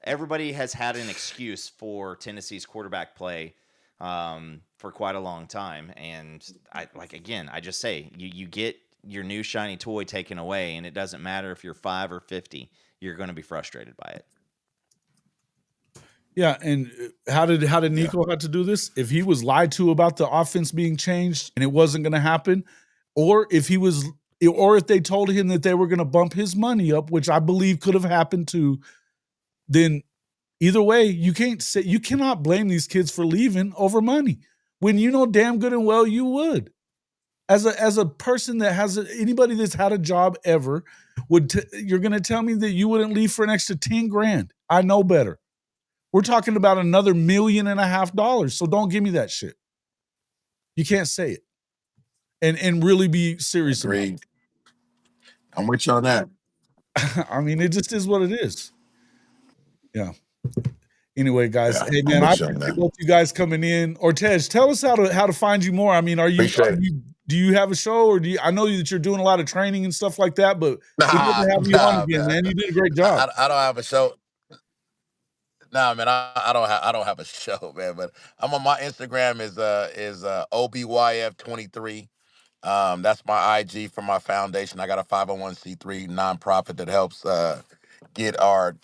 everybody has had an excuse for Tennessee's quarterback play for quite a long time. And I just say you get your new shiny toy taken away, and it doesn't matter if you're 5 or 50, you're going to be frustrated by it. Yeah, and how did Nico have to do this? If he was lied to about the offense being changed and it wasn't going to happen, or if they told him that they were going to bump his money up, which I believe could have happened too, then either way, you cannot blame these kids for leaving over money when you know damn good and well you would. As a person that has anybody that's had a job ever you're going to tell me that you wouldn't leave for an extra $10,000? I know better. We're talking about another $1.5 million. So don't give me that shit. You can't say it and really be serious about it. I'm with you on that. I mean, it just is what it is. Yeah. Anyway, guys, hey man, I appreciate both you guys coming in. Ortege, tell us how to find you more. I mean, do you have a show, or I know that you're doing a lot of training and stuff like that, but we'd love to have you on again, man. You did a great job. I don't have a show. Nah, man, I don't have a show, man. But I'm on my Instagram is OBYF23. That's my IG for my foundation. I got a 501c3 nonprofit that helps get our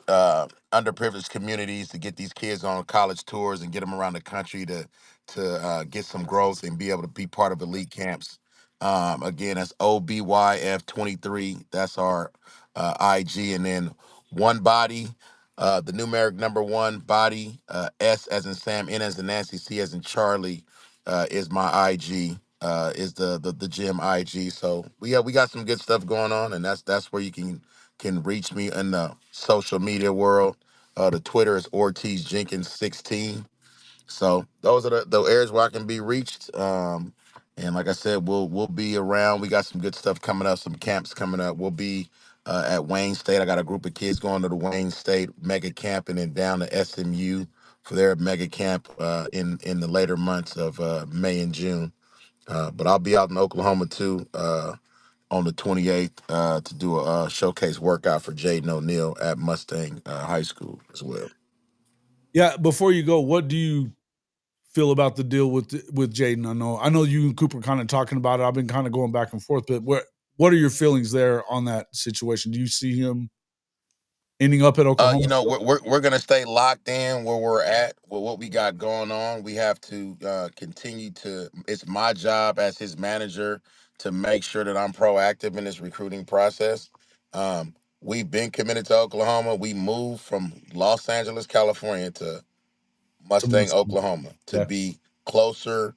underprivileged communities to get these kids on college tours and get them around the country to get some growth and be able to be part of elite camps. Again, that's OBYF23. That's our IG, and then One Body. The numeric number 1 body, S as in Sam, N as in Nancy, C as in Charlie, is my IG. Is the gym IG. So we got some good stuff going on, and that's where you can reach me in the social media world. The Twitter is Ortege Jenkins 16. So those are the areas where I can be reached. And like I said, we'll be around. We got some good stuff coming up, some camps coming up. We'll be at Wayne State. I got a group of kids going to the Wayne State mega camp and then down to SMU for their mega camp in the later months of May and June. But I'll be out in Oklahoma too on the 28th to do a showcase workout for Jaden O'Neal at Mustang High School as well. Yeah, before you go, what do you feel about the deal with Jaden? I know you and Cooper kind of talking about it. I've been kind of going back and forth, but what are your feelings there on that situation? Do you see him ending up at Oklahoma? We're gonna stay locked in where we're at with what we got going on. We have to continue to. It's my job as his manager to make sure that I'm proactive in this recruiting process. We've been committed to Oklahoma. We moved from Los Angeles, California, to Mustang, Oklahoma, to Yeah. be closer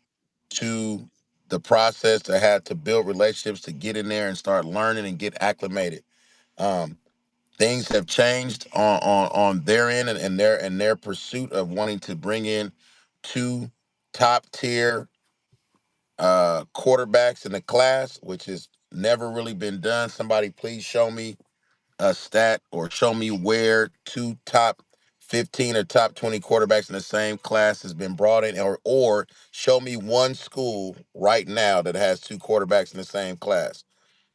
to the process, to have to build relationships, to get in there and start learning and get acclimated. Things have changed on their end and their pursuit of wanting to bring in 2 top tier quarterbacks in the class, which has never really been done. Somebody please show me a stat or show me where 2 top 15 or top 20 quarterbacks in the same class has been brought in, or show me one school right now that has 2 quarterbacks in the same class.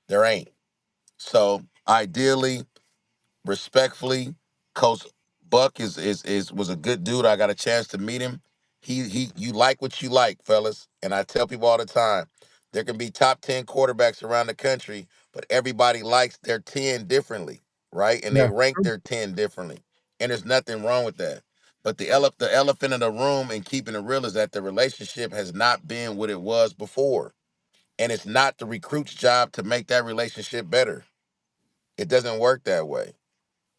There ain't. So ideally, respectfully, Coach Buck was a good dude. I got a chance to meet him. You like what you like, fellas. And I tell people all the time, there can be top 10 quarterbacks around the country, but everybody likes their 10 differently, right? And they Yeah. rank their 10 differently. And there's nothing wrong with that. But the elephant in the room, and keeping it real, is that the relationship has not been what it was before. And it's not the recruit's job to make that relationship better. It doesn't work that way.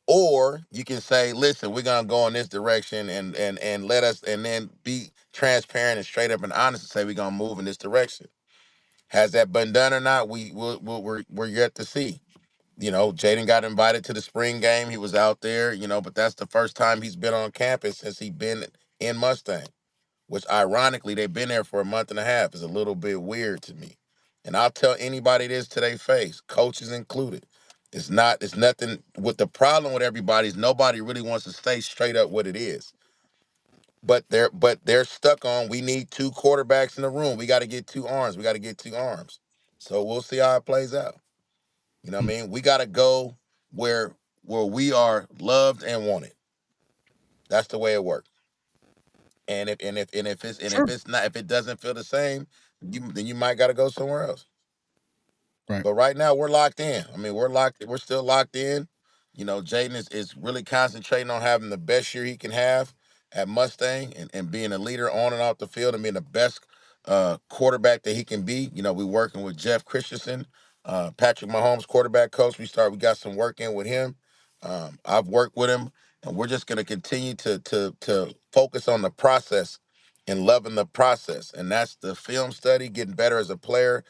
Or you can say, listen, we're gonna go in this direction and let us, and then be transparent and straight up and honest and say we're gonna move in this direction. Has that been done or not? We're yet to see. Jaden got invited to the spring game. He was out there, but that's the first time he's been on campus since he's been in Mustang, which ironically they've been there for a month and a half. Is a little bit weird to me. And I'll tell anybody this to their face, coaches included. It's nothing. With the problem with everybody is nobody really wants to stay straight up what it is. But they're stuck on, we need 2 quarterbacks in the room. We got to get 2 arms. We got to get 2 arms. So we'll see how it plays out. You know what I mean? We got to go where we are loved and wanted. That's the way it works. And if it doesn't feel the same, then you might got to go somewhere else. Right. But right now we're locked in. I mean, we're still locked in. Jaden is really concentrating on having the best year he can have at Mustang, and being a leader on and off the field, and being the best quarterback that he can be. We're working with Jeff Christensen, Patrick Mahomes' quarterback coach. We got some work in with him. I've worked with him, and we're just going to continue to focus on the process and loving the process. And that's the film study, getting better as a player,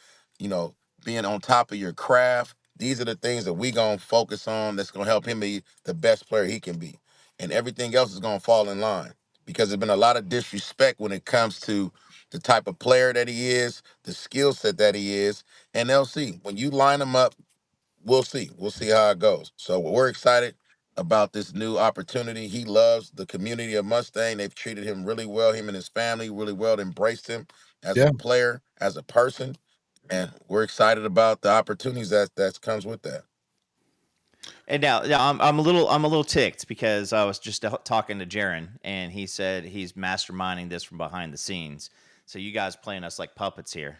being on top of your craft. These are the things that we going to focus on that's going to help him be the best player he can be. And everything else is going to fall in line, because there's been a lot of disrespect when it comes to the type of player that he is, the skill set that he is. And they'll see. When you line them up, we'll see. We'll see how it goes. So we're excited about this new opportunity. He loves the community of Mustang. They've treated him really well, him and his family really well, embraced him as a player, as a person. And we're excited about the opportunities that comes with that. And now I'm a little ticked, because I was just talking to Jaron, and he said he's masterminding this from behind the scenes. So you guys playing us like puppets here.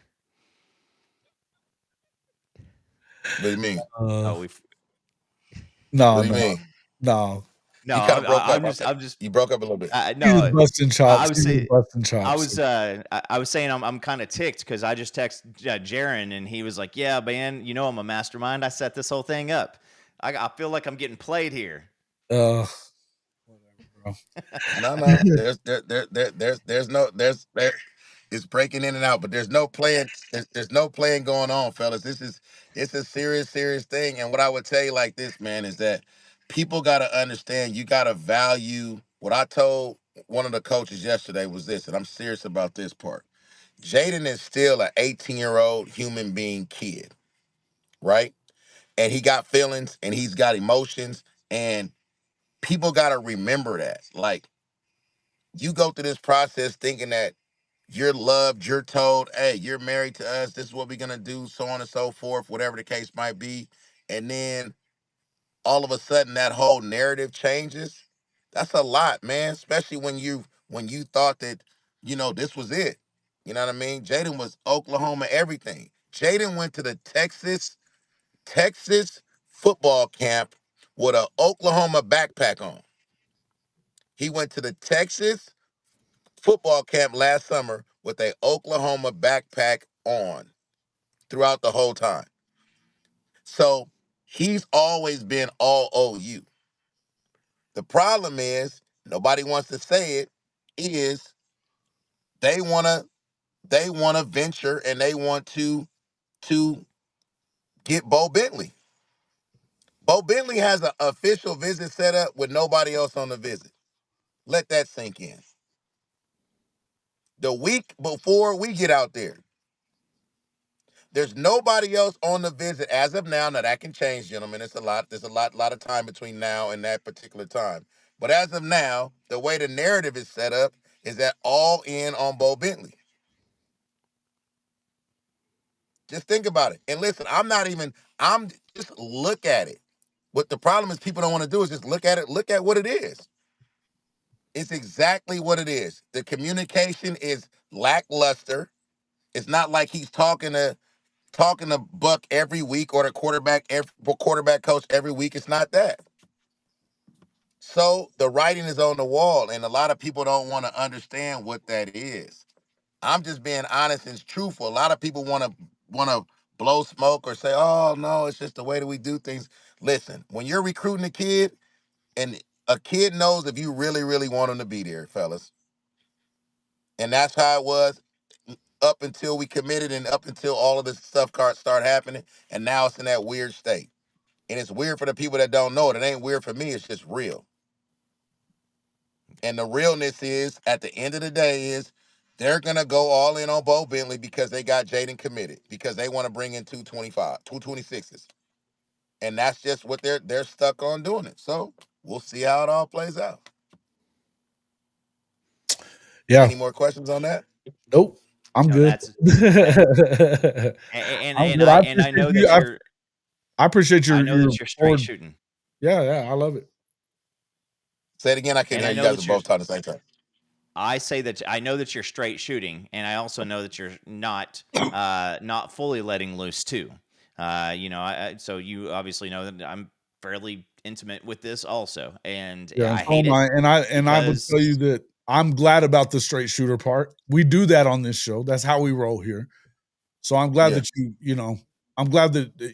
What do you mean? No. What do you mean? No. No, You kind of broke I'm up. just. You broke up a little bit. No, busting chops. Busting chops. I was saying I'm kind of ticked, because I just texted Jaron, and he was like, "Yeah, man, I'm a mastermind. I set this whole thing up. I feel like I'm getting played here." No. There's it's breaking in and out, but there's no playing. There's no playing going on, fellas. It's a serious thing. And what I would tell you like this, man, is that people got to understand. You got to value. What I told one of the coaches yesterday was this, and I'm serious about this part. Jaden is still an 18-year-old human being kid, right? And he got feelings and he's got emotions, and people got to remember that. Like, you go through this process thinking that you're loved, you're told, hey, you're married to us, this is what we're going to do, so on and so forth, whatever the case might be. And then all of a sudden that whole narrative changes. That's a lot, man, especially when you thought that, this was it. You know what I mean? Jaden was Oklahoma everything. Jaden went to the Texas football camp with an Oklahoma backpack on. He went to the Texas football camp last summer with a Oklahoma backpack on throughout the whole time. So he's always been all OU. The problem is, nobody wants to say it, is they wanna venture and they want to get Bo Bentley. Bo Bentley has an official visit set up with nobody else on the visit. Let that sink in. The week before we get out there, there's nobody else on the visit as of now. Now that can change, gentlemen. It's a lot. There's a lot of time between now and that particular time. But as of now, the way the narrative is set up is that all in on Bo Bentley. Just think about it. And listen, I'm just look at it. What the problem is people don't want to do is just look at it, look at what it is. It's exactly what it is. The communication is lackluster. It's not like he's talking to Buck every week or the quarterback coach every week. It's not that. So the writing is on the wall, and a lot of people don't want to understand what that is. I'm just being honest and truthful. A lot of people want to blow smoke or say, "Oh no, it's just the way that we do things." Listen, when you're recruiting a kid, and a kid knows if you really, really want him to be there, fellas, and that's how it was up until we committed and up until all of this stuff started happening, and now it's in that weird state. And it's weird for the people that don't know it. It ain't weird for me. It's just real. And the realness is, at the end of the day, is they're going to go all in on Bo Bentley because they got Jaden committed, because they want to bring in 226s. And that's just what they're stuck on doing it. So we'll see how it all plays out. Yeah. Any more questions on that? Nope. I'm good. I know that you're. I appreciate your. I know that you're straight shooting. Yeah, I love it. Say it again. I can't hear you guys are both talking at the same time. I say that I know that you're straight shooting, and I also know that you're not fully letting loose too. So you obviously know that I'm fairly intimate with this also, and I hate it. I would tell you that I'm glad about the straight shooter part. We do that on this show. That's how we roll here. So I'm glad that I'm glad that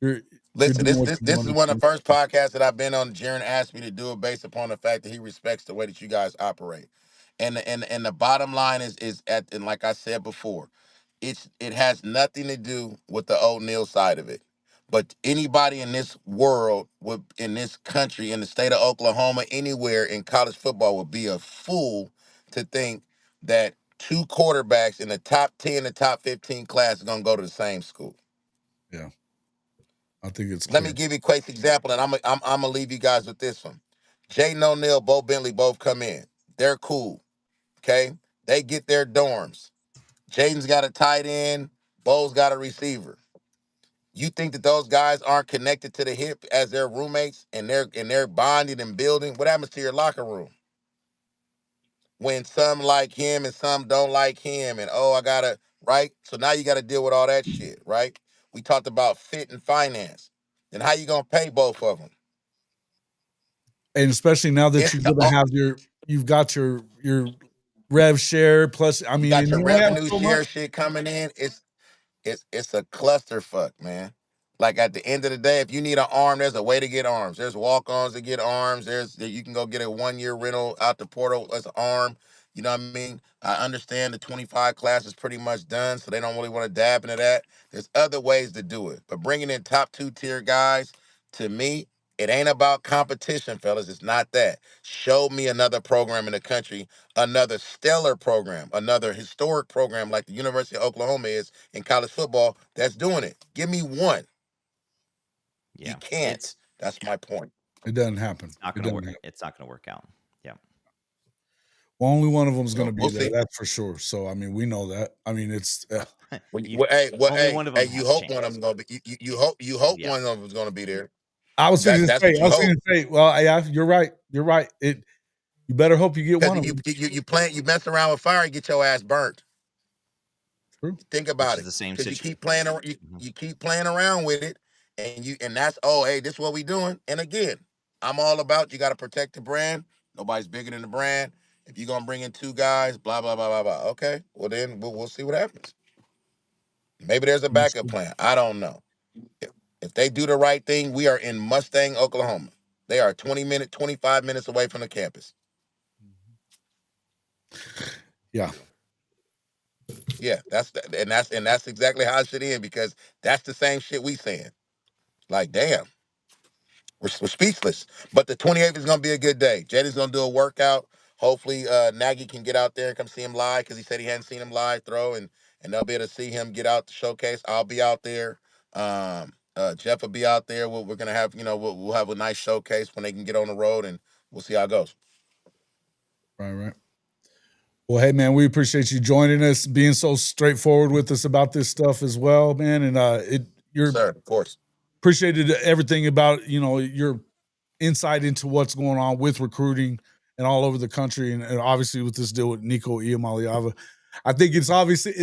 you're. Listen, this is one of the first podcasts that I've been on. Jaron asked me to do it based upon the fact that he respects the way that you guys operate. And the bottom line is and like I said before, it has nothing to do with the O'Neal side of it. But anybody in this world, in this country, in the state of Oklahoma, anywhere in college football would be a fool to think that two quarterbacks in the top 10, the top 15 class are going to go to the same school. Yeah. I think it's clear. Let me give you a quick example, and I'm gonna leave you guys with this one. Jaden O'Neal, Bo Bentley both come in. They're cool. Okay? They get their dorms. Jaden's got a tight end, Bo's got a receiver. You think that those guys aren't connected to the hip as their roommates and they're bonding and building? What happens to your locker room? When some like him and some don't like him, and right? So now you gotta deal with all that shit, right? We talked about fit and finance. Then how you gonna pay both of them? And especially now that you're gonna have you've got your rev share plus. I mean, you got your revenue share shit coming in. It's a clusterfuck, man. Like at the end of the day, if you need an arm, there's a way to get arms. There's walk-ons to get arms. You can go get a 1-year rental out the portal as an arm. You know what I mean? I understand the 25 class is pretty much done, so they don't really want to dab into that. There's other ways to do it. But bringing in top 2-tier guys, to me, it ain't about competition, fellas. It's not that. Show me another program in the country, another stellar program, another historic program like the University of Oklahoma is in college football that's doing it. Give me one. Yeah, You can't. That's my point. It doesn't happen. It's not It going to doesn't work. happen. It's not going to work out. Yeah. Well, only one of them is going So to be we'll there. see. That's for sure. So I mean, we know that. I mean, it's. Only one of them You has a hope one of chance. them's gonna be. You hope Yeah. one of them is gonna be there. I was going to That's say. what I you was hope. going to say. Well, yeah, you're right. You're right. You better hope you get Because one of them. you mess around with fire and get your ass burnt. True. Think Which about is it. the same Because situation. you keep playing around with it, and that's hey, this is what we doing. And again, I'm all about you got to protect the brand. Nobody's bigger than the brand. If you're gonna bring in 2 guys, blah blah blah blah blah. Okay, well then we'll see what happens. Maybe there's a backup plan. I don't know. If they do the right thing, we are in Mustang, Oklahoma. They are 25 minutes away from the campus. Yeah. Yeah, that's exactly how it should end because that's the same shit we saying. Like, damn, we're speechless. But the 28th is gonna be a good day. Jetty's gonna do a workout. Hopefully, Nagy can get out there and come see him live because he said he hadn't seen him live throw, and they'll be able to see him get out the showcase. I'll be out there. Jeff will be out there. We're gonna have we'll have a nice showcase when they can get on the road, and we'll see how it goes. Right. Well, hey man, we appreciate you joining us, being so straightforward with us about this stuff as well, man. And you're Sir, of course. Appreciated everything about your insight into what's going on with recruiting and all over the country, and obviously with this deal with Nico Iamaleava. I think it's obviously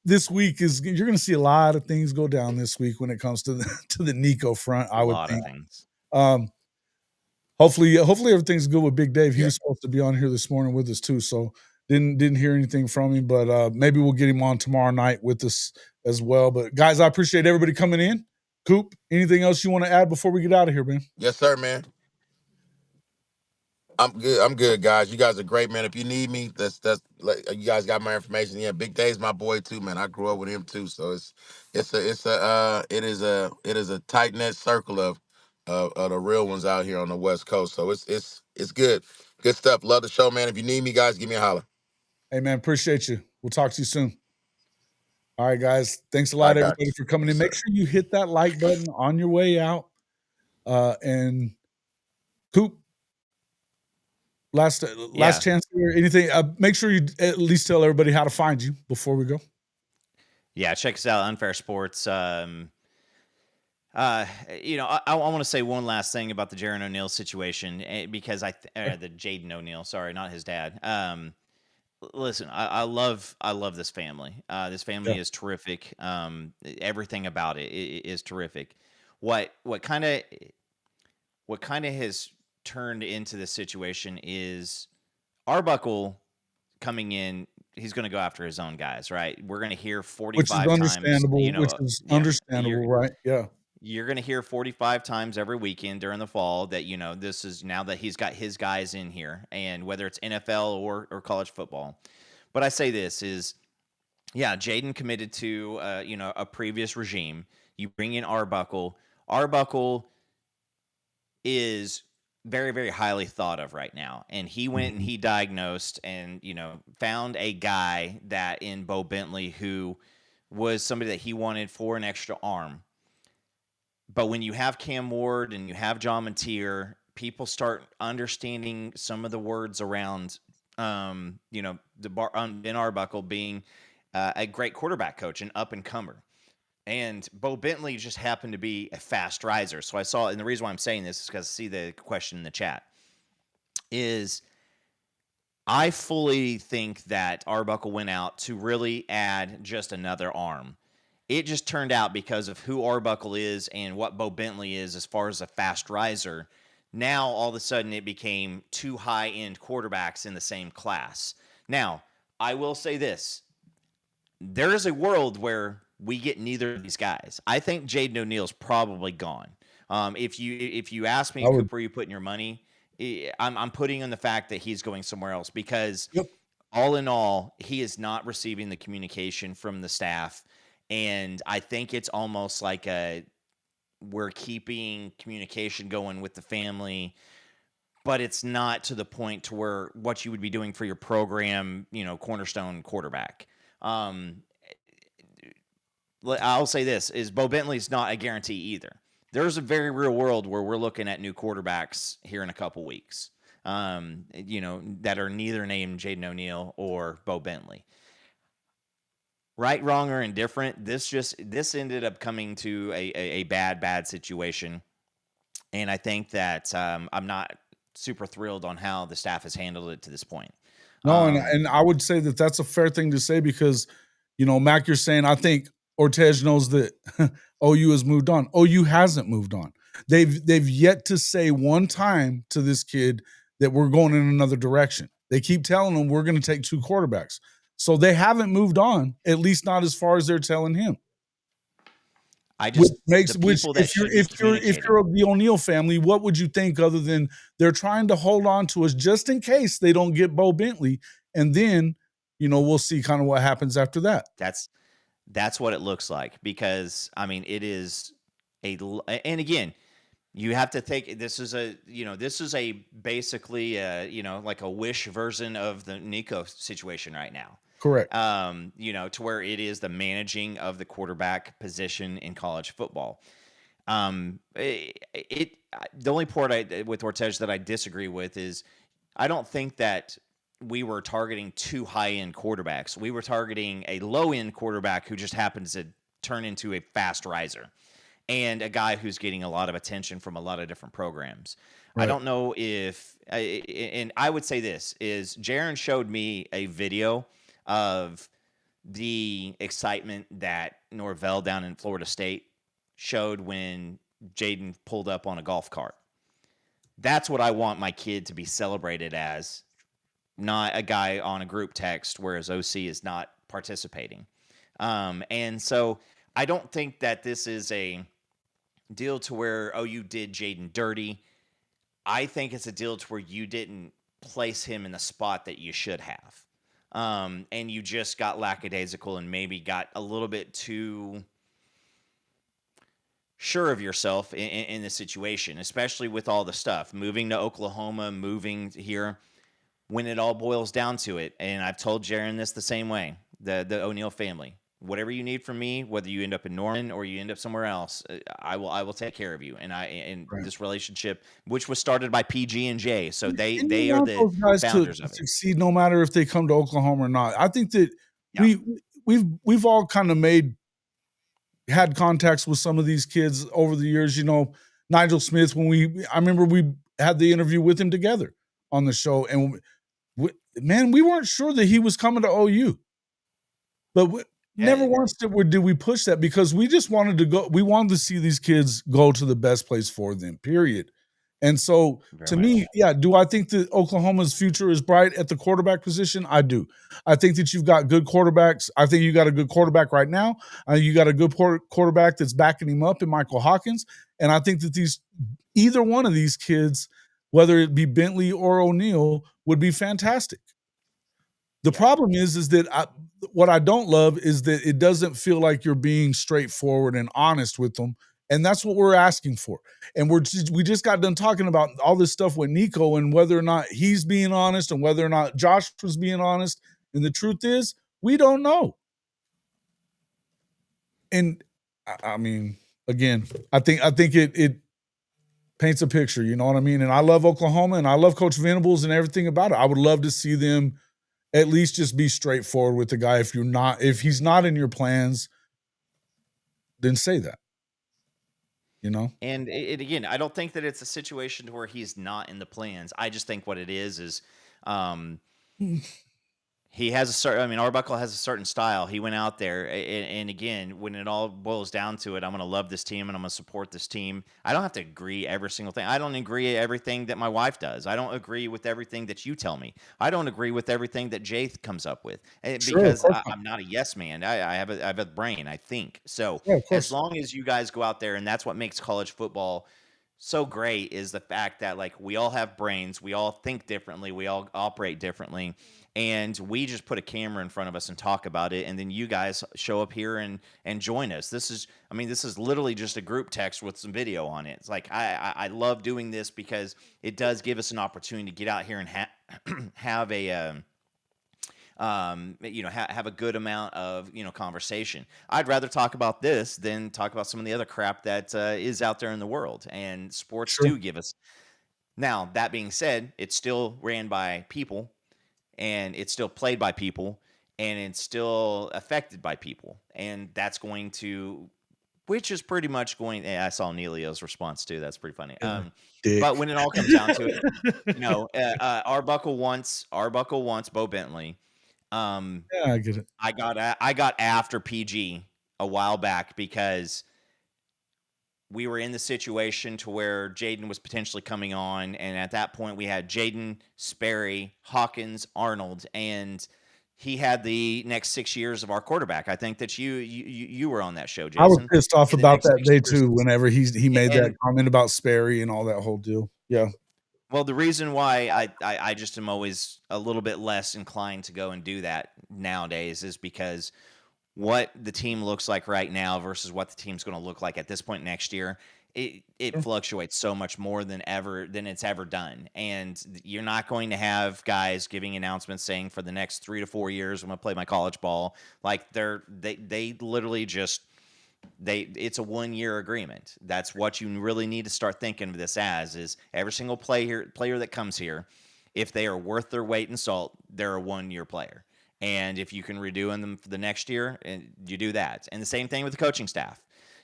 this week you're going to see a lot of things go down this week when it comes to the Nico front. I would think. A lot of things. Hopefully everything's good with Big Dave. He was supposed to be on here this morning with us too, so didn't hear anything from him. But maybe we'll get him on tomorrow night with us as well. But guys, I appreciate everybody coming in. Coop, anything else you want to add before we get out of here, man? Yes, sir, man. I'm good, guys. You guys are great, man. If you need me, that's like you guys got my information. Yeah, Big Dave's my boy too, man. I grew up with him too, so it is a tight knit circle of the real ones out here on the West Coast. So it's good stuff. Love the show, man. If you need me, guys, give me a holler. Hey, man, appreciate you. We'll talk to you soon. All right, guys. Thanks a All lot, right, everybody, guys. for coming in. Yes, Make sir. sure you hit that like button on your way out. And Coop, last chance here. Anything? Make sure you at least tell everybody how to find you before we go. Yeah, check us out, Unfair Sports. I want to say one last thing about the Jaron O'Neal situation because the Jaden O'Neal, sorry, not his dad. Listen, I love this family. This family is terrific. Everything about it is terrific. What kind of has turned into this situation is Arbuckle coming in. He's going to go after his own guys, right? We're going to hear 45 times. Which is understandable, right? Yeah. You're going to hear 45 times every weekend during the fall that, this is now that he's got his guys in here, and whether it's NFL or college football. But I say this is, Jaden committed to, a previous regime. You bring in Arbuckle. Arbuckle is very, very highly thought of right now. And he went and he diagnosed and, found a guy that in Bo Bentley who was somebody that he wanted for an extra arm. But when you have Cam Ward and you have John Mateer, people start understanding some of the words around, Ben Arbuckle being a great quarterback coach, an up-and-comer. And Bo Bentley just happened to be a fast riser. So I saw, and the reason why I'm saying this is because I see the question in the chat, is I fully think that Arbuckle went out to really add just another arm. It just turned out because of who Arbuckle is and what Bo Bentley is as far as a fast riser. Now, all of a sudden, it became 2 high-end quarterbacks in the same class. Now, I will say this. There is a world where we get neither of these guys. I think Jaden O'Neal's probably gone. If you ask me, Cooper, where you putting your money? I'm putting on the fact that he's going somewhere else because all in all, he is not receiving the communication from the staff. And I think it's almost like we're keeping communication going with the family, but it's not to the point to where what you would be doing for your program, cornerstone quarterback. I'll say this, is Bo Bentley's not a guarantee either. There's a very real world where we're looking at new quarterbacks here in a couple weeks, that are neither named Jaden O'Neal or Bo Bentley. Right, wrong, or indifferent, this ended up coming to a bad situation. And I think that I'm not super thrilled on how the staff has handled it to this point. No, and I would say that that's a fair thing to say because, Mac, you're saying, I think Ortege knows that OU has moved on. OU hasn't moved on. They've yet to say one time to this kid that we're going in another direction. They keep telling him we're going to take 2 quarterbacks. So they haven't moved on, at least not as far as they're telling him. If you're the O'Neal family, what would you think other than they're trying to hold on to us just in case they don't get Bo Bentley, and then we'll see kind of what happens after that. That's what it looks like because it is and again, you have to think this is basically like a wish version of the Nico situation right now. Correct. To where it is the managing of the quarterback position in college football. The only part with Ortege that I disagree with is I don't think that we were targeting 2 high-end quarterbacks. We were targeting a low-end quarterback who just happens to turn into a fast riser and a guy who's getting a lot of attention from a lot of different programs. Right. I don't know and I would say this is Jaron showed me a video of the excitement that Norvell down in Florida State showed when Jaden pulled up on a golf cart. That's what I want my kid to be celebrated as, not a guy on a group text where his OC is not participating. And so I don't think that this is a deal to where, you did Jaden dirty. I think it's a deal to where you didn't place him in the spot that you should have. And you just got lackadaisical and maybe got a little bit too sure of yourself in the situation, especially with all the stuff, moving to Oklahoma, moving here, when it all boils down to it. And I've told Jaron this the same way, the O'Neal family, whatever you need from me, whether you end up in Norman or you end up somewhere else, I will take care of you. And right. This relationship, which was started by PG&J, so they are the guys founders of it. Succeed no matter if they come to Oklahoma or not. I think that we've all kind of had contacts with some of these kids over the years. Nigel Smith, I remember we had the interview with him together on the show, and we weren't sure that he was coming to OU, but never once did we push that because we just wanted to go. We wanted to see these kids go to the best place for them, period. And so to me, do I think that Oklahoma's future is bright at the quarterback position? I do. I think that you've got good quarterbacks. I think you got a good quarterback right now. You got a good quarterback that's backing him up in Michael Hawkins. And I think that either one of these kids, whether it be Bentley or O'Neal, would be fantastic. The problem is that what I don't love is that it doesn't feel like you're being straightforward and honest with them. And that's what we're asking for. And we just got done talking about all this stuff with Nico and whether or not he's being honest and whether or not Josh was being honest. And the truth is, we don't know. And again, I think it paints a picture, you know what I mean? And I love Oklahoma and I love Coach Venables and everything about it. I would love to see them at least just be straightforward with the guy. If he's not in your plans, then say that. And again, I don't think that it's a situation where he's not in the plans. I just think what it is He has a certain, I mean, Arbuckle has a certain style. He went out there, and again, when it all boils down to it, I'm going to love this team and I'm going to support this team. I don't have to agree every single thing. I don't agree with everything that my wife does. I don't agree with everything that you tell me. I don't agree with everything that Jay comes up with because I'm not a yes man. I have a brain, I think. So as long as you guys go out there, and that's what makes college football so great, is the fact that like we all have brains, we all think differently, we all operate differently, and we just put a camera in front of us and talk about it, and then you guys show up here and join us. This is literally just a group text with some video on it. It's like I love doing this because it does give us an opportunity to get out here and have a have a good amount of, conversation. I'd rather talk about this than talk about some of the other crap that is out there in the world, and sports do give us. Now, that being said, it's still ran by people, and it's still played by people, and it's still affected by people, and that's going to, which is pretty much going. I saw Neilio's response too. That's pretty funny. But when it all comes down to it, Arbuckle wants Bo Bentley. Yeah, I get it. I got after PG a while back because we were in the situation to where Jaden was potentially coming on, and at that point we had Jaden, Sperry, Hawkins, Arnold, and he had the next 6 years of our quarterback. I think that you were on that show, Jason. I was pissed off about that day too. Whenever he made that comment about Sperry and all that whole deal. Yeah. Well, the reason why I just am always a little bit less inclined to go and do that nowadays is because what the team looks like right now versus what the team's going to look like at this point next year, it fluctuates so much more than it's ever done. And you're not going to have guys giving announcements saying for the next 3 to 4 years, I'm going to play my college ball. Like they literally just, it's a 1-year agreement. That's what you really need to start thinking of this as, is every single player that comes here, if they are worth their weight in salt, they're a 1-year player. And if you can redo them for the next year, and you do that. And the same thing with the coaching staff.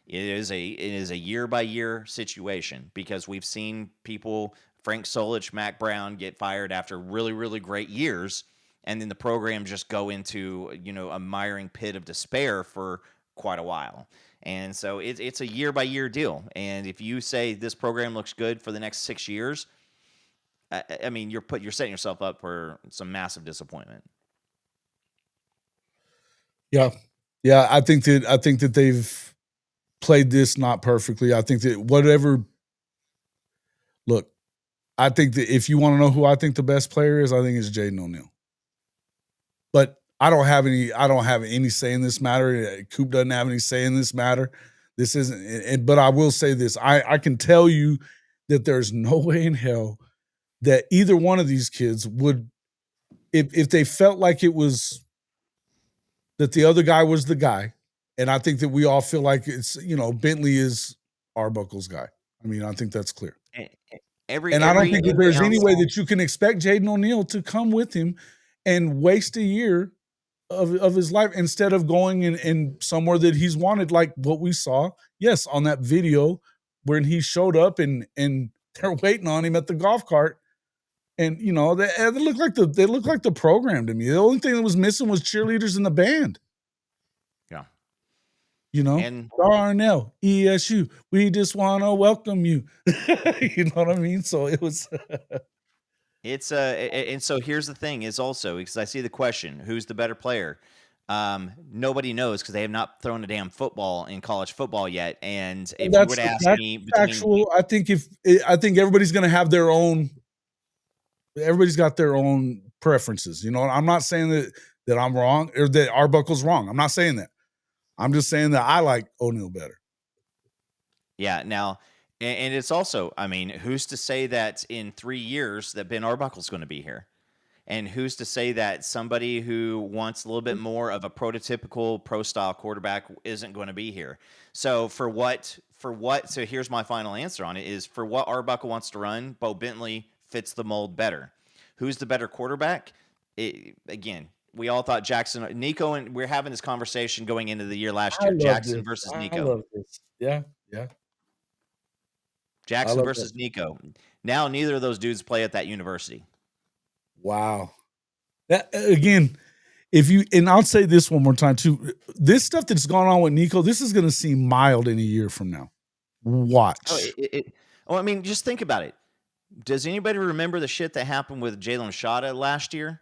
It is a year-by-year situation, because we've seen people, Frank Solich, Mac Brown, get fired after really, really great years, and then the program just go into, a miring pit of despair for quite a while. And so it's a year-by-year deal. And if you say this program looks good for the next 6 years, I mean, you're setting yourself up for some massive disappointment. Yeah. I think that they've played this not perfectly. I think that look, I think that if you want to know who I think the best player is, I think it's Jaden O'Neal. But I don't have any say in this matter. Coop doesn't have any say in this matter. This isn't, but I will say this. I can tell you that there's no way in hell that either one of these kids would, if they felt like it was that the other guy was the guy, and I think that we all feel like it's, Bentley is Arbuckle's guy. I mean, I think that's clear. And I don't think that there's any way that you can expect Jaden O'Neal to come with him and waste a year of his life instead of going in somewhere that he's wanted, like what we saw, yes, on that video when he showed up and they're waiting on him at the golf cart. And they look like the program to me. The only thing that was missing was cheerleaders in the band. Yeah. And Darnell, ESU, we just want to welcome you. You know what I mean? So it was. It's and so here's the thing is also, because I see the question, who's the better player? Nobody knows, because they have not thrown a damn football in college football yet. And if you were to ask me, I think everybody's going to have their own. Everybody's got their own preferences. I'm not saying that I'm wrong or that Arbuckle's wrong. I'm not saying that. I'm just saying that I like O'Neal better. Yeah. Now, and it's also, I mean, who's to say that in 3 years that Ben Arbuckle's going to be here? And who's to say that somebody who wants a little bit more of a prototypical pro-style quarterback isn't going to be here? So so here's my final answer on it, is for what Arbuckle wants to run, Bo Bentley fits the mold better. Who's the better quarterback? Again, we all thought Nico, and we're having this conversation going into the year last year. Jackson versus Nico. I love this. Yeah. Jackson versus Nico. Now neither of those dudes play at that university. Wow. That, again, and I'll say this one more time too. This stuff that's gone on with Nico, this is going to seem mild in a year from now. Watch. I mean, just think about it. Does anybody remember the shit that happened with Jalen Rashada last year?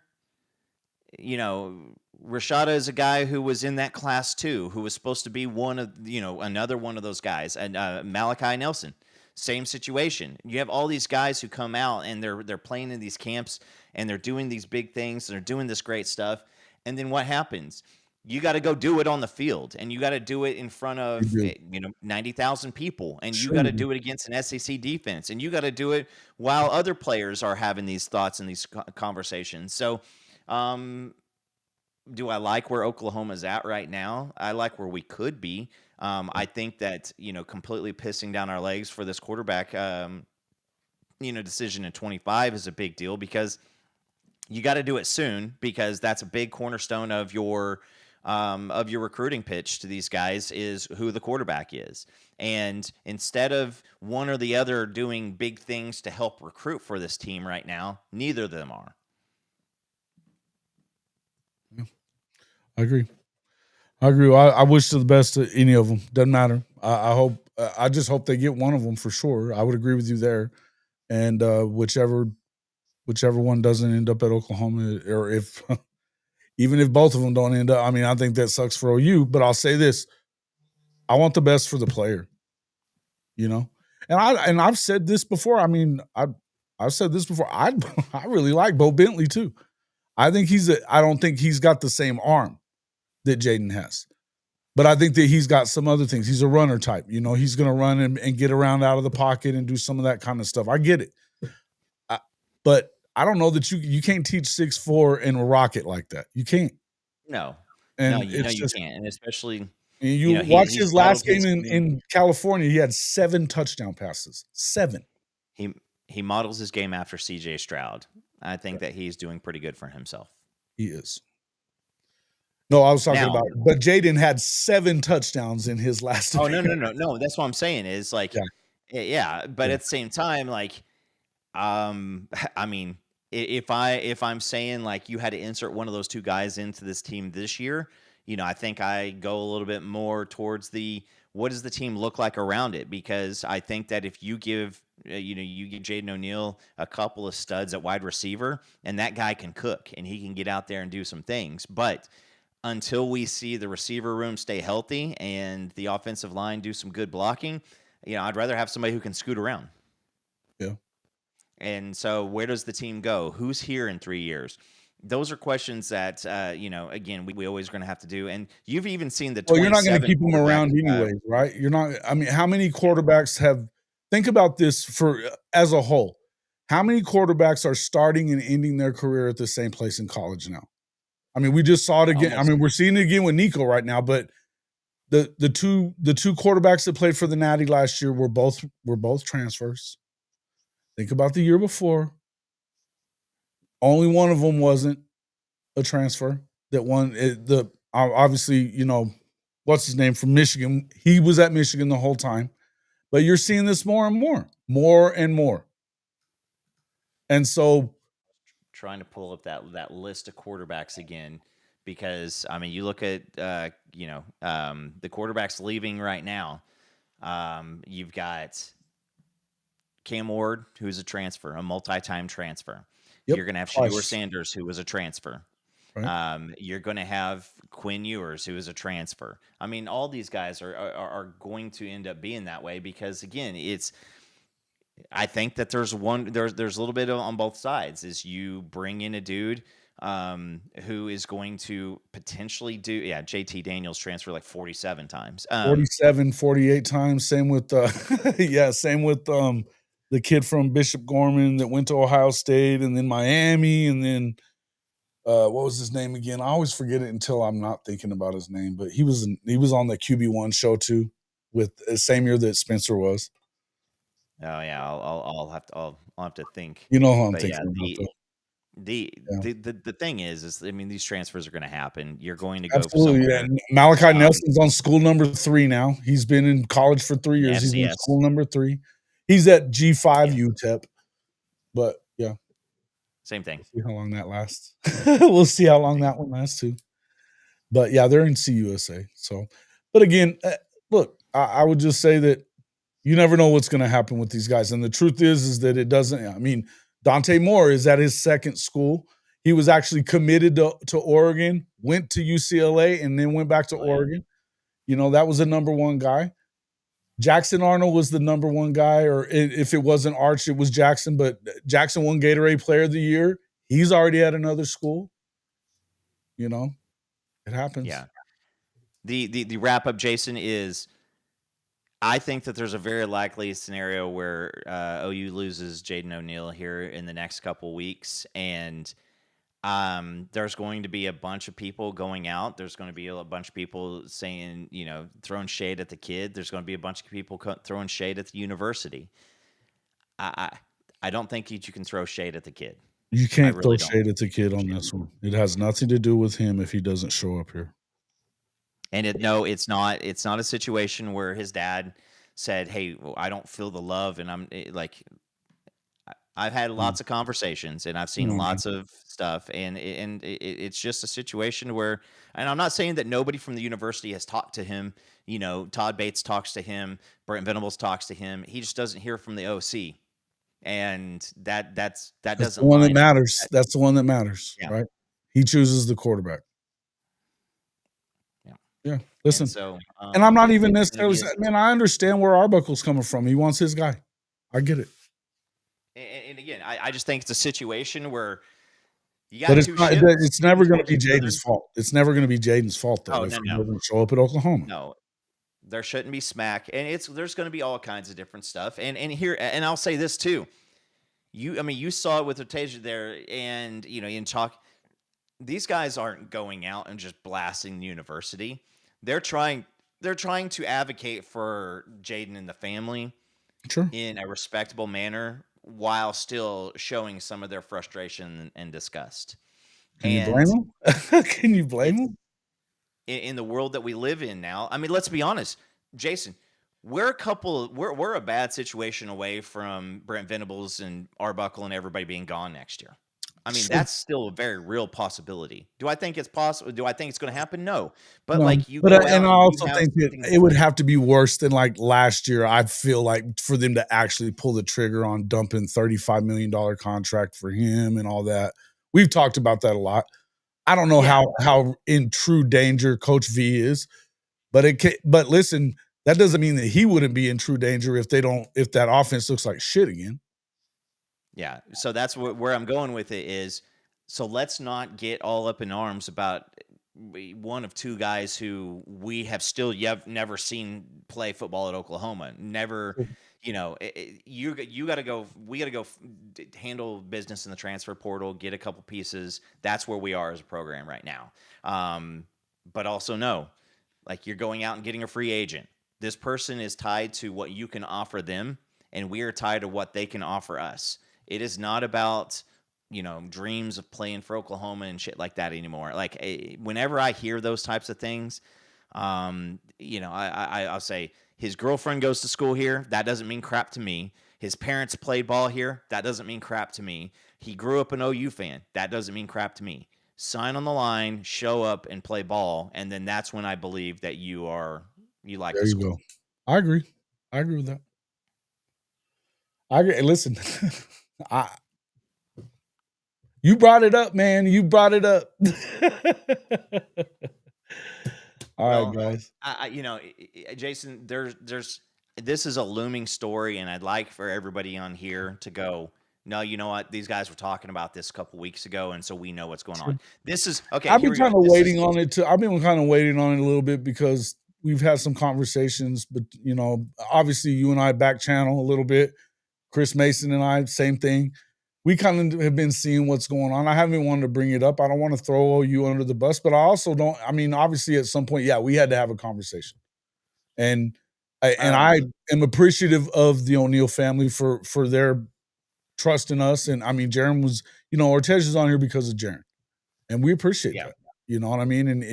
You know, Rashada is a guy who was in that class too, who was supposed to be one of, another one of those guys. And Malachi Nelson, same situation. You have all these guys who come out and they're playing in these camps and they're doing these big things and they're doing this great stuff. And then what happens? You got to go do it on the field, and you got to do it in front of 90,000 people, and you got to do it against an SEC defense, and you got to do it while other players are having these thoughts and these conversations. So, do I like where Oklahoma's at right now? I like where we could be. I think that completely pissing down our legs for this quarterback, decision in 25 is a big deal because you got to do it soon, because that's a big cornerstone of your recruiting pitch to these guys is who the quarterback is. And instead of one or the other doing big things to help recruit for this team right now, neither of them are. Yeah, I agree. I wish the best to any of them. Doesn't matter. I just hope they get one of them for sure. I would agree with you there. And whichever one doesn't end up at Oklahoma, or if even if both of them don't end up, I mean, I think that sucks for OU, but I'll say this. I want the best for the player, And I've said this before. I mean, I've said this before. I really like Bo Bentley too. I don't think he's got the same arm that Jaden has, but I think that he's got some other things. He's a runner type, he's going to run and get around out of the pocket and do some of that kind of stuff. I get it. But I don't know that you can't teach 6'4" and rock it like that. You can't. No. And you can't. And especially watch his last game in California, he had 7 touchdown passes. 7. He models his game after CJ Stroud. I think that he's doing pretty good for himself. He is. No, I was talking about, but Jaden had 7 touchdowns in his last. Oh, no. That's what I'm saying is like, yeah. But at the same time, like, I mean, if I'm saying like you had to insert one of those two guys into this team this year, I think I go a little bit more towards what does the team look like around it? Because I think that if you give, you give Jaden O'Neal a couple of studs at wide receiver, and that guy can cook and he can get out there and do some things. But until we see the receiver room stay healthy and the offensive line do some good blocking, I'd rather have somebody who can scoot around. Yeah. And so where does the team go? Who's here in 3 years? Those are questions that, again, we always going to have to do. And you've even seen the. Well, you're not going to keep them around anyways, right? You're not. I mean, how many quarterbacks think about this as a whole. How many quarterbacks are starting and ending their career at the same place in college now? I mean, we just saw it again. I mean, we're seeing it again with Nico right now, but the two quarterbacks that played for the Natty last year were both transfers. Think about the year before. Only one of them wasn't a transfer. That one, obviously, what's his name from Michigan? He was at Michigan the whole time. But you're seeing this more and more. And so, trying to pull up that list of quarterbacks again, because I mean, you look at the quarterbacks leaving right now. You've got Cam Ward, who's a transfer, a multi-time transfer. Yep. You're going to have Shedeur Sanders, who was a transfer. Right. You're going to have Quinn Ewers, who is a transfer. I mean, all these guys are going to end up being that way because, again, I think that there's a little bit on both sides. Is you bring in a dude who is going to potentially do, JT Daniels transfer like 47 times. 48 times. Same with the kid from Bishop Gorman that went to Ohio State and then Miami and then what was his name again? I always forget it until I'm not thinking about his name, but he was on the QB1 show too with the same year that Spencer was. Oh yeah, I'll have to think. You know who I'm thinking about. The thing is I mean, these transfers are going to happen. You're going to go absolutely. For Malachi Nelson's on school number 3 now. He's been in college for 3 years. He's in school number 3. He's at G5 UTEP, but yeah. Same thing. We'll see how long that lasts. We'll see how long that one lasts too. But yeah, they're in CUSA. So, but again, look, I would just say that you never know what's going to happen with these guys. And the truth is that it doesn't. I mean, Dante Moore is at his second school. He was actually committed to Oregon, went to UCLA, and then went back to Oregon. You know, that was a number one guy. Jackson Arnold was the number one guy, or if it wasn't Arch, it was Jackson. But Jackson won Gatorade Player of the Year. He's already at another school. You know, it happens. Yeah. The wrap up, Jason, is I think that there's a very likely scenario where OU loses Jaden O'Neal here in the next couple weeks, and there's going to be a bunch of people going out. There's going to be a bunch of people saying, you know, throwing shade at the kid. There's going to be a bunch of people throwing shade at the university. I don't think you can throw shade at the kid. You can't throw shade at the kid on this one. It has nothing to do with him if he doesn't show up here. And it's not a situation where his dad said, "Hey, I don't feel the love," and I've had lots of conversations and I've seen lots of stuff, and it's just a situation where, and I'm not saying that nobody from the university has talked to him. You know, Todd Bates talks to him, Brent Venables talks to him. He just doesn't hear from the OC, and that's the one that matters. That's the one that matters, right? He chooses the quarterback. Yeah, listen. And I'm not even necessarily saying, man, I understand where Arbuckle's coming from. He wants his guy. I get it. And again, I just think it's a situation where you got. But it's never going to be Jaden's fault. It's never going to be Jaden's fault though. If he doesn't show up at Oklahoma. No, there shouldn't be smack, and there's going to be all kinds of different stuff. And I'll say this too. You saw it with Ortege there, and in talk. These guys aren't going out and just blasting the university. They're trying to advocate for Jaden and the family in a respectable manner while still showing some of their frustration and disgust. Can you blame them? Can you blame them? In the world that we live in now, I mean, let's be honest, Jason, we're a bad situation away from Brent Venables and Arbuckle and everybody being gone next year. I mean, that's still a very real possibility. Do I think it's possible? Do I think it's going to happen? No. But I also think that it would have to be worse than like last year. I feel like for them to actually pull the trigger on dumping $35 million contract for him and all that. We've talked about that a lot. I don't know how in true danger Coach V is, but listen, that doesn't mean that he wouldn't be in true danger if that offense looks like shit again. Yeah, so that's where I'm going with it is, so let's not get all up in arms about one of two guys who we have still never seen play football at Oklahoma. Never, you got to go. We got to go handle business in the transfer portal, get a couple pieces. That's where we are as a program right now. But also know, like you're going out and getting a free agent. This person is tied to what you can offer them, and we are tied to what they can offer us. It is not about, dreams of playing for Oklahoma and shit like that anymore. Like whenever I hear those types of things, I'll say his girlfriend goes to school here. That doesn't mean crap to me. His parents played ball here. That doesn't mean crap to me. He grew up an OU fan. That doesn't mean crap to me. Sign on the line, show up and play ball. And then that's when I believe that you like there the you school. Go. I agree with that. I agree. Listen, you brought it up, man. You brought it up. All right, guys. Jason, this is a looming story, and I'd like for everybody on here to go, no, you know what? These guys were talking about this a couple weeks ago, and so we know what's going on. This is okay. I've been kind of waiting on it too. I've been kind of waiting on it a little bit because we've had some conversations, but obviously you and I back channel a little bit. Chris Mason and I, same thing. We kind of have been seeing what's going on. I haven't wanted to bring it up. I don't want to throw you under the bus, but I also don't. I mean, obviously, at some point, we had to have a conversation, and I am appreciative of the O'Neal family for their trust in us. And I mean, Jaron was, Ortega's on here because of Jaron, and we appreciate that. You know what I mean? And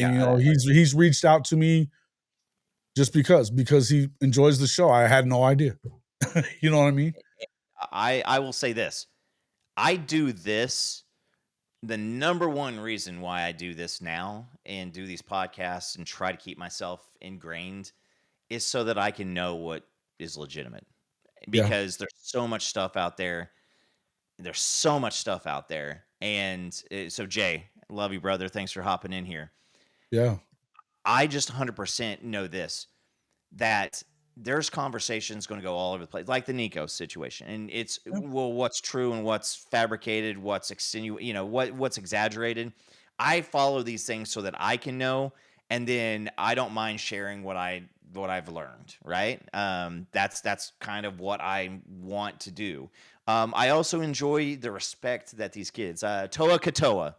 he's reached out to me just because he enjoys the show. I had no idea. You know what I mean? I will say this. I do this. The number one reason why I do this now and do these podcasts and try to keep myself ingrained is so that I can know what is legitimate. Because there's so much stuff out there. And so, Jay, love you, brother. Thanks for hopping in here. Yeah. I just 100% know this, that there's conversations going to go all over the place, like the Nico situation. And it's, well, what's true and what's fabricated, what's what's exaggerated. I follow these things so that I can know, and then I don't mind sharing what I've learned, right? That's kind of what I want to do. I also enjoy the respect that these kids, Toa Katoa,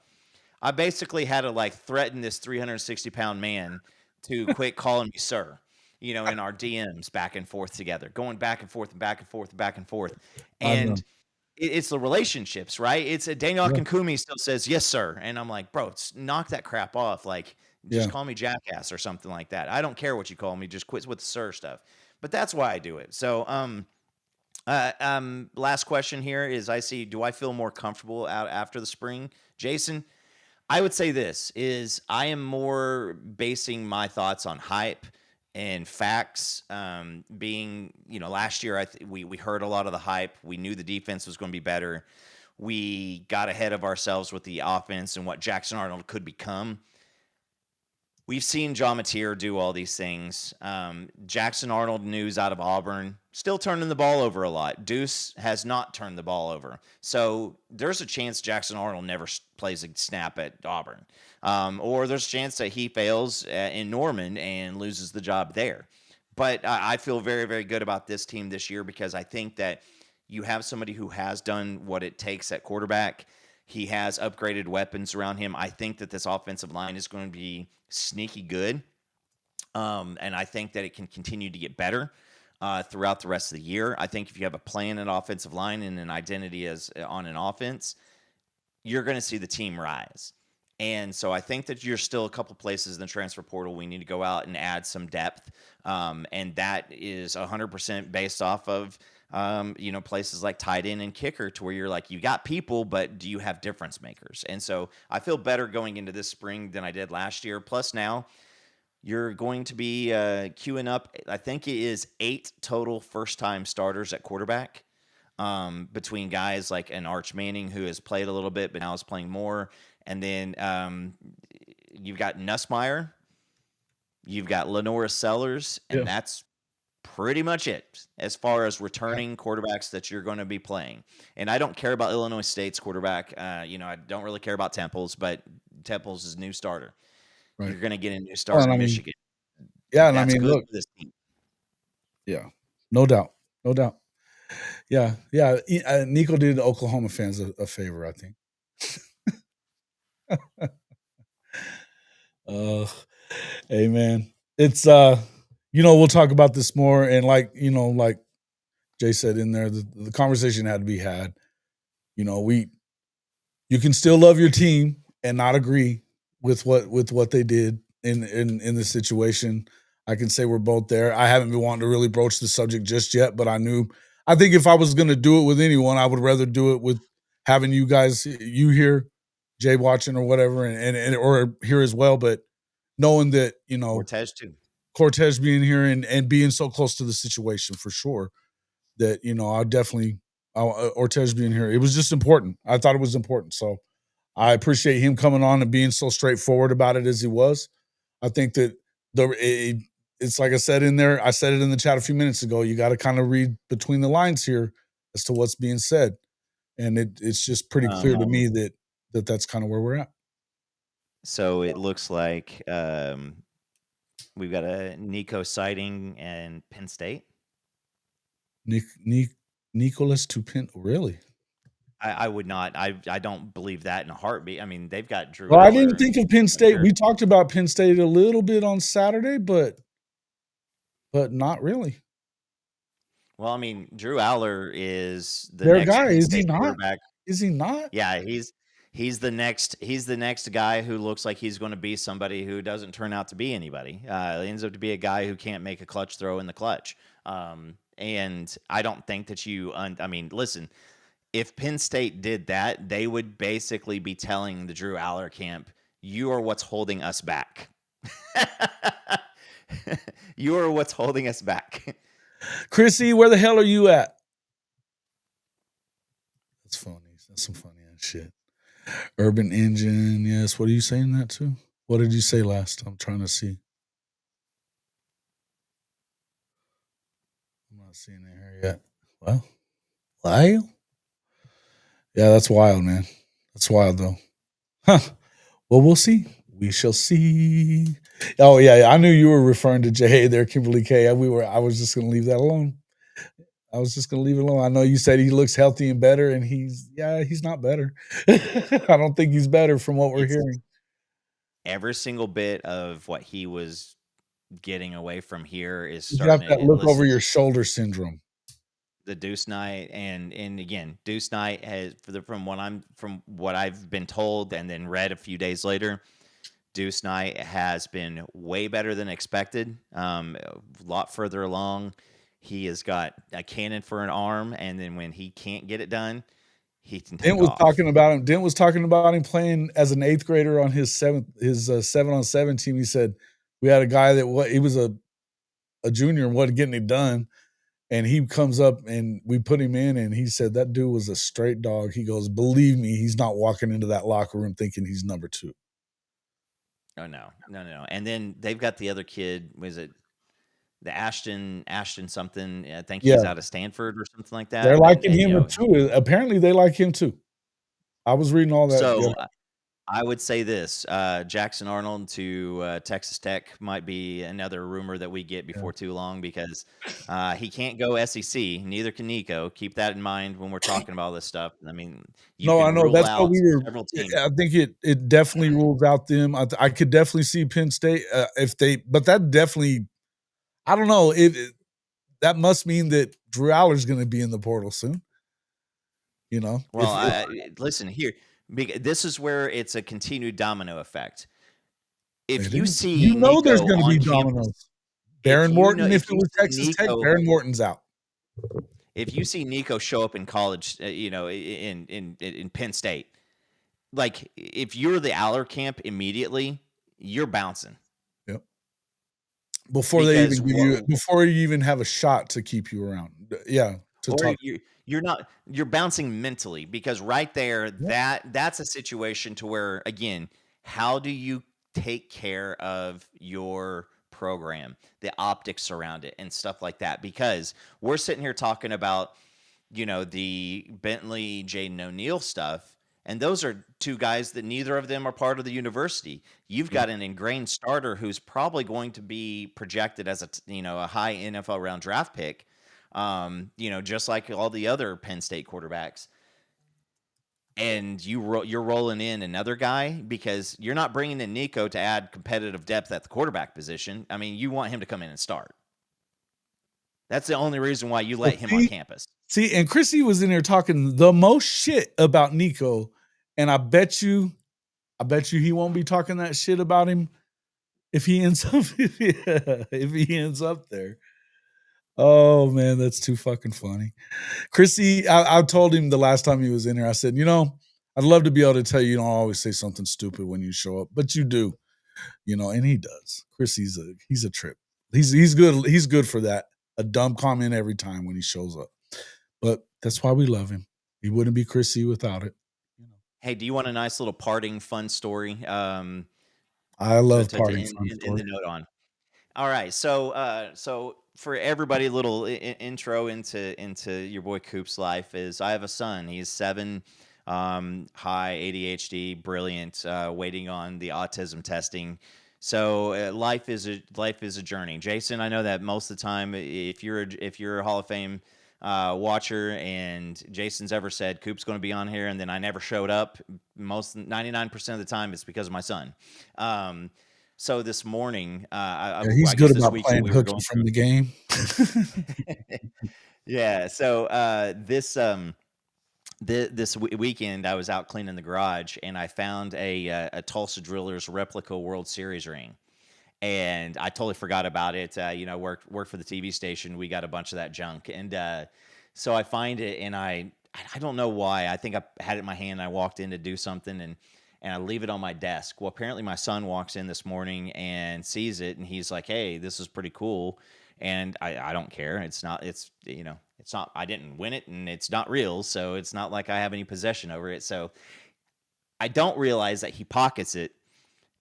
I basically had to like threaten this 360-pound man to quit calling me sir, in our DMs back and forth together, going back and forth and back and forth and back and forth. And it's the relationships, right? It's Daniel Akinkumi still says, yes, sir. And I'm like, bro, knock that crap off. Like, just call me jackass or something like that. I don't care what you call me. Just quit with the sir stuff. But that's why I do it. So, last question here is do I feel more comfortable out after the spring? Jason, I would say this is I am more basing my thoughts on hype and facts. Being, last year we heard a lot of the hype. We knew the defense was going to be better. We got ahead of ourselves with the offense and what Jackson Arnold could become. We've seen John Mateer do all these things. Jackson Arnold news out of Auburn, still turning the ball over a lot. Deuce has not turned the ball over. So there's a chance Jackson Arnold never plays a snap at Auburn. Or there's a chance that he fails in Norman and loses the job there. But I feel very, very good about this team this year because I think that you have somebody who has done what it takes at quarterback. He has upgraded weapons around him. I think that this offensive line is going to be sneaky good. And I think that it can continue to get better throughout the rest of the year. I think if you have a plan in offensive line and an identity as on an offense, you're going to see the team rise. And so I think that you're still a couple places in the transfer portal we need to go out and add some depth. And that is 100% based off of places like tight end and kicker, to where you're like, you got people, but do you have difference makers? And so I feel better going into this spring than I did last year. Plus now you're going to be queuing up, I think it is 8 total first-time starters at quarterback, between guys like an Arch Manning, who has played a little bit but now is playing more. And then you've got Nussmeier, you've got Lenora Sellers, and that's pretty much it as far as returning quarterbacks that you're going to be playing. And I don't care about Illinois State's quarterback. I don't really care about Temple's, but Temple's is new starter. Right. You're going to get a new starter in Michigan. Yeah, and that's good for this team. Yeah, no doubt. Yeah. Nico did the Oklahoma fans a favor, I think. Hey man, it's we'll talk about this more, and like Jay said in there, the conversation had to be had. You can still love your team and not agree with what they did in this situation. I can say we're both there. I haven't been wanting to really broach the subject just yet, but I think if I was going to do it with anyone, I would rather do it with having you guys, you here, Jay watching or whatever, and or here as well. But knowing that Ortege too, Cortez being here and being so close to the situation for sure, that Ortege being here, it was just important. I thought it was important, so I appreciate him coming on and being so straightforward about it as he was. I think that it's like I said in there. I said it in the chat a few minutes ago. You got to kind of read between the lines here as to what's being said, and it's just pretty clear to me that that's kind of where we're at. So it looks like we've got a Nico sighting in Penn State. Nicholas to Penn, really? I would not. I don't believe that in a heartbeat. I mean, they've got Drew. Well, I didn't think of Penn State. We talked about Penn State a little bit on Saturday, but not really. Well, I mean, Drew Aller is their next guy. Is he not? Quarterback. Is he not? Yeah, he's the next guy who looks like he's going to be somebody who doesn't turn out to be anybody. He ends up to be a guy who can't make a clutch throw in the clutch. And I don't think that I mean, listen. if Penn State did that, they would basically be telling the Drew Aller camp, you are what's holding us back. You are what's holding us back. Chrissy, where the hell are you at? That's funny. That's some funny ass shit. Urban Engine, yes. What are you saying that to? What did you say last? I'm trying to see. I'm not seeing it here yet. Well, yeah, that's wild, man. That's wild, though. Huh. Well, we'll see. We shall see. Oh, yeah. I knew you were referring to Jay there, Kimberly K. I was just going to leave that alone. I was just going to leave it alone. I know you said he looks healthy and better, and he's not better. I don't think he's better from what we're hearing. Every single bit of what he was getting away from here is You starting got that look over your shoulder syndrome. The Deuce Knight, and again, Deuce Knight has from what I've been told and then read a few days later, Deuce Knight has been way better than expected. A lot further along. He has got a cannon for an arm, and then when he can't get it done, he can take off. Talking about him. Dent was talking about him playing as an 8th grader on his 7-on-7 team. He said we had a guy that he was a junior and wasn't getting it done, and he comes up and we put him in, and he said that dude was a straight dog. He goes, believe me, he's not walking into that locker room thinking he's number 2. Oh no. And then they've got the other kid. Was it the Ashton something? I think he's out of Stanford or something like that. They're liking him too. Apparently, they like him too. I was reading all that. So I would say this: Jackson Arnold to Texas Tech might be another rumor that we get before too long, because he can't go SEC. Neither can Nico. Keep that in mind when we're talking about this stuff. I mean, I know that's what we were. Several teams. I think it definitely rules out them. I could definitely see Penn State but that definitely. I don't know. That must mean that Drew Aller's going to be in the portal soon. You know. Well, listen here. This is where it's a continued domino effect. If you see, there's going to be dominoes. Baron Morton, if it was Texas Tech, Baron Morton's out. If you see Nico show up in college, in Penn State, like if you're the Aller camp immediately, you're bouncing. Yep. Before you even have a shot to keep you around. Yeah. You're bouncing mentally, because right there, that's a situation to where, again, how do you take care of your program, the optics around it and stuff like that? Because we're sitting here talking about, the Bentley, Jaden O'Neal stuff, and those are two guys that neither of them are part of the university. You've got an ingrained starter who's probably going to be projected as a high NFL round draft pick. Just like all the other Penn State quarterbacks, and you're rolling in another guy because you're not bringing in Nico to add competitive depth at the quarterback position. I mean, you want him to come in and start. That's the only reason why you let him on campus. See, and Chrissy was in there talking the most shit about Nico, and I bet you he won't be talking that shit about him if he ends up there. Oh man, that's too fucking funny. Chrissy, I told him the last time he was in here, I said, I'd love to be able to tell you don't always say something stupid when you show up, but you do, and he does. Chrissy's he's a trip. He's good. He's good for that. A dumb comment every time when he shows up. But that's why we love him. He wouldn't be Chrissy without it. Hey, do you want a nice little parting fun story? I love parting fun story. In the note on. All right, so for everybody, a little intro into your boy Coop's life is I have a son. He's 7, high ADHD, brilliant, waiting on the autism testing. So life is a journey. Jason, I know that most of the time, if you're a Hall of Fame watcher and Jason's ever said Coop's going to be on here, and then I never showed up, 99% of the time it's because of my son. So this morning, he's good about playing hooky from the game. Yeah. So this weekend, I was out cleaning the garage, and I found a Tulsa Drillers replica World Series ring, and I totally forgot about it. Worked for the TV station. We got a bunch of that junk, and so I find it, and I I don't know why. I think I had it in my hand. I walked in to do something and I leave it on my desk. Well, apparently my son walks in this morning and sees it, and he's like, "Hey, this is pretty cool." And I don't care. It's not. I didn't win it, and it's not real, so it's not like I have any possession over it. So I don't realize that he pockets it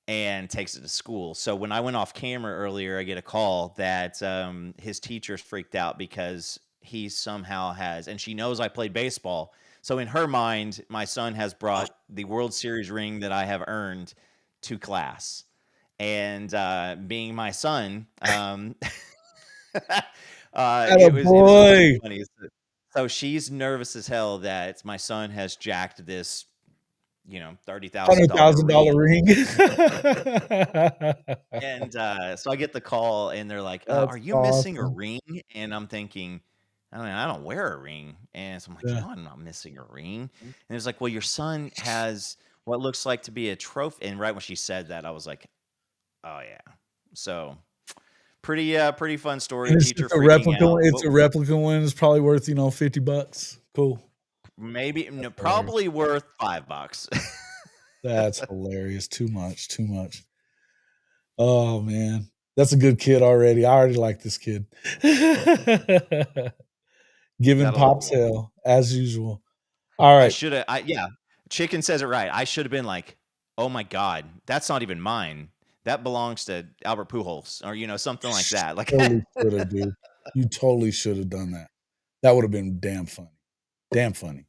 and takes it to school. So when I went off camera earlier, I get a call that his teacher's freaked out because he somehow has, and she knows I played baseball. So in her mind, my son has brought the World Series ring that I have earned to class. And being my son, it was pretty funny. So she's nervous as hell that my son has jacked this, $30,000 ring. And so I get the call, and they're like, "Are you missing a ring?" And I'm thinking, I don't wear a ring. And so I'm like, I'm not missing a ring. And it's like, well, your son has what looks like to be a trophy. And right when she said that, I was like, oh yeah. So pretty fun story. Teacher a replica. It's a replica one. It's probably worth $50. Cool. Maybe probably worth $5. That's hilarious. Too much. Oh man, that's a good kid already. I already like this kid. Giving pops hell as usual. All right. Chicken says it right. I should have been like, oh my God, that's not even mine. That belongs to Albert Pujols, or something like that. Like, totally should have, dude. You totally should have done that. That would have been damn funny.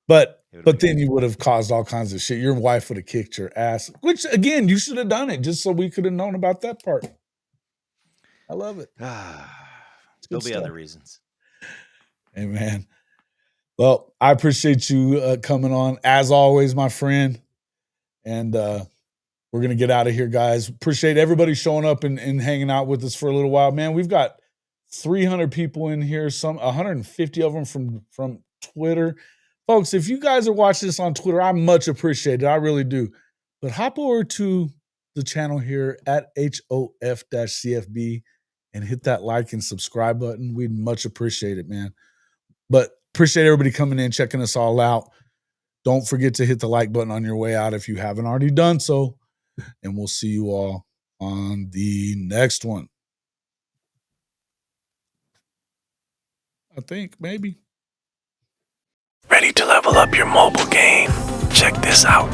But then you would have caused all kinds of shit. Your wife would have kicked your ass. Which again, you should have done it just so we could have known about that part. I love it. There'll be other reasons. Hey man. Well, I appreciate you coming on as always, my friend. And we're going to get out of here, guys. Appreciate everybody showing up and hanging out with us for a little while. Man, we've got 300 people in here, 150 of them from Twitter. Folks, if you guys are watching this on Twitter, I much appreciate it. I really do. But hop over to the channel here at HOF-CFB and hit that like and subscribe button. We'd much appreciate it, man. But appreciate everybody coming in, checking us all out. Don't forget to hit the like button on your way out if you haven't already done so. And we'll see you all on the next one. I think, maybe. Ready to level up your mobile game? Check this out.